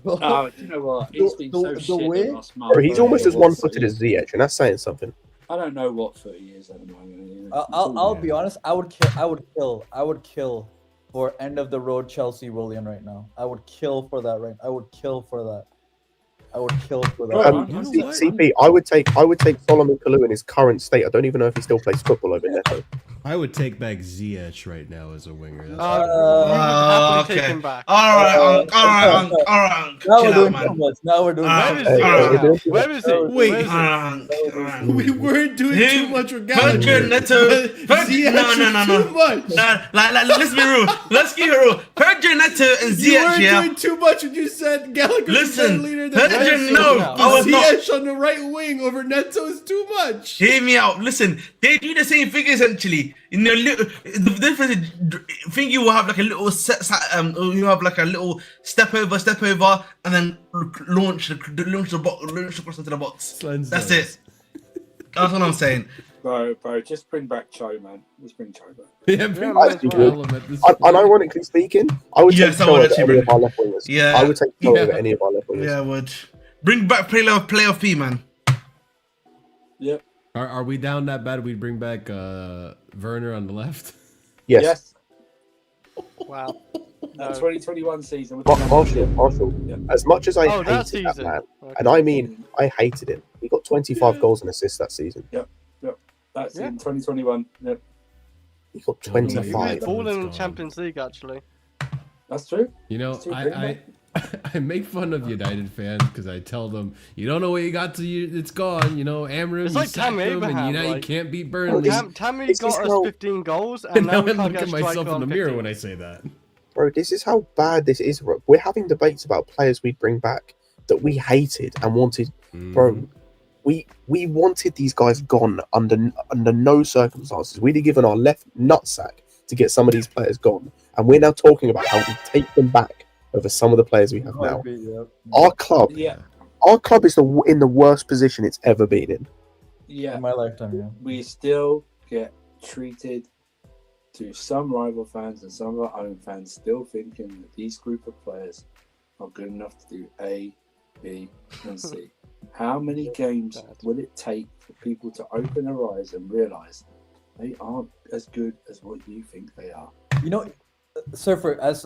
Oh, do you know what? He's been so shit the last month. Bro, he's almost as one-footed as Ziyech, and that's saying something. I don't know what foot he is at the moment. I'll be honest. I would kill for end of the road Chelsea Willian right now. I would kill for that. I would kill for that. CP, I would take Solomon Kalou in his current state. I don't even know if he still plays football over Neto. I would take back Ziyech right now as a winger. Okay. All right. Now we're doing too much. Where is he? Wait. We weren't doing too much with Gallagher. Neto. No. Too much. Let's be real. Let's keep it real. Pedro Neto and You Ziyech, weren't yeah. doing too much when you said Gallagher was better leader than Pedro, no, I was not. Ziyech on the right wing over Neto is too much. Hear me out. Listen, they do the same thing essentially. In the difference is, think you will have like a little you have like a little step over, and then launch the cross into the box. That's it. That's what I'm saying. Bro, just bring back Cho, man. Just bring Cho back. Yeah, Unironically speaking, I would take Cho over any of our left wingers. Yeah, I would take Cho over any of our left wingers. Yeah, I would. Bring back playoff P, man. Yep. Are we down that bad? We'd bring back Werner on the left. Yes. Wow. No. 2021 season. Marshall. Yeah. As much as I hated that man, and I mean, I hated him. He got 25 goals and assists that season. Yep. That's in 2021. Yep. He got 25. He was balling in the Champions League, actually. That's true. You know, I make fun of United fans because I tell them, you don't know what you got till it's gone. You know, Amram, it's like Tammy Abraham, and you can't beat Burnley. Tammy got us 15 goals, and now I look at myself in the mirror when I say that. Bro, this is how bad this is. We're having debates about players we'd bring back that we hated and wanted. Bro, we wanted these guys gone under no circumstances. We'd have given our left nutsack to get some of these players gone, and we're now talking about how we take them back over some of the players we have now. Our club is in the worst position it's ever been in. Yeah, in my lifetime. Yeah, we still get treated to some rival fans and some of our own fans still thinking that these group of players are good enough to do A, B, and C. How many games will it take for people to open their eyes and realize they aren't as good as what you think they are? You know, Surfer, as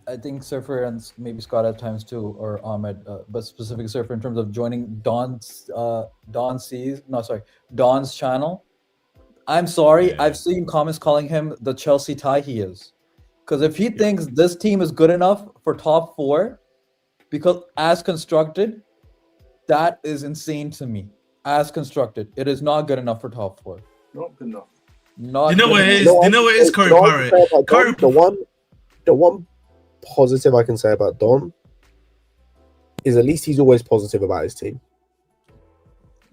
I think Surfer and maybe Scott at times too, or Ahmed, but specific Surfer in terms of joining Don's channel. I'm sorry, I've seen comments calling him the Chelsea tie he is. Because if he thinks this team is good enough for top 4, because as constructed, that is insane to me. As constructed, it is not good enough for top 4. Not good enough. You Not know good what it enough. is? You know what it is, Corey No, I can Pirate? say about Corey, Dom, the one positive I can say about Dom is at least he's always positive about his team.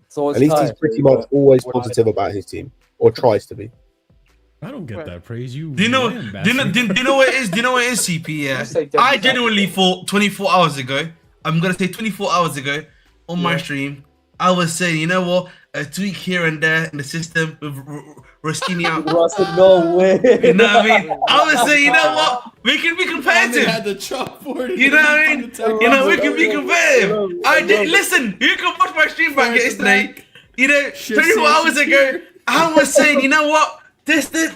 So At least he's pretty much always What- positive about his team, or tries to be. I don't get Right. that praise. You do you know? lying Do you know? bastard. Do you know what it is? Do you know what it is, CP? Yeah. I say I definitely. genuinely thought 24 hours ago. I'm gonna say 24 hours ago on my stream. I was saying, you know what? A tweak here and there in the system with Roskini out. Russell, no way. You know what I mean? I was saying, you know what? We can be They had competitive. the chalkboard. You know what I mean? You know, we can be competitive. I did listen. You can watch my stream back yesterday. You know, 24 hours ago, I was saying, you know what? This, like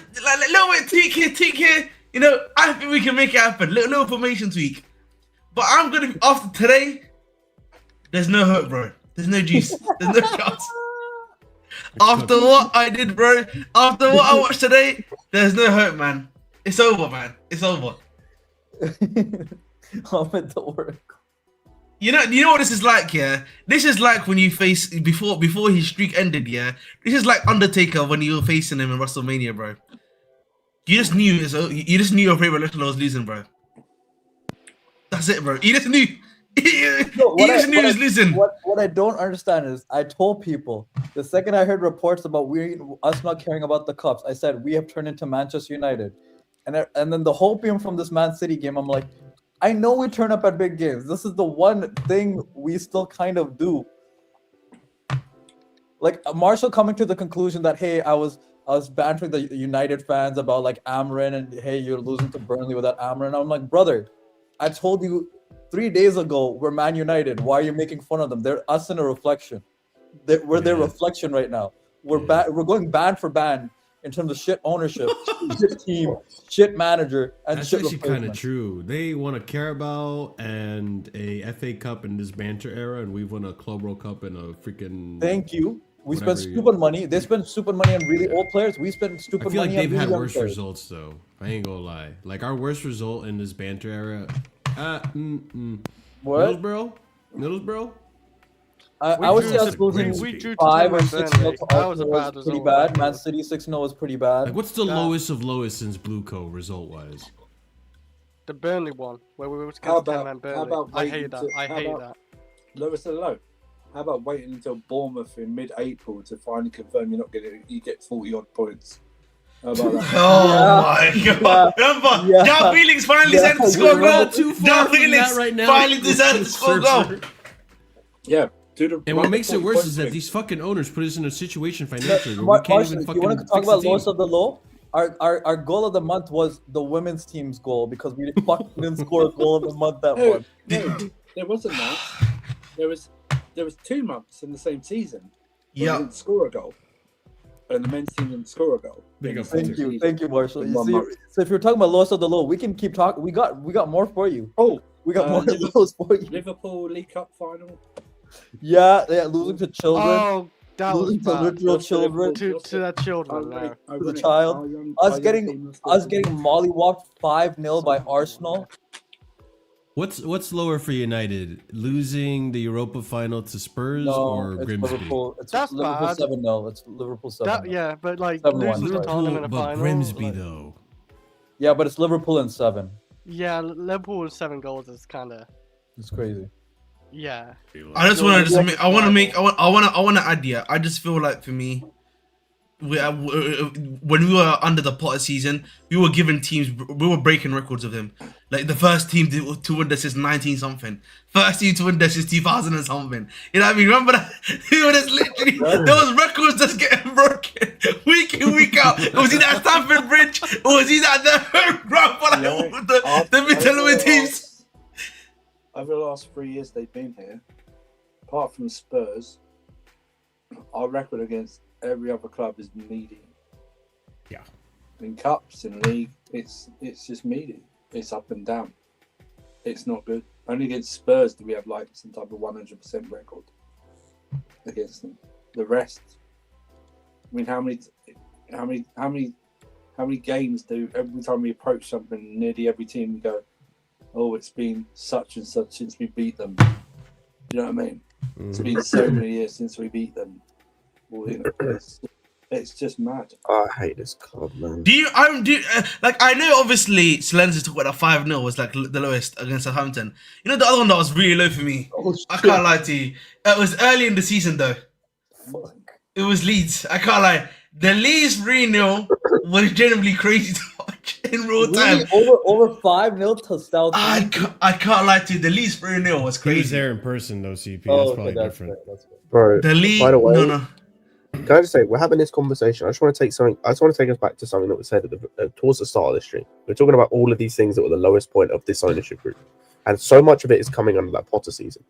a little bit tweak here. You know, I think we can make it happen. Little formation tweak. But I'm gonna after today. There's no hope, bro. There's no juice. There's no chance. After what I did, bro. After what I watched today, there's no hope, man. It's over, man. It's over. I'm at the work. You know what this is like, yeah? This is like when you face before his streak ended, yeah? This is like Undertaker when you were facing him in WrestleMania, bro. You just knew your favorite wrestler was losing, bro. That's it, bro. You just knew. You just knew he was losing. What I don't understand is I told people the second I heard reports about us not caring about the cups, I said we have turned into Manchester United, and then the hopium from this Man City game, I'm like, I know we turn up at big games. This is the one thing we still kind of do. Like Marshall coming to the conclusion that hey, I was bantering the United fans about like Amrin and hey, you're losing to Burnley without Amrin. I'm like, brother, I told you 3 days ago we're Man United. Why are you making fun of them? They're us in a reflection. We're their reflection right now. We're going band for band in terms of shit ownership, shit team, shit manager, and That's shit actually kind of replacement. true. They won a Carabao and a FA Cup in this banter era, and we've won a Club World Cup and a freaking. Thank you. We Whatever spent you- stupid money. They spent stupid money on really old players. We spent I stupid feel like money on they've really had young worse players. results though. I ain't gonna lie. Like our worst result in this banter era. What? Middlesbrough. I would say us losing we drew to 5 or 10 6 Burnley. 0 to That was a Arsenal bad was pretty result. bad. Man City 6-0 was pretty bad. Like what's the lowest of lowest since Blueco result wise? The Burnley one, where we were How against 10 about- man how Burnley. about I waiting hate that. to- I how hate about- that. Lowest of the low. How about waiting until Bournemouth in mid-April to finally confirm you're not getting you get 40 odd points? How about that? Oh my god! Remember, Yeah. João Felix finally decided to score a We're goal. not too far João from that Felix right now. finally decided to score a goal. Yeah, do the. And what makes it 40 worse points is that thing. these fucking owners put us in a situation financially where we can't Marshall, even if fucking you want to talk fix about the lowest team. of the low, our goal of the month was the women's team's goal because we fucking didn't score a goal of the month that No, month. no, there wasn't that. There was 2 months in the same season. Where Yeah. we didn't score a goal, and the men's team didn't score a goal. Big in up the same Thank season. Thank you, Marshall. In You 1 see, month. so if you're talking about lowest of the low, we can keep talking. We got more for you. Oh, We got more Liverpool- lows for you. Liverpool League Cup final. Yeah, losing to children, Oh, that was losing to bad. literal children. To their children, no. To the child. Us getting mollywopped 5-0 by Arsenal. What's lower for United? Losing the Europa final to Spurs No, or it's Grimsby? Liverpool. It's That's Liverpool bad. 7-0. It's Liverpool 7. That, yeah, but like 7-1, losing to sorry. Tottenham in a but final. Grimsby like, though. Yeah, but it's Liverpool in 7. Yeah, Liverpool with 7 goals is kind of It's crazy. yeah. I just want to make. I want to add. Yeah, I just feel like for me, when we were under the Potter season, we were giving teams. We were breaking records of them. Like the first team to win this is 19 something. First team to win this is 2000 and something. You know what I mean? Remember that? We were just literally there was records just getting broken week in week out. Was he at Stamford Bridge or was he at the home ground for like the mid teams? Over the last 3 years they've been here, apart from Spurs, our record against every other club is meaty. Yeah. In cups, in league, it's just meaty. It's up and down. It's not good. Only against Spurs do we have like some type of 100% record against them. The rest, I mean, how How many games do every time we approach something, nearly every team we go, oh, it's been such and such since we beat them. Do you know what I mean? It's been so many years since we beat them. Well, you know, it's just mad. I hate this club, man. I know obviously Silenzi's talking about 5-0 was like the lowest against Southampton. You know the other one that was really low for me? I can't lie to you. It was early in the season though. Fuck. It was Leeds. I can't lie. The Leeds 3-0 was genuinely crazy to watch in real time. Really? Over 5-0 to Southampton. I can't lie to you. The Leeds 3-0 was He was crazy. there in person though, CP. Oh, That's okay, probably that's different. fair, that's fair. Bro, The Leeds. by the way, No. can I just say, we're having this conversation. I just want to take us back to something that was said towards the start of this stream. We're talking about all of these things that were the lowest point of this ownership group. And so much of it is coming under that Potter season.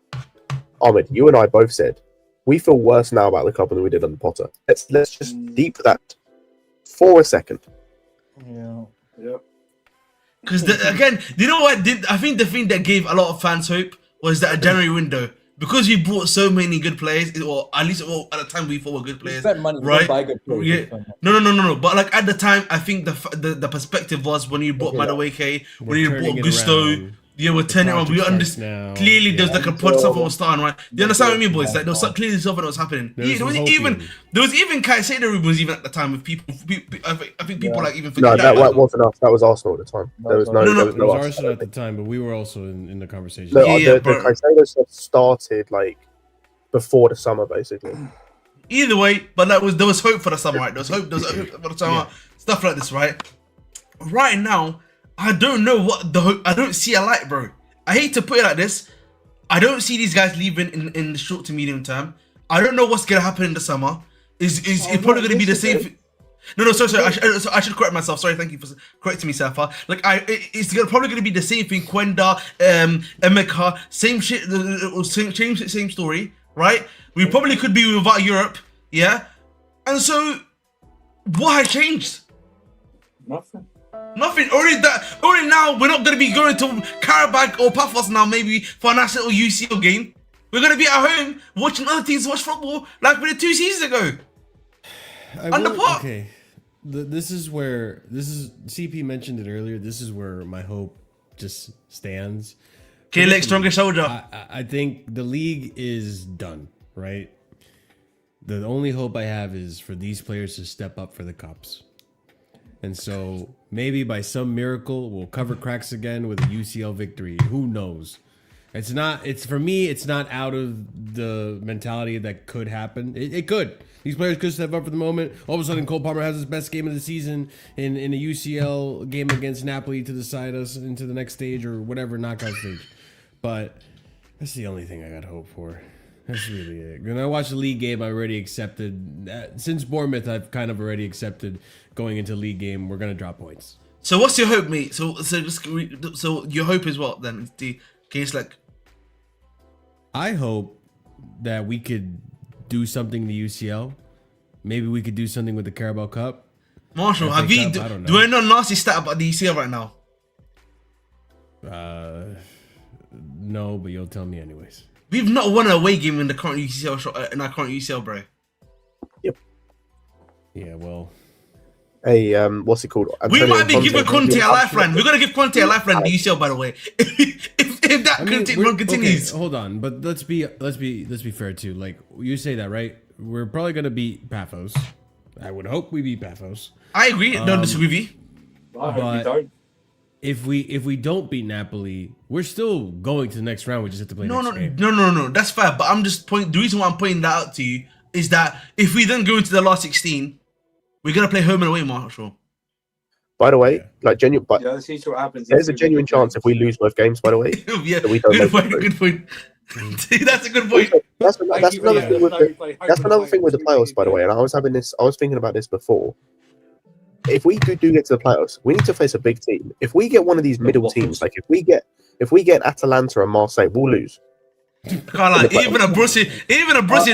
Ahmed, you and I both said, we feel worse now about the club than we did under Potter. Let's just deep that for a second. Yeah. Yep. Because again, you know what? I think the thing that gave a lot of fans hope was that a January window, because we bought so many good players, or at least at the time we thought were good We players. spent money. Right? We buy good players. Yeah. We spend money. No. But like at the time, I think the perspective was when you bought Madueke, when you turning bought it Gusto. around. Yeah, we're turning around. We project understand. starts now. Clearly, there's Yeah. like a pod something was starting, right? You understand what I mean, boys? Like there was clearly something that was happening. There was There was some even hopium. there was even Caicedo rumors even at the time with people. I think people like even No, forget that wasn't us. That was Arsenal at the time. There was no. No, There was It was no us. Arsenal at the time, but we were also in the conversation. The bro. Caicedo stuff started like before the summer, basically. Either way, but there was hope for the summer, right? There was hope for the summer, stuff like this, right? Right now, I don't know what the hope. I don't see a light, bro. I hate to put it like this. I don't see these guys leaving in the short to medium term. I don't know what's gonna happen in the summer. Is it probably gonna be the same? No, sorry. I should correct myself. Sorry, thank you for correcting me, Safa. Like, it's probably gonna be the same thing. Quenda, Emeka, same shit, same story, right? We probably could be without Europe, yeah. And so, what has changed? Nothing. Only now we're not gonna be going to Karabakh or Paphos now, maybe for a nice little UCL game. We're gonna be at home watching other teams watch football like we did 2 seasons ago. Okay, this is CP mentioned it earlier. This is where my hope just stands. Okay, leg stronger shoulder. I think the league is done, right? The only hope I have is for these players to step up for the cups. And so maybe by some miracle we'll cover cracks again with a UCL victory. Who knows? For me, it's not out of the mentality that could happen. It could. These players could step up for the moment. All of a sudden, Cole Palmer has his best game of the season in a UCL game against Napoli to decide us into the next stage or whatever knockout stage. But that's the only thing I got hope for. That's really it. When I watched the league game, I already accepted. Since Bournemouth, I've kind of already accepted going into league game. We're gonna drop points. So what's your hope, mate? So your hope is what then? Can you just like? I hope that we could do something in the UCL. Maybe we could do something with the Carabao Cup. Marshall, have you? I don't know. Do I know a nasty stat about the UCL right now? No, but you'll tell me anyways. We've not won an away game in the current UCL in our current UCL, bro. Yeah, well. Hey, what's it called? We Antonio might be Conte. giving Conte a lifeline. We're gonna give Conte a lifeline in the UCL, by the way. If that continues. Okay, hold on, but let's be fair too. Like you say that, right? We're probably gonna beat Paphos. I would hope we beat Paphos. I agree. Don't disagree with you. I hope we don't. If we don't beat Napoli, we're still going to the next round. We just have to play next game. No. That's fair. But I'm just the reason why I'm pointing that out to you is that if we then go into the last 16, we're gonna play home and away, Marshall. By the way, like genuine, but Yeah, let's see what happens. there's a genuine chance if we lose both games. By the way, Yeah, that we don't good make point. it Good point. That's a good point. That's another thing with the playoffs. By the way, and I was thinking about this before. If we do get to the playoffs, we need to face a big team. If we get one of these middle teams, like if we get Atalanta and Marseille, we'll lose. I can't lie. Even a Borussia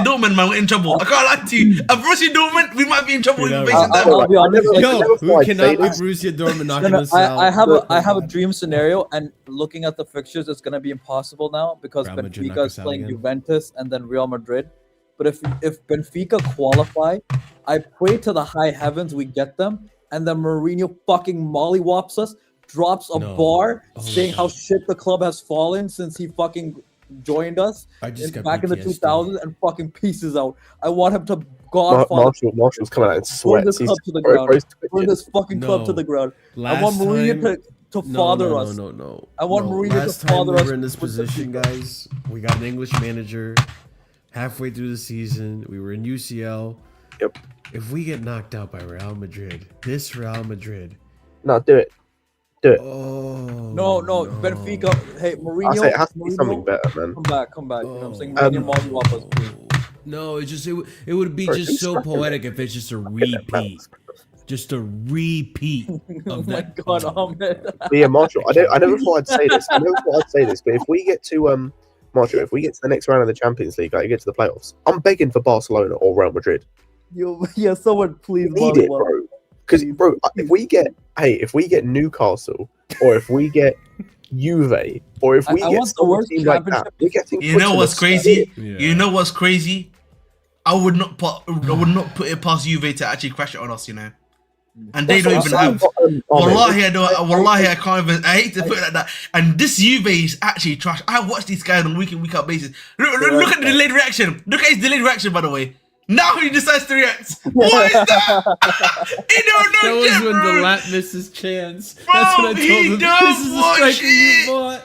Dortmund, man, we're in trouble. I can't lie to you. A Borussia Dortmund, we might be in trouble even facing them. I'll be honest. We cannot be Borussia Dortmund knocking us out. I have a dream scenario, and looking at the fixtures, it's gonna be impossible now because Real Madrid knock Benfica is us out playing again. Juventus and then Real Madrid. But if Benfica qualify, I pray to the high heavens we get them, and then Mourinho fucking mollywops us, drops a No. bar Oh my saying how God. shit the club has fallen since he fucking joined us I just got back in the PTSD. 2000s and fucking pieces out. I want him to Godfather Marshall's coming out in burn sweats. this He's club to the bro, ground. bro's Burn twitching. this fucking club to No. the ground. I Last want Mourinho time- to father us. No. I want Mourinho to Last time father we us were in this with the position, secret. guys, we got an English manager. Halfway through the season, we were in UCL. Yep. If we get knocked out by Real Madrid, this Real Madrid. No, do it. Oh No, Benfica. Hey, Mourinho. I say it has to be Mourinho, something better, man. Come back. You know what I'm saying? Oh. Mourinho mollywop us, please. No, it's just it would be Bro, just who's so fucking poetic if it's just a repeat. Just a repeat Oh of my that. God, Ahmed. But yeah, Marshall, I never thought I'd say this. But if we get to Marshall, if we get to the next round of the Champions League, like you get to the playoffs, I'm begging for Barcelona or Real Madrid. Yeah, someone please We need it, mollywop. bro. Because bro, if we get Newcastle, or if we get Juve, or if we I get want the some worst team like that, championship. we're getting. You know put to what's the crazy? Yeah. You know what's crazy? I would not put it past Juve to actually crash it on us, you know. And they don't even have. Wallahi, I can't even. I hate to put it like that. And this Juve is actually trash. I watch these guys on a week in, week out basis. Look at the delayed reaction. Look at his delayed reaction, by the way. Now he decides to react. What is that? He don't That know was shit, when bro. the lap misses chance. Bro, That's what I he told him. don't This is the watch striker you it. bought.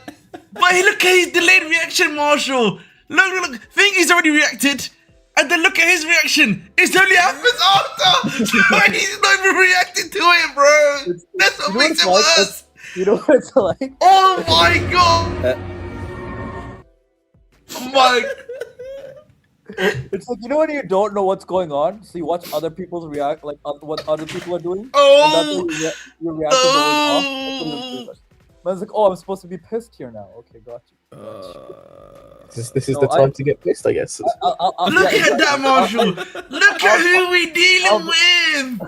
But look at his delayed reaction, Marshall. Look. Think he's already reacted. And then look at his reaction. It's only happens after. He's not even reacting to it, bro. That's what makes it worse. You know what it's like? Oh my god. Oh my. It's like, you know when you don't know what's going on, so you watch other people's react, like what other people are doing, Oh. and that's when your reaction goes off. That's when you do it. Man's like, oh, I'm supposed to be pissed here now. Okay, got you. This is No, the time to get pissed, I guess. Look at that, Marshall. Look at who we dealing with.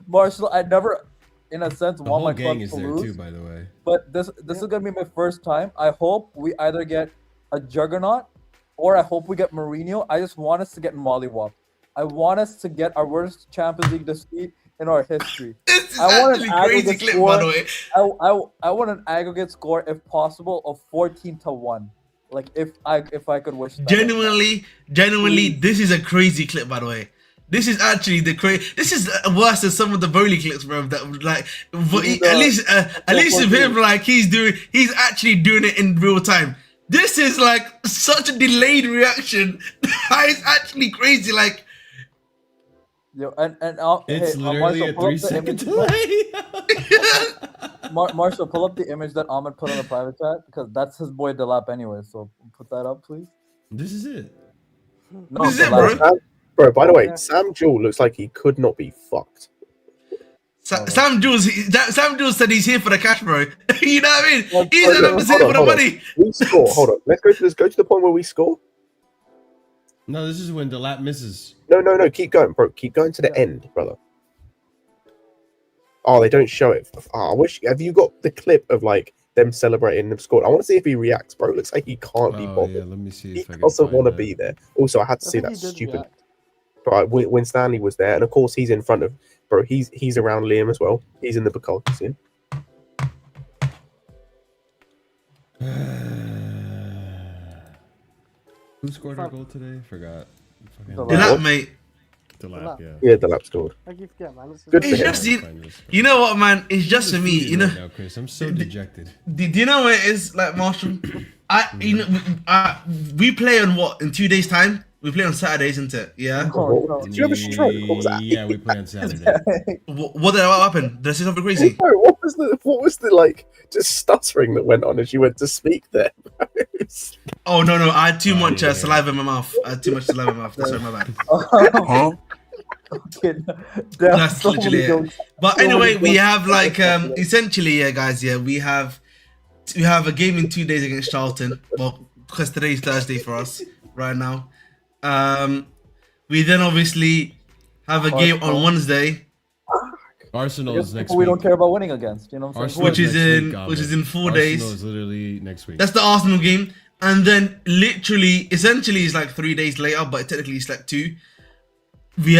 Marshall, I never, in a sense, The want whole my gang club is to there lose. too, by the way. But this is gonna be my first time. I hope we either get a juggernaut or I hope we get Mourinho. I just want us to get mollywop. I want us to get our worst Champions League defeat in our history. This is I want an actually crazy aggregate clip, score. by the way. I want an aggregate score, if possible, of 14-1. Like if I could wish that. Genuinely, this is a crazy clip, by the way. This is actually This is worse than some of the Bowley clips, bro. That like, at least with him, like he's actually doing it in real time. This is like such a delayed reaction. It's actually crazy. Like, Yo, It's hey, literally Marshall, a pull up 3 the second image. delay. Marshall, pull up the image that Ahmed put on the private chat because that's his boy Delap anyway. So put that up, please. This is it. No, This is it, Delap. bro. Bro, by the way, Sam Jewell looks like he could not be fucked. Sam Jules said he's here for the cash, bro. You know what I mean? Well, He's hold on, here for the hold on. money. We score. Hold on. Let's go to the point where we score. No, this is when the lap misses. No. Keep going, bro. Keep going to the end, brother. Oh, they don't show it. Oh, I wish. Have you got the clip of like them celebrating them scored? I want to see if he reacts, bro. It looks like he can't be Oh bothered. yeah, let me see He if I can doesn't find want to that. be there. Also, I had to I see think that he did stupid. react. Right, when Stanley was there, and of course he's in front of, bro. He's around Liam as well. He's in the Bukalka scene. Who scored our goal today? Forgot. Fucking The The lap, mate. The lap, yeah. Yeah, the lap scored. How do you forget, man? This is Good for It's him. just Find this. you know what, man? It's just for me. Defeated You know. right now, Chris. I'm so dejected. Do you know what it is, like, Marshall? We play on what, in 2 days' time? We play on Saturday, isn't it? Yeah. Oh, no. Did you have a stroke? What was that? Yeah, we play on Saturday. What happened? Did I say something crazy? Bro, what was the like just stuttering that went on as you went to speak there? Oh no, I had too much yeah. saliva in my mouth. That's sorry, my bad. Okay, That's so literally many it. jokes. But So many anyway, we jokes. have like essentially, yeah, guys, yeah, we have a game in 2 days against Charlton. Well, because today's Thursday for us right now. We then obviously have a game on Wednesday, Arsenal is next Who week. we don't care about winning against. You know what I'm Arsenal saying? Which is next in- week, Ahmed. which is in 4 Arsenal days. is literally next week. that's the Arsenal game, and then literally, essentially, it's like 3 days later, but technically it's like 2. We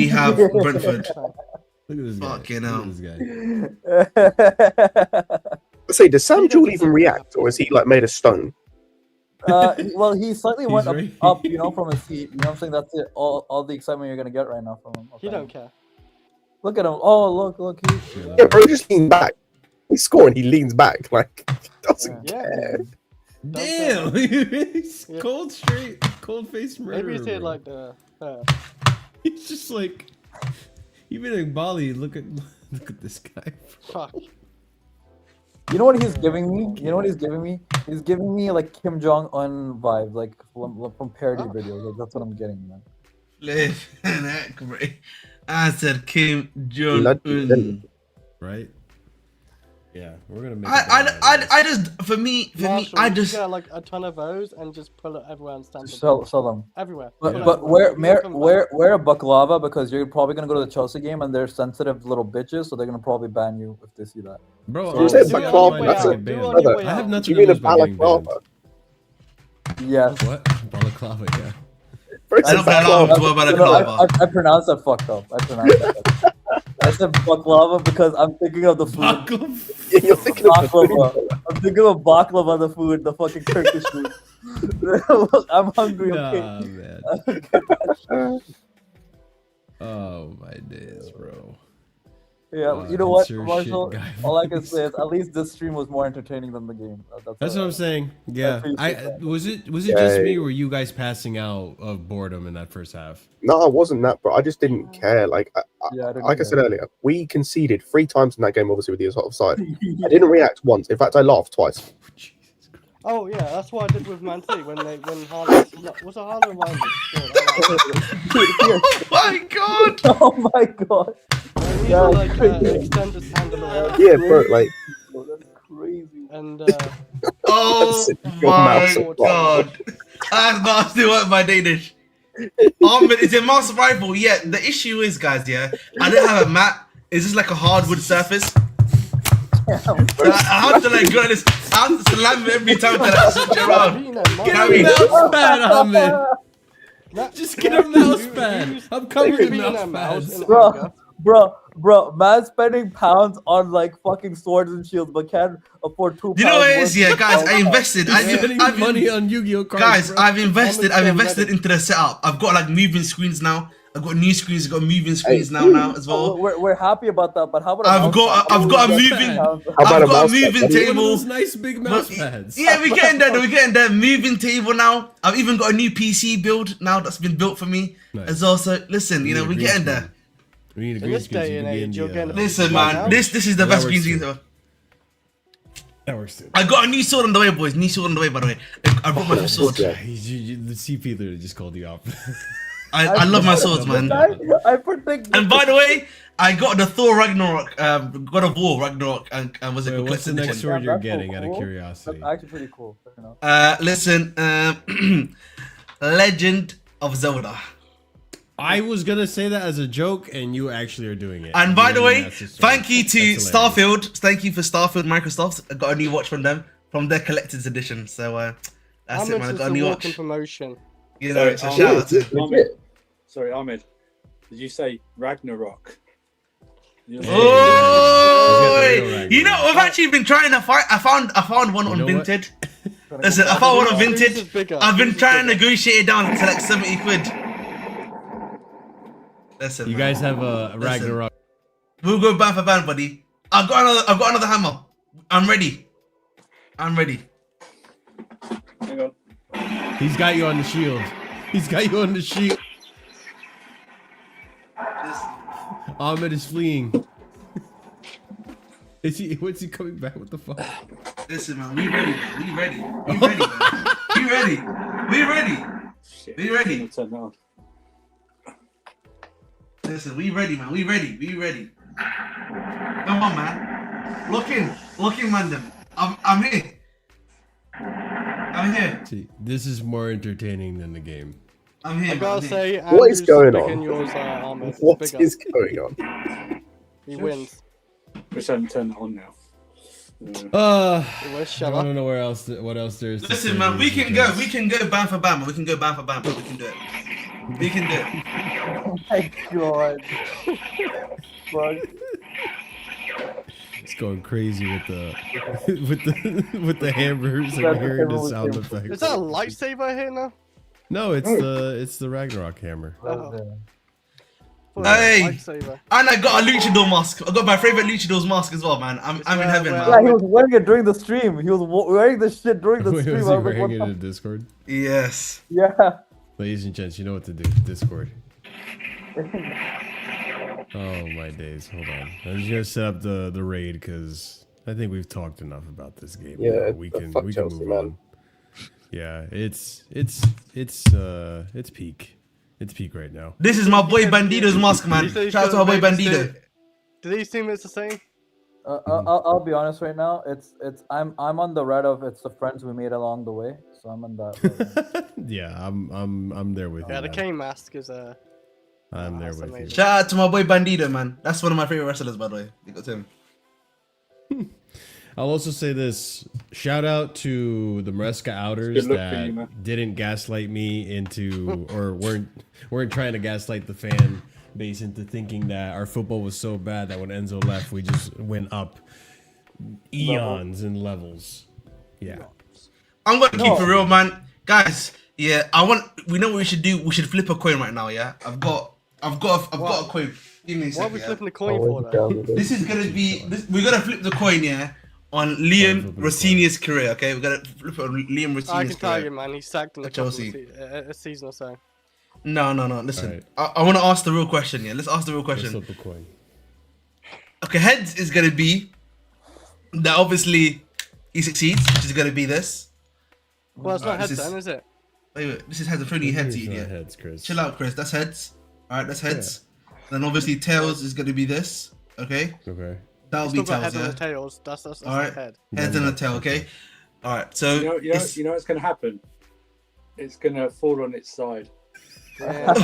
have Brentford. Look at this guy. Fucking Look hell. at this guy. Let's say, does Sam He Jewell doesn't even have react, or is he like made of stone? Well, he slightly went up, right. up, you know, from his seat. You know what I'm saying? That's it. All the excitement you're gonna get right now from him. He don't care. Look at him. Oh, look. Yeah, bro, just lean back. He's scoring. He leans back like he doesn't Yeah. care. Damn. He's Yeah. cold faced murderer. Maybe he's here bro. like the. He's just like, even in Bali. Look at this guy. Fuck. You know what he's giving me? He's giving me like Kim Jong Un vibes, like from parody videos. Like, that's what I'm getting, man. Live and act great. I said Kim Jong Bloody Un. Right? Yeah, we're gonna make. I just for me Marshall, I you just get like a ton of those and just pull it everywhere and stand Sell them. everywhere. But Pull it but everywhere. wear a baklava because you're probably gonna go to the Chelsea game and they're sensitive little bitches, so they're gonna probably ban you if they see that. Bro, You said do it baklava, on your way that's out. a- Do it on brother, your way I have out. nothing You to mean a lose by getting banned. balaclava? Yes. What? Balaclava, yeah. Bro, it's I a don't play along baklava. to about I pronounced that fucked up. I said baklava because I'm thinking of the food. Baklava. Yeah, you're thinking of the Baklava. food. I'm thinking of baklava, the food, the fucking Turkish food. I'm hungry. Okay. Nah, man. Oh my days, bro. Yeah, you know what, insert Marshall? shit guy All I can voice. say is at least this stream was more entertaining than the game. That's what I'm saying. Yeah, appreciate that. was it Yeah, just yeah, me yeah. or were you guys passing out of boredom in that first half? No, I wasn't that, bro. I just didn't care. Like, Yeah, I didn't like I care. said earlier, we conceded 3 times in that game, obviously with the offside. I didn't react once. In fact, I laughed twice. Oh yeah, that's what I did with Man City when Haaland was it Haaland or Ryan? Oh my god! Oh my god. He Yeah, like extend his hand a little Yeah, bro. Like, Bro, that's crazy. and Oh Your mouth's my so god! That's nasty work by Danish. Ahmed, is it master rifle? Yeah, the issue is, guys, yeah, I didn't have a mat. It's just like a hardwood surface. So I have to like go this. I have to slam it every time that I switch around. Carry. Mouse pad, Ahmed. That- Just get a mouse pad. I'm covered in being mouse a mouse pads. in Bro, anger. bro, man's spending pounds on like fucking swords and shields, but can't afford 2 pounds. You know what it is, worth yeah, of guys. I pounds. invested. He's spending money on Yu-Gi-Oh cards, Guys, bro. I've invested ready. into the setup. I've got like moving screens now. I've got new screens. I've got moving screens now as well. We're happy about that, but how about I've got a moving. How about I've a got a mouse pad, moving buddy? One of table. those nice big mouse But- pads. Yeah, we're getting there. We're getting there. Moving table now. I've even got a new PC build now that's been built for me Nice. as well. So listen, you know, we're getting there. We need a In green this screen. day so and we can age, get you're the, getting- Listen, Right man. now? This is the That best works green screen too. ever. That works too. I got a new sword on the way, boys. New sword on the way, by the way. I brought my sword. Yeah. The CP literally just called you off. I love my swords, man. I predict. And by the way, I got the Thor Ragnarok, God of War Ragnarok, and was it Wait, what's the collector's next edition? sword you're That's so getting out of cool. curiosity? That's actually pretty cool. You know? Listen, Legend of Zelda. I was gonna say that as a joke, and you actually are doing it. And by the way, That's just thank you to that's hilarious. Starfield. Thank you for Starfield Microsoft. I got a new watch from them, from their collector's edition. So that's it, man. I got a new watch. Promotion. You know, so Sorry, shout out to. Ahmed. Sorry, Ahmed. Did you say Ragnarok? You know- Oh, He's got the real Ragnarok. you know, I've actually been trying to find. I found one You on know what? Vinted. Listen, I found one on This is Vinted. bigger. I've been This is trying to bigger. negotiate it down to like 70 quid. Listen, You man. guys have a Ragnarok. We'll go band for band, buddy. I've got another hammer. I'm ready. Hang on. He's got you on the shield. He's got you on the shield. Ahmed is fleeing. Is he? What's he coming back? What the fuck? Listen, man. We ready. Man. We ready, man. We ready. We ready. Shit. We ready. I'll turn that on. Listen, we ready, man. We ready. We ready. Come on, man. Look in, man. Them. I'm here. I'm here. See, this is more entertaining than the game. I'm here. I gotta man. I'm here. say, What is Andrew's going bigger on? than yours, Ahmed. It's What bigger. is going on? He wins. Just haven't turned that on now. Where's I shut don't up? know where else. What else there is? to Listen, say man. We here can go. because- We can go band for band. Man. We can go band for band. Man. We can do it. We can do it. Oh my god. fuck? It's going crazy with the with the hammers and hearing the sound effects. Is that a lightsaber here now? No, it's the Ragnarok hammer. Oh. Hey, Lightsaber. and I got a luchador mask. I got my favorite luchador's mask as well, man. I'm in heaven, Yeah, man. he was wearing it during the stream. He was wearing the shit during the Wait, stream. was I he was like, wearing what it in the? Discord? Yes. Yeah. Ladies and gents, you know what to do. Discord. Oh my days. Hold on. I'm just gonna set up the raid because I think we've talked enough about this game. Yeah, we can fuck Chelsea, move man. on. Yeah, it's peak. It's peak right now. This is my boy Bandido's mask, man. Shout out to my boy Bandido. Do these teammates the same? I'll be honest right now. I'm on the red of it's the friends we made along the way. So I'm on that. Yeah, I'm there with you. Yeah, the man. K mask is I'm there that's with you. amazing. Shout out to my boy Bandido, man. That's one of my favorite wrestlers, by the way. You got him. I'll also say this. Shout out to the Maresca outers Good look for that you, man. didn't gaslight me into or weren't trying to gaslight the fan base into thinking that our football was so bad that when Enzo left we just went up eons in levels. Yeah. I'm gonna keep it real, man. Guys, yeah, we know what we should do. We should flip a coin right now, yeah? I've got a coin. Give me a What are second. we Yeah? flipping the coin for though? This is gonna be we're gonna flip the coin, yeah, on Liam Rossini's career, okay? We're gonna flip it on Liam I Rossini's can tell you, career. man, he's sacked in At a couple of Chelsea. a season or so. No. Listen, Alright. I want to ask the real question, yeah. Let's ask the real Let's question. flip a coin. Okay, heads is gonna be that obviously he succeeds, which is gonna be this. Well, it's not Alright, heads this is- then, is it? Wait, this is heads. I'm showing you heads, It's not idiot. heads, Chris. Chill out, Chris. That's heads. All right, that's heads. Then obviously tails is gonna be this. Okay, Okay. that'll Still be got tails. heads on Yeah. the tails. That's All right. not head. Heads and a tail. Okay. All right. So You know what's going to happen? It's going to fall on its side. Yeah. all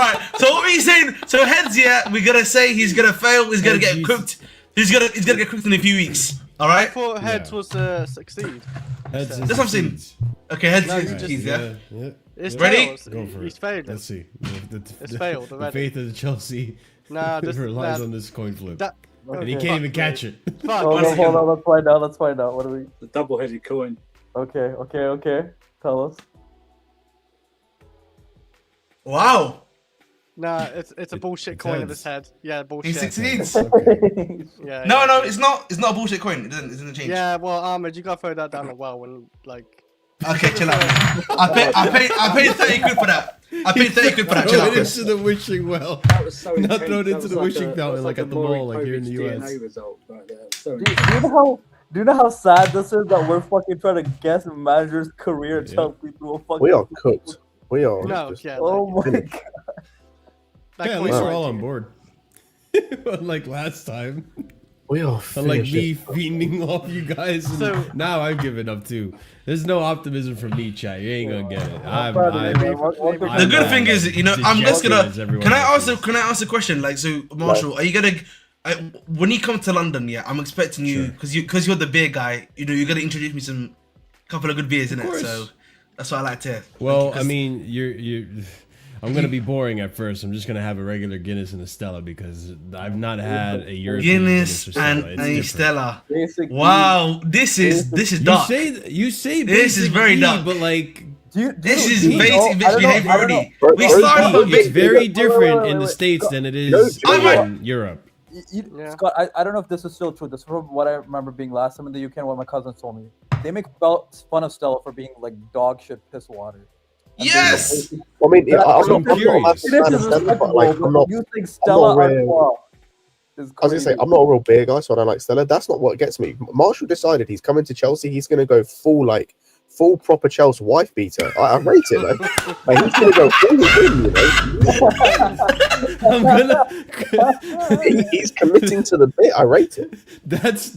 right. So what are you saying? So heads, yeah, we're gonna say he's gonna fail. He's gonna Heads, get you- cooked. He's gonna get cooked in a few weeks. All I right. thought heads Yeah. was succeed. Heads That's and what I'm saying. succeeds. Okay. Heads. No, is you just- keys, yeah. Yeah. It's Ready? tails. Go for He's it. failed. Let's see. It's failed The already. faith of the Chelsea Nah, this relies nah, on this coin flip. that. And he okay, can't even fuck, catch mate. it. Fuck. Hold One on, second. hold on. Let's find out. Let's find out. What are we? The double-headed coin. Okay. Tell us. Wow. Nah, it's a bullshit coin of heads. his head. Yeah, He bullshit. succeeds. Okay. Yeah. No, yeah. no, it's not. It's not a bullshit coin. It doesn't change. Yeah, well, Ahmed, you gotta throw that down the well when like. Okay, chill out. I paid 30 quid for that. I paid 30 quid for that. Chill Throw out, it Chris. into the wishing well. That was so Not intense. thrown That into was the like wishing a- fountain that was like a at the Maury mall, like here in the Povich US. DNA result right there. So Do you know how sad this is that we're fucking trying to guess a manager's career and Yeah. tell people a fucking. We are cooked. We are. No, just- yeah. Oh like, my god. that Yeah, at coin's least we're right all to on you. board. Unlike last time. We are. Unlike finished. me fiending off you guys. And So- now I've given up too. There's no optimism from me, chat. You ain't gonna get it. I'm The good thing is, you know, I'm just dejected gonna. as everyone Can I else ask? Can I ask a question? Like, so Marshall, are you gonna? When you come to London, yeah, I'm expecting you Sure. because you're the beer guy. You know, you're gonna introduce me some couple of good beers, innit? course. So that's what I like to hear. Well, Like, I 'cause- mean, you're. I'm gonna be boring at first. I'm just gonna have a regular Guinness and a Stella because I've not had a European Guinness or and Stella. It's a different. Stella. Basic Wow, this is You dark. you say This is basic very D, dark. but like This is do you know- basic I bitch don't know- behavior I don't know. already. Bro, We bro, started bro, from it's big. very wait, different wait, in the wait. States than it is No, in Europe. Yeah. Scott, I don't know if this is still true. This is from what I remember being last time in the UK and what my cousins told me. They make fun of Stella for being like dog shit piss water. And Yes. I mean, I'm not a curious. massive It is fan of Stella, but like, I'm not. you think Stella really- Artois is I was gonna say crazy. I'm not a real beer guy, so I don't like Stella. That's not what gets me. Marshall decided he's coming to Chelsea. He's gonna go full proper Chelsea wife beater. I rate it. Like he's gonna go all in, I'm gonna. he's committing to the bit. I rate it. That's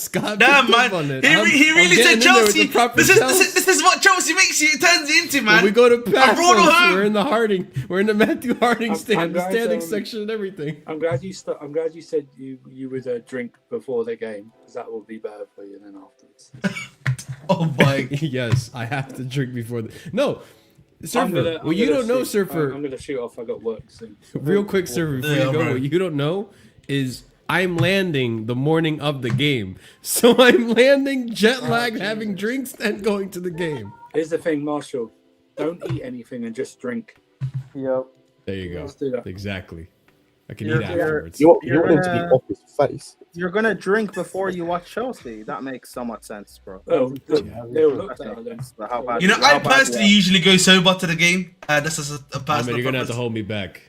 Scott. Damn, picked up man. on it. He I'm really getting said in there with Chelsea. the proper This Chelsea. is what Chelsea makes you. It turns you into, man. When we go to I brought her Passos, home. we're in the Harding. We're in the Matthew Harding I'm stand, the glad, standing section and everything. I'm glad you said you would drink before the game because that will be better for you then afterwards. Oh my. Yes, I have to drink before the. No, Surfer. Well, you don't know, Surfer. I'm gonna shoot off. I got work soon. Real quick, Surfer, before you go, what you don't know is I'm landing the morning of the game. So I'm landing jet lagged, having drinks, and going to the game. Here's the thing, Marshall. Don't eat anything and just drink. Yep. There you go. Let's do that. Exactly. I can You're- eat afterwards. You You're want him to gonna- be off his face. You're gonna drink before you watch Chelsea. That makes somewhat sense, bro. Oh, they'll look better then. But how about You know, how I about personally usually go sober to the game. This is a I personal mean, you're gonna have to preference. hold me back.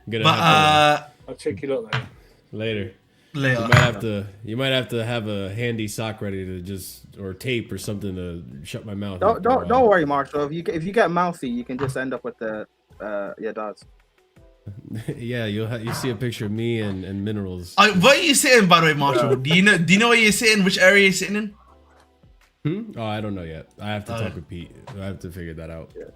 You're But gonna have I'll check you out later. to later. later. You might have to have a handy sock ready to just or tape or something to shut my mouth. Don't after a while. don't worry, Marshall. If you get mouthy, you can just end up with the yeah, does. Yeah, you see a picture of me and minerals. Where are you sitting, by the way, Marshall? Do you know where you're sitting? Which area you're sitting in? Oh, I don't know yet. I have to talk with Pete. I have to figure that out. Yeah.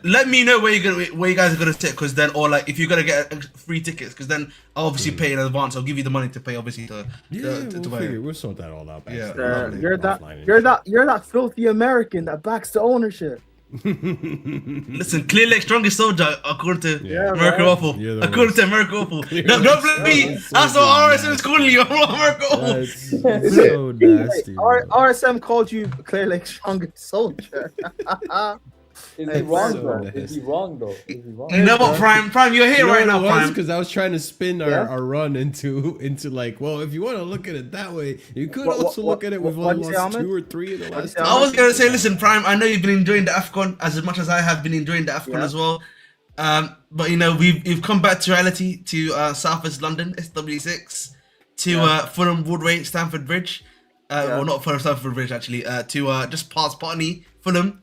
Let me know where you guys are gonna sit, because then, or like if you're gonna get free tickets, because then I'll obviously pay in advance. I'll give you the money to pay, obviously to We'll sort that all out. Yeah. You're that filthy American that backs the ownership. Listen, Clear Lake strongest soldier according to American Waffle. You're the According worst. to American Waffle. Don't blame me. That's what RSM is calling you. I'm not American Waffle. That's so nasty. RSM called you Clear Lake strongest soldier. Is That's he wrong so though? nasty. Is he wrong though? Is he wrong? You know what, Prime, you're here right now, Prime. Because I was trying to spin our run into like, well, if you want to look at it that way, you could also look at it. We've only lost 2 or 3 in the last. I was gonna say, listen, Prime. I know you've been enjoying the AFCON as much as I have been enjoying the AFCON as well. But you know, we've come back to reality, to Southwest London, SW6, to Fulham, Woodway, Stamford Bridge. Well, not Fulham, Stamford Bridge actually. To just past Putney, Fulham.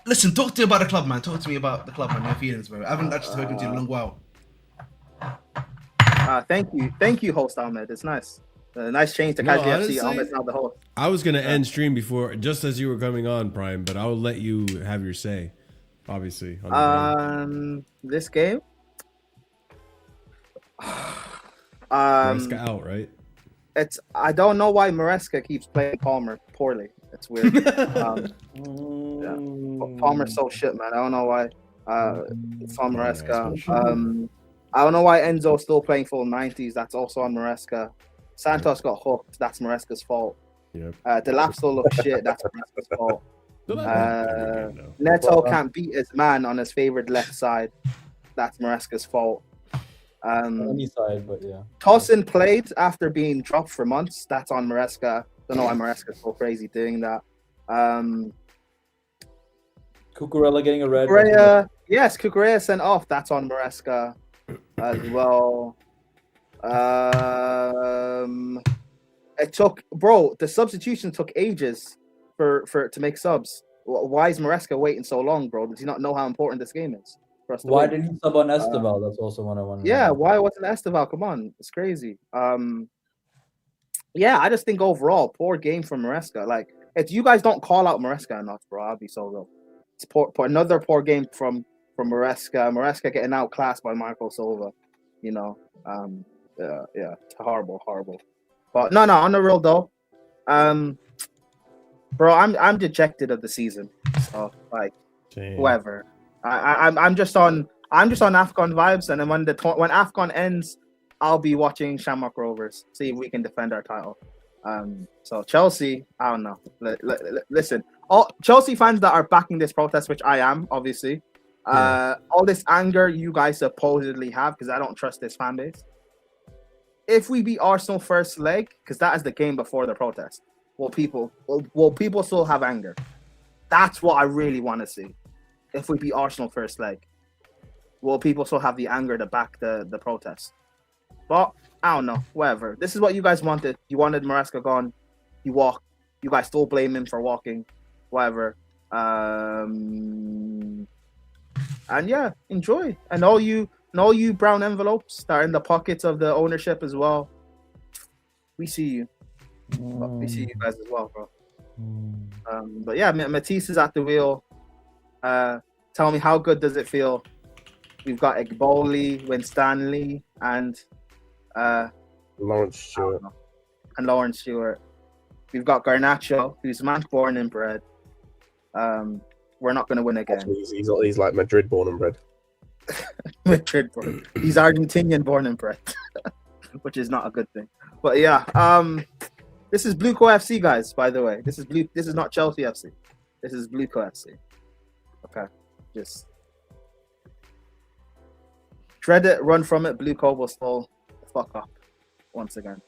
Listen, talk to me about the club, man. Talk to me about the club and your feelings, bro. I haven't actually spoken to you in a long while. Thank you, host Ahmed. It's nice. Nice change to Casually FC. Ahmed's now the host. I was gonna end stream before, just as you were coming on, Prime, but I will let you have your say. Obviously. On This game. Maresca out, right? I don't know why Maresca keeps playing Palmer poorly. It's weird. Palmer's so shit, man. I don't know why. It's on Maresca. I don't know why Enzo's still playing full 90s. That's also on Maresca. Santos got hooked. That's Maresca's fault. Yep. Delap still looks shit. That's Maresca's fault. Neto can't beat his man on his favorite left side. That's Maresca's fault. Any side, but yeah. Tosin played after being dropped for months. That's on Maresca. Don't know why Maresca's so crazy doing that. Cucurella getting a red. Yes, Cucurella sent off. That's on Maresca as well. It took, the substitution took ages for to make subs. Why is Maresca waiting so long, bro? Does he not know how important this game is for us to Why win? didn't he sub on Esteval? That's also one I want. Yeah, why wasn't Esteval? Come on, it's crazy. Yeah, I just think overall, poor game from Maresca. Like, if you guys don't call out Maresca enough, bro, I'll be so real. It's another poor game from Maresca. Maresca getting outclassed by Marco Silva. You know, yeah, it's horrible. But no, on the real though, bro, I'm dejected of the season. So like, whoever, I'm just on AFCON vibes, and then when AFCON ends, I'll be watching Shamrock Rovers, see if we can defend our title. So Chelsea, I don't know. Listen, all Chelsea fans that are backing this protest, which I am, obviously, all this anger you guys supposedly have, because I don't trust this fan base. If we beat Arsenal first leg, because that is the game before the protest, will people still have anger? That's what I really want to see. If we beat Arsenal first leg, will people still have the anger to back the protest? But I don't know. Whatever. This is what you guys wanted. You wanted Maresca gone. He walked. You guys still blame him for walking. Whatever. And yeah, enjoy. And all you brown envelopes that are in the pockets of the ownership as well. We see you. We see you guys as well, bro. But yeah, Matisse is at the wheel. Tell me, how good does it feel? We've got Igboli, Winstanley, and Lawrence Stewart. We've got Garnacho, who's man born and bred. We're we're not going to win again. He's like Madrid born and bred. Madrid born. He's Argentinian born and bred, which is not a good thing. But yeah, this is Blueco FC, guys. By the way, this is not Chelsea FC. This is Blueco FC. Okay, just shred it, run from it. Blueco will still fuck up once again.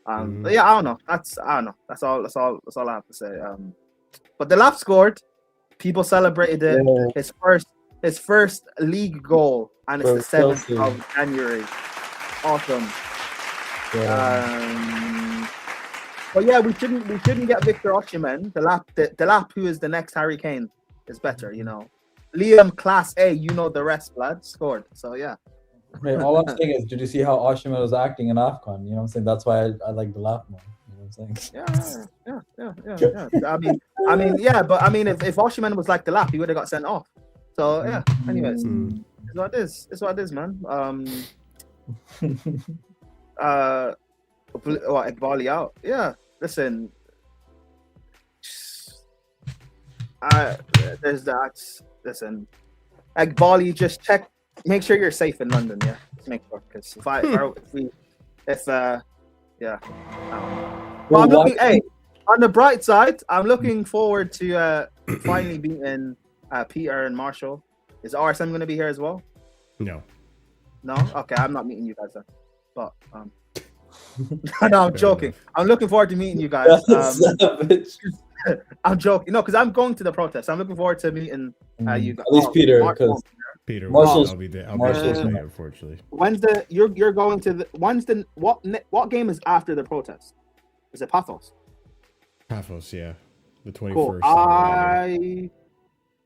But yeah, I don't know. That's all I have to say. But the lap scored. People celebrated it. Yeah. His first league goal, and it's the 7th of January. Awesome. Yeah. But yeah, we shouldn't get Victor Osimhen. The lap who is the next Harry Kane is better, you know. Liam Class A, you know the rest, lad, scored. So yeah. Hey, all I'm saying is, did you see how Osimhen was acting in AFCON? You know what I'm saying? That's why I like the lap more. You know what I'm saying? Yeah. I mean, yeah, but I mean, if Osimhen was like the lap, he would have got sent off. So yeah. Anyways, it's what it is. It's what it is, man. What, Egbali out? Yeah. Listen. There's that. Listen, Egbali, just check. Make sure you're safe in London. Yeah, just make sure, because yeah. Well, I'm looking. Hey, on the bright side, I'm looking forward to finally beating Peter and Marshall. Is RSM going to be here as well? No. No. Okay, I'm not meeting you guys then. But no, I'm joking. I'm looking forward to meeting you guys. I'm joking. No, because I'm going to the protest. I'm looking forward to meeting you guys. At least Peter, because Peter, Marshall's, I'll be there. Unfortunately. When's the you're going to the what game is after the protest? Is it Paphos? Paphos, yeah, the 21st. Cool.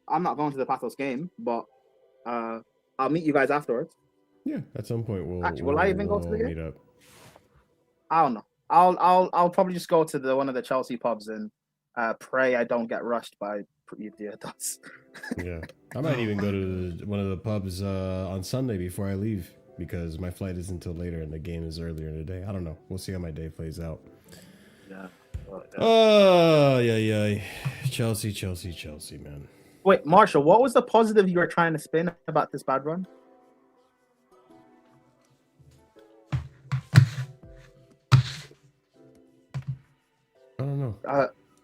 I'm not going to the Paphos game, but I'll meet you guys afterwards. Yeah, at some point will I even go to the game? Meet up. I don't know. I'll probably just go to one of the Chelsea pubs and pray I don't get rushed by idiots. Yeah, I might even go to one of the pubs on Sunday before I leave, because my flight isn't until later and the game is earlier in the day. I don't know. We'll see how my day plays out. Yeah. Oh, yeah. Chelsea, man. Wait, Marshall, what was the positive you were trying to spin about this bad run? I don't know.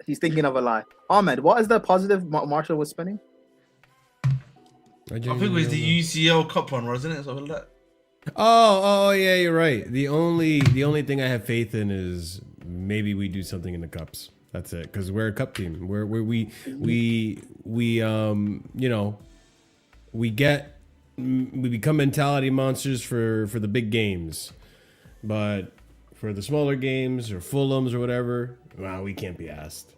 He's thinking of a lie. Ahmed, what is the positive Marshall was spinning? I think it was the UCL Cup one, wasn't it? Something like that. Oh, yeah, you're right. The only thing I have faith in is maybe we do something in the cups. That's it, because we're a cup team. We become mentality monsters for the big games, but for the smaller games or Fulhams or whatever, well, we can't be asked.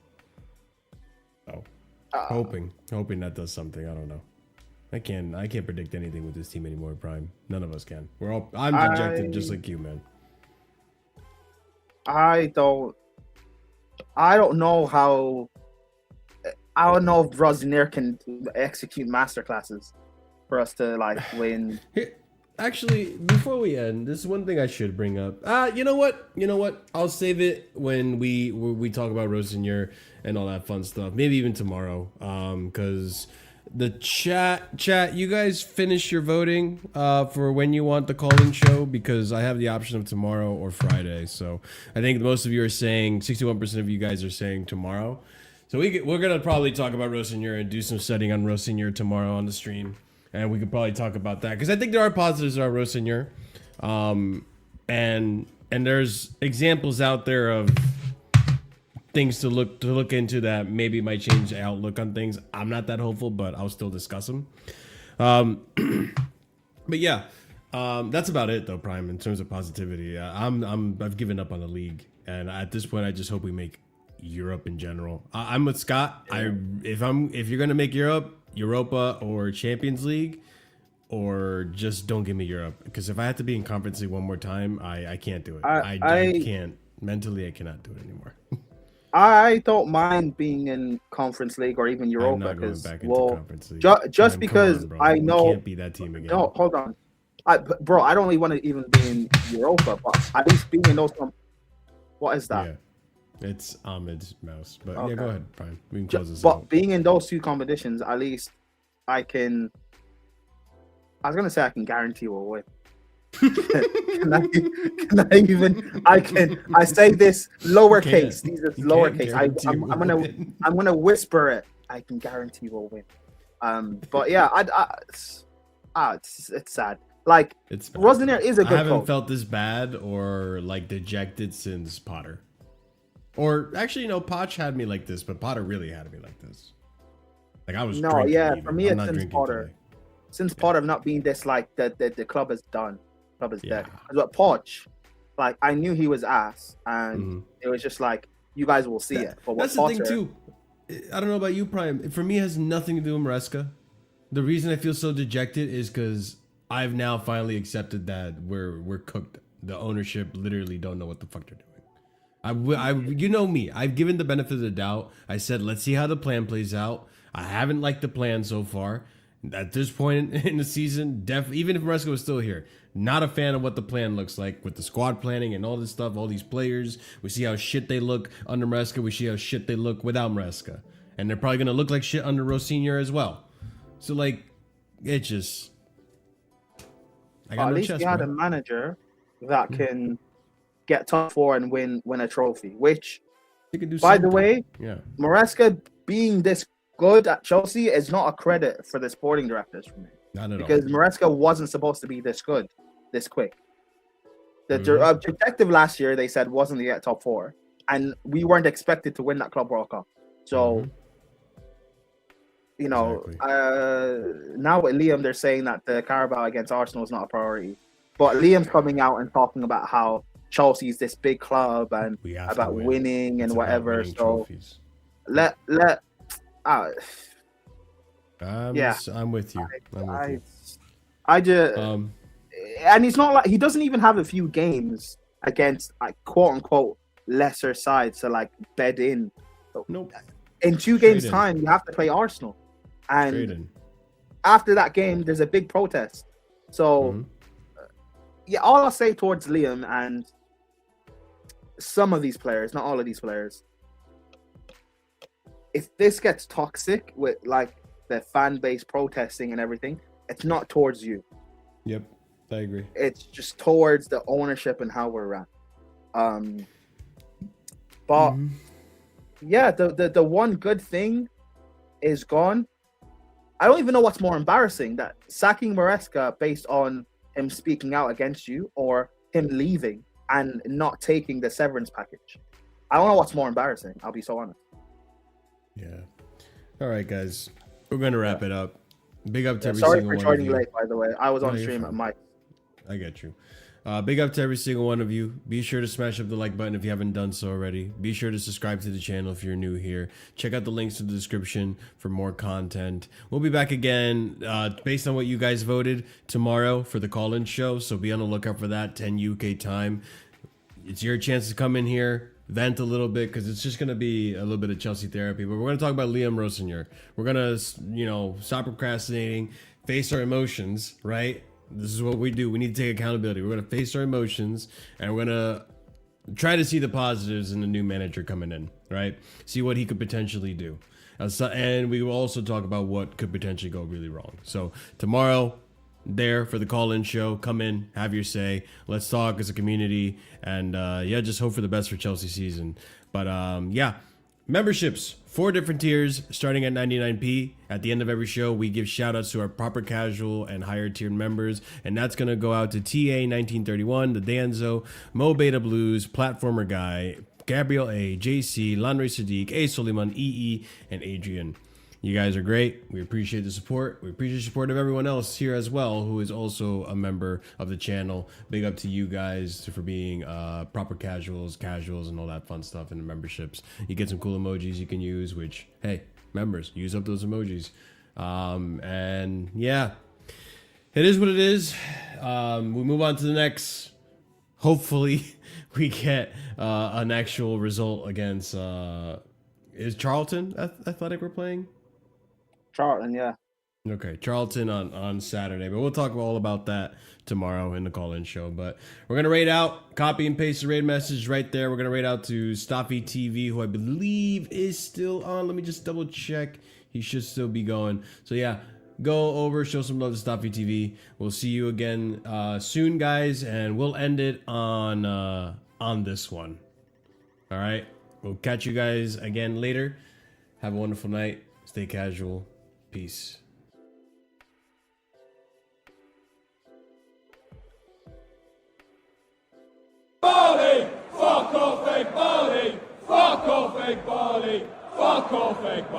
Oh, hoping that does something. I don't know. I can't predict anything with this team anymore, Prime. None of us can. I'm dejected just like you, man. I don't know how. I don't know if Rosnier can execute masterclasses for us to like win. Actually, before we end, this is one thing I should bring up. You know what? I'll save it when we talk about Rosnier and all that fun stuff. Maybe even tomorrow. Because the chat, you guys finish your voting for when you want the call-in show, because I have the option of tomorrow or Friday. So I think most of you are saying 61% of you guys are saying tomorrow. So we're gonna probably talk about Rosnier and do some studying on Rosnier tomorrow on the stream. And we could probably talk about that, because I think there are positives about Rosnier, and there's examples out there of things to look into that maybe might change the outlook on things. I'm not that hopeful, but I'll still discuss them. But yeah, that's about it though, Prime, in terms of positivity. I've given up on the league, and at this point, I just hope we make Europe in general. I'm with Scott. If you're gonna make Europa or Champions League, or just don't give me Europe, because if I have to be in Conference League one more time, I can't do it. I can't mentally. I cannot do it anymore. I don't mind being in Conference League or even Europa, because just because I know we can't be that team again. No, hold on, I don't really want to even be in Europa, but at least being in those. What is that? Yeah. It's Ahmed's mouse. But yeah, Okay. go ahead, Brian. We can close this But out. being in those two competitions, at least I can. I was gonna say I can guarantee we'll win. I say this lowercase. These are You lowercase. can't guarantee we'll win. I'm gonna whisper it. I can guarantee we'll win. But yeah, it's sad. Like It's bad. Rosenier is a I good haven't coach. felt this bad or like dejected since Potter. Or actually, no, Poch had me like this, but Potter really had me like this. Like I was. No, drinking yeah, even. for me I'm it's not since drinking Potter. today. Since Potter not being this like the club is done. Club is dead. Yeah. But Poch, like I knew he was ass, and it was just like you guys will see it. But That's the thing too. I don't know about you, Prime. For me, it has nothing to do with Maresca. The reason I feel so dejected is because I've now finally accepted that we're cooked. The ownership literally don't know what the fuck they're doing. You know me. I've given the benefit of the doubt. I said, let's see how the plan plays out. I haven't liked the plan so far. At this point in the season, even if Maresca was still here, not a fan of what the plan looks like with the squad planning and all this stuff, all these players. We see how shit they look under Maresca. We see how shit they look without Maresca. And they're probably going to look like shit under Rosenior as well. So, like, it just... I got At no least chest, we had a man. manager that can get top four and win a trophy. Which, They could do by the something. way, Yeah. Maresca being this good at Chelsea is not a credit for the sporting directors for me. Not at Because all. Maresca wasn't supposed to be this good, this quick. The Mhm. objective last year, they said, wasn't to get top four. And we weren't expected to win that Club World Cup. So, Mhm. you know, Exactly. now with Liam, they're saying that the Carabao against Arsenal is not a priority. But Liam's coming out and talking about how Chelsea's this big club and We have to about win. winning and It's about whatever. winning So trophies. let yeah. I'm with you. I'm with you. I just Um, and he's not like he doesn't even have a few games against like quote unquote lesser sides to like bed in. Nope. In 2 Straight games in. time, you have to play Arsenal, Straight and in. after that game, there's a big protest. So Mhm. yeah, all I'll say towards Liam and some of these players, not all of these players, if this gets toxic with like the fan base protesting and everything, it's not towards you. Yep. I agree. It's just towards the ownership and how we're run. But Mhm. yeah, the one good thing is gone. I don't even know what's more embarrassing, that sacking Maresca based on him speaking out against you or him leaving and not taking the severance package. I don't know what's more embarrassing. I'll be so honest. Yeah. All right, guys. We're gonna wrap it up. Big up to Yeah, every sorry single for one of joining you. late, by the way. I was No, on you're stream at fine. Mike. I get you. Big up to every single one of you. Be sure to smash up the like button if you haven't done so already. Be sure to subscribe to the channel if you're new here. Check out the links in the description for more content. We'll be back again based on what you guys voted tomorrow for the call-in show. So be on the lookout for that, 10 UK time. It's your chance to come in here, vent a little bit, because it's just going to be a little bit of Chelsea therapy. But we're going to talk about Liam Rosenior. We're going to, stop procrastinating, face our emotions, right? This is what we do. We need to take accountability. We're going to face our emotions, and we're going to try to see the positives in the new manager coming in, right? See what he could potentially do. And we will also talk about what could potentially go really wrong. So tomorrow, there for the call-in show. Come in, have your say. Let's talk as a community, and just hope for the best for Chelsea season. But memberships, 4 different tiers starting at 99p. At the end of every show, we give shout-outs to our proper casual and higher tiered members, and that's going to go out to TA1931, the Danzo, Mo Beta Blues, Platformer Guy, Gabriel A, JC, Landry Sadiq, A Soliman, EE, and Adrian. You guys are great. We appreciate the support. We appreciate the support of everyone else here as well, who is also a member of the channel. Big up to you guys for being proper casuals, and all that fun stuff in the memberships. You get some cool emojis you can use, which, hey, members, use up those emojis. And yeah, it is what it is. We move on to the next. Hopefully, we get an actual result against. Is Charlton Athletic we're playing? Charlton, yeah. Okay, Charlton on Saturday, but we'll talk all about that tomorrow in the call-in show. But we're gonna raid out, copy and paste the raid message right there. We're gonna raid out to Staffy TV, who I believe is still on. Let me just double check. He should still be going. So yeah, go over, show some love to Staffy TV. We'll see you again soon, guys, and we'll end it on this one. All right, we'll catch you guys again later. Have a wonderful night. Stay casual. Peace. Barley! Fuck off, egg Barley! Fuck off, egg Barley! Fuck off, egg Barley!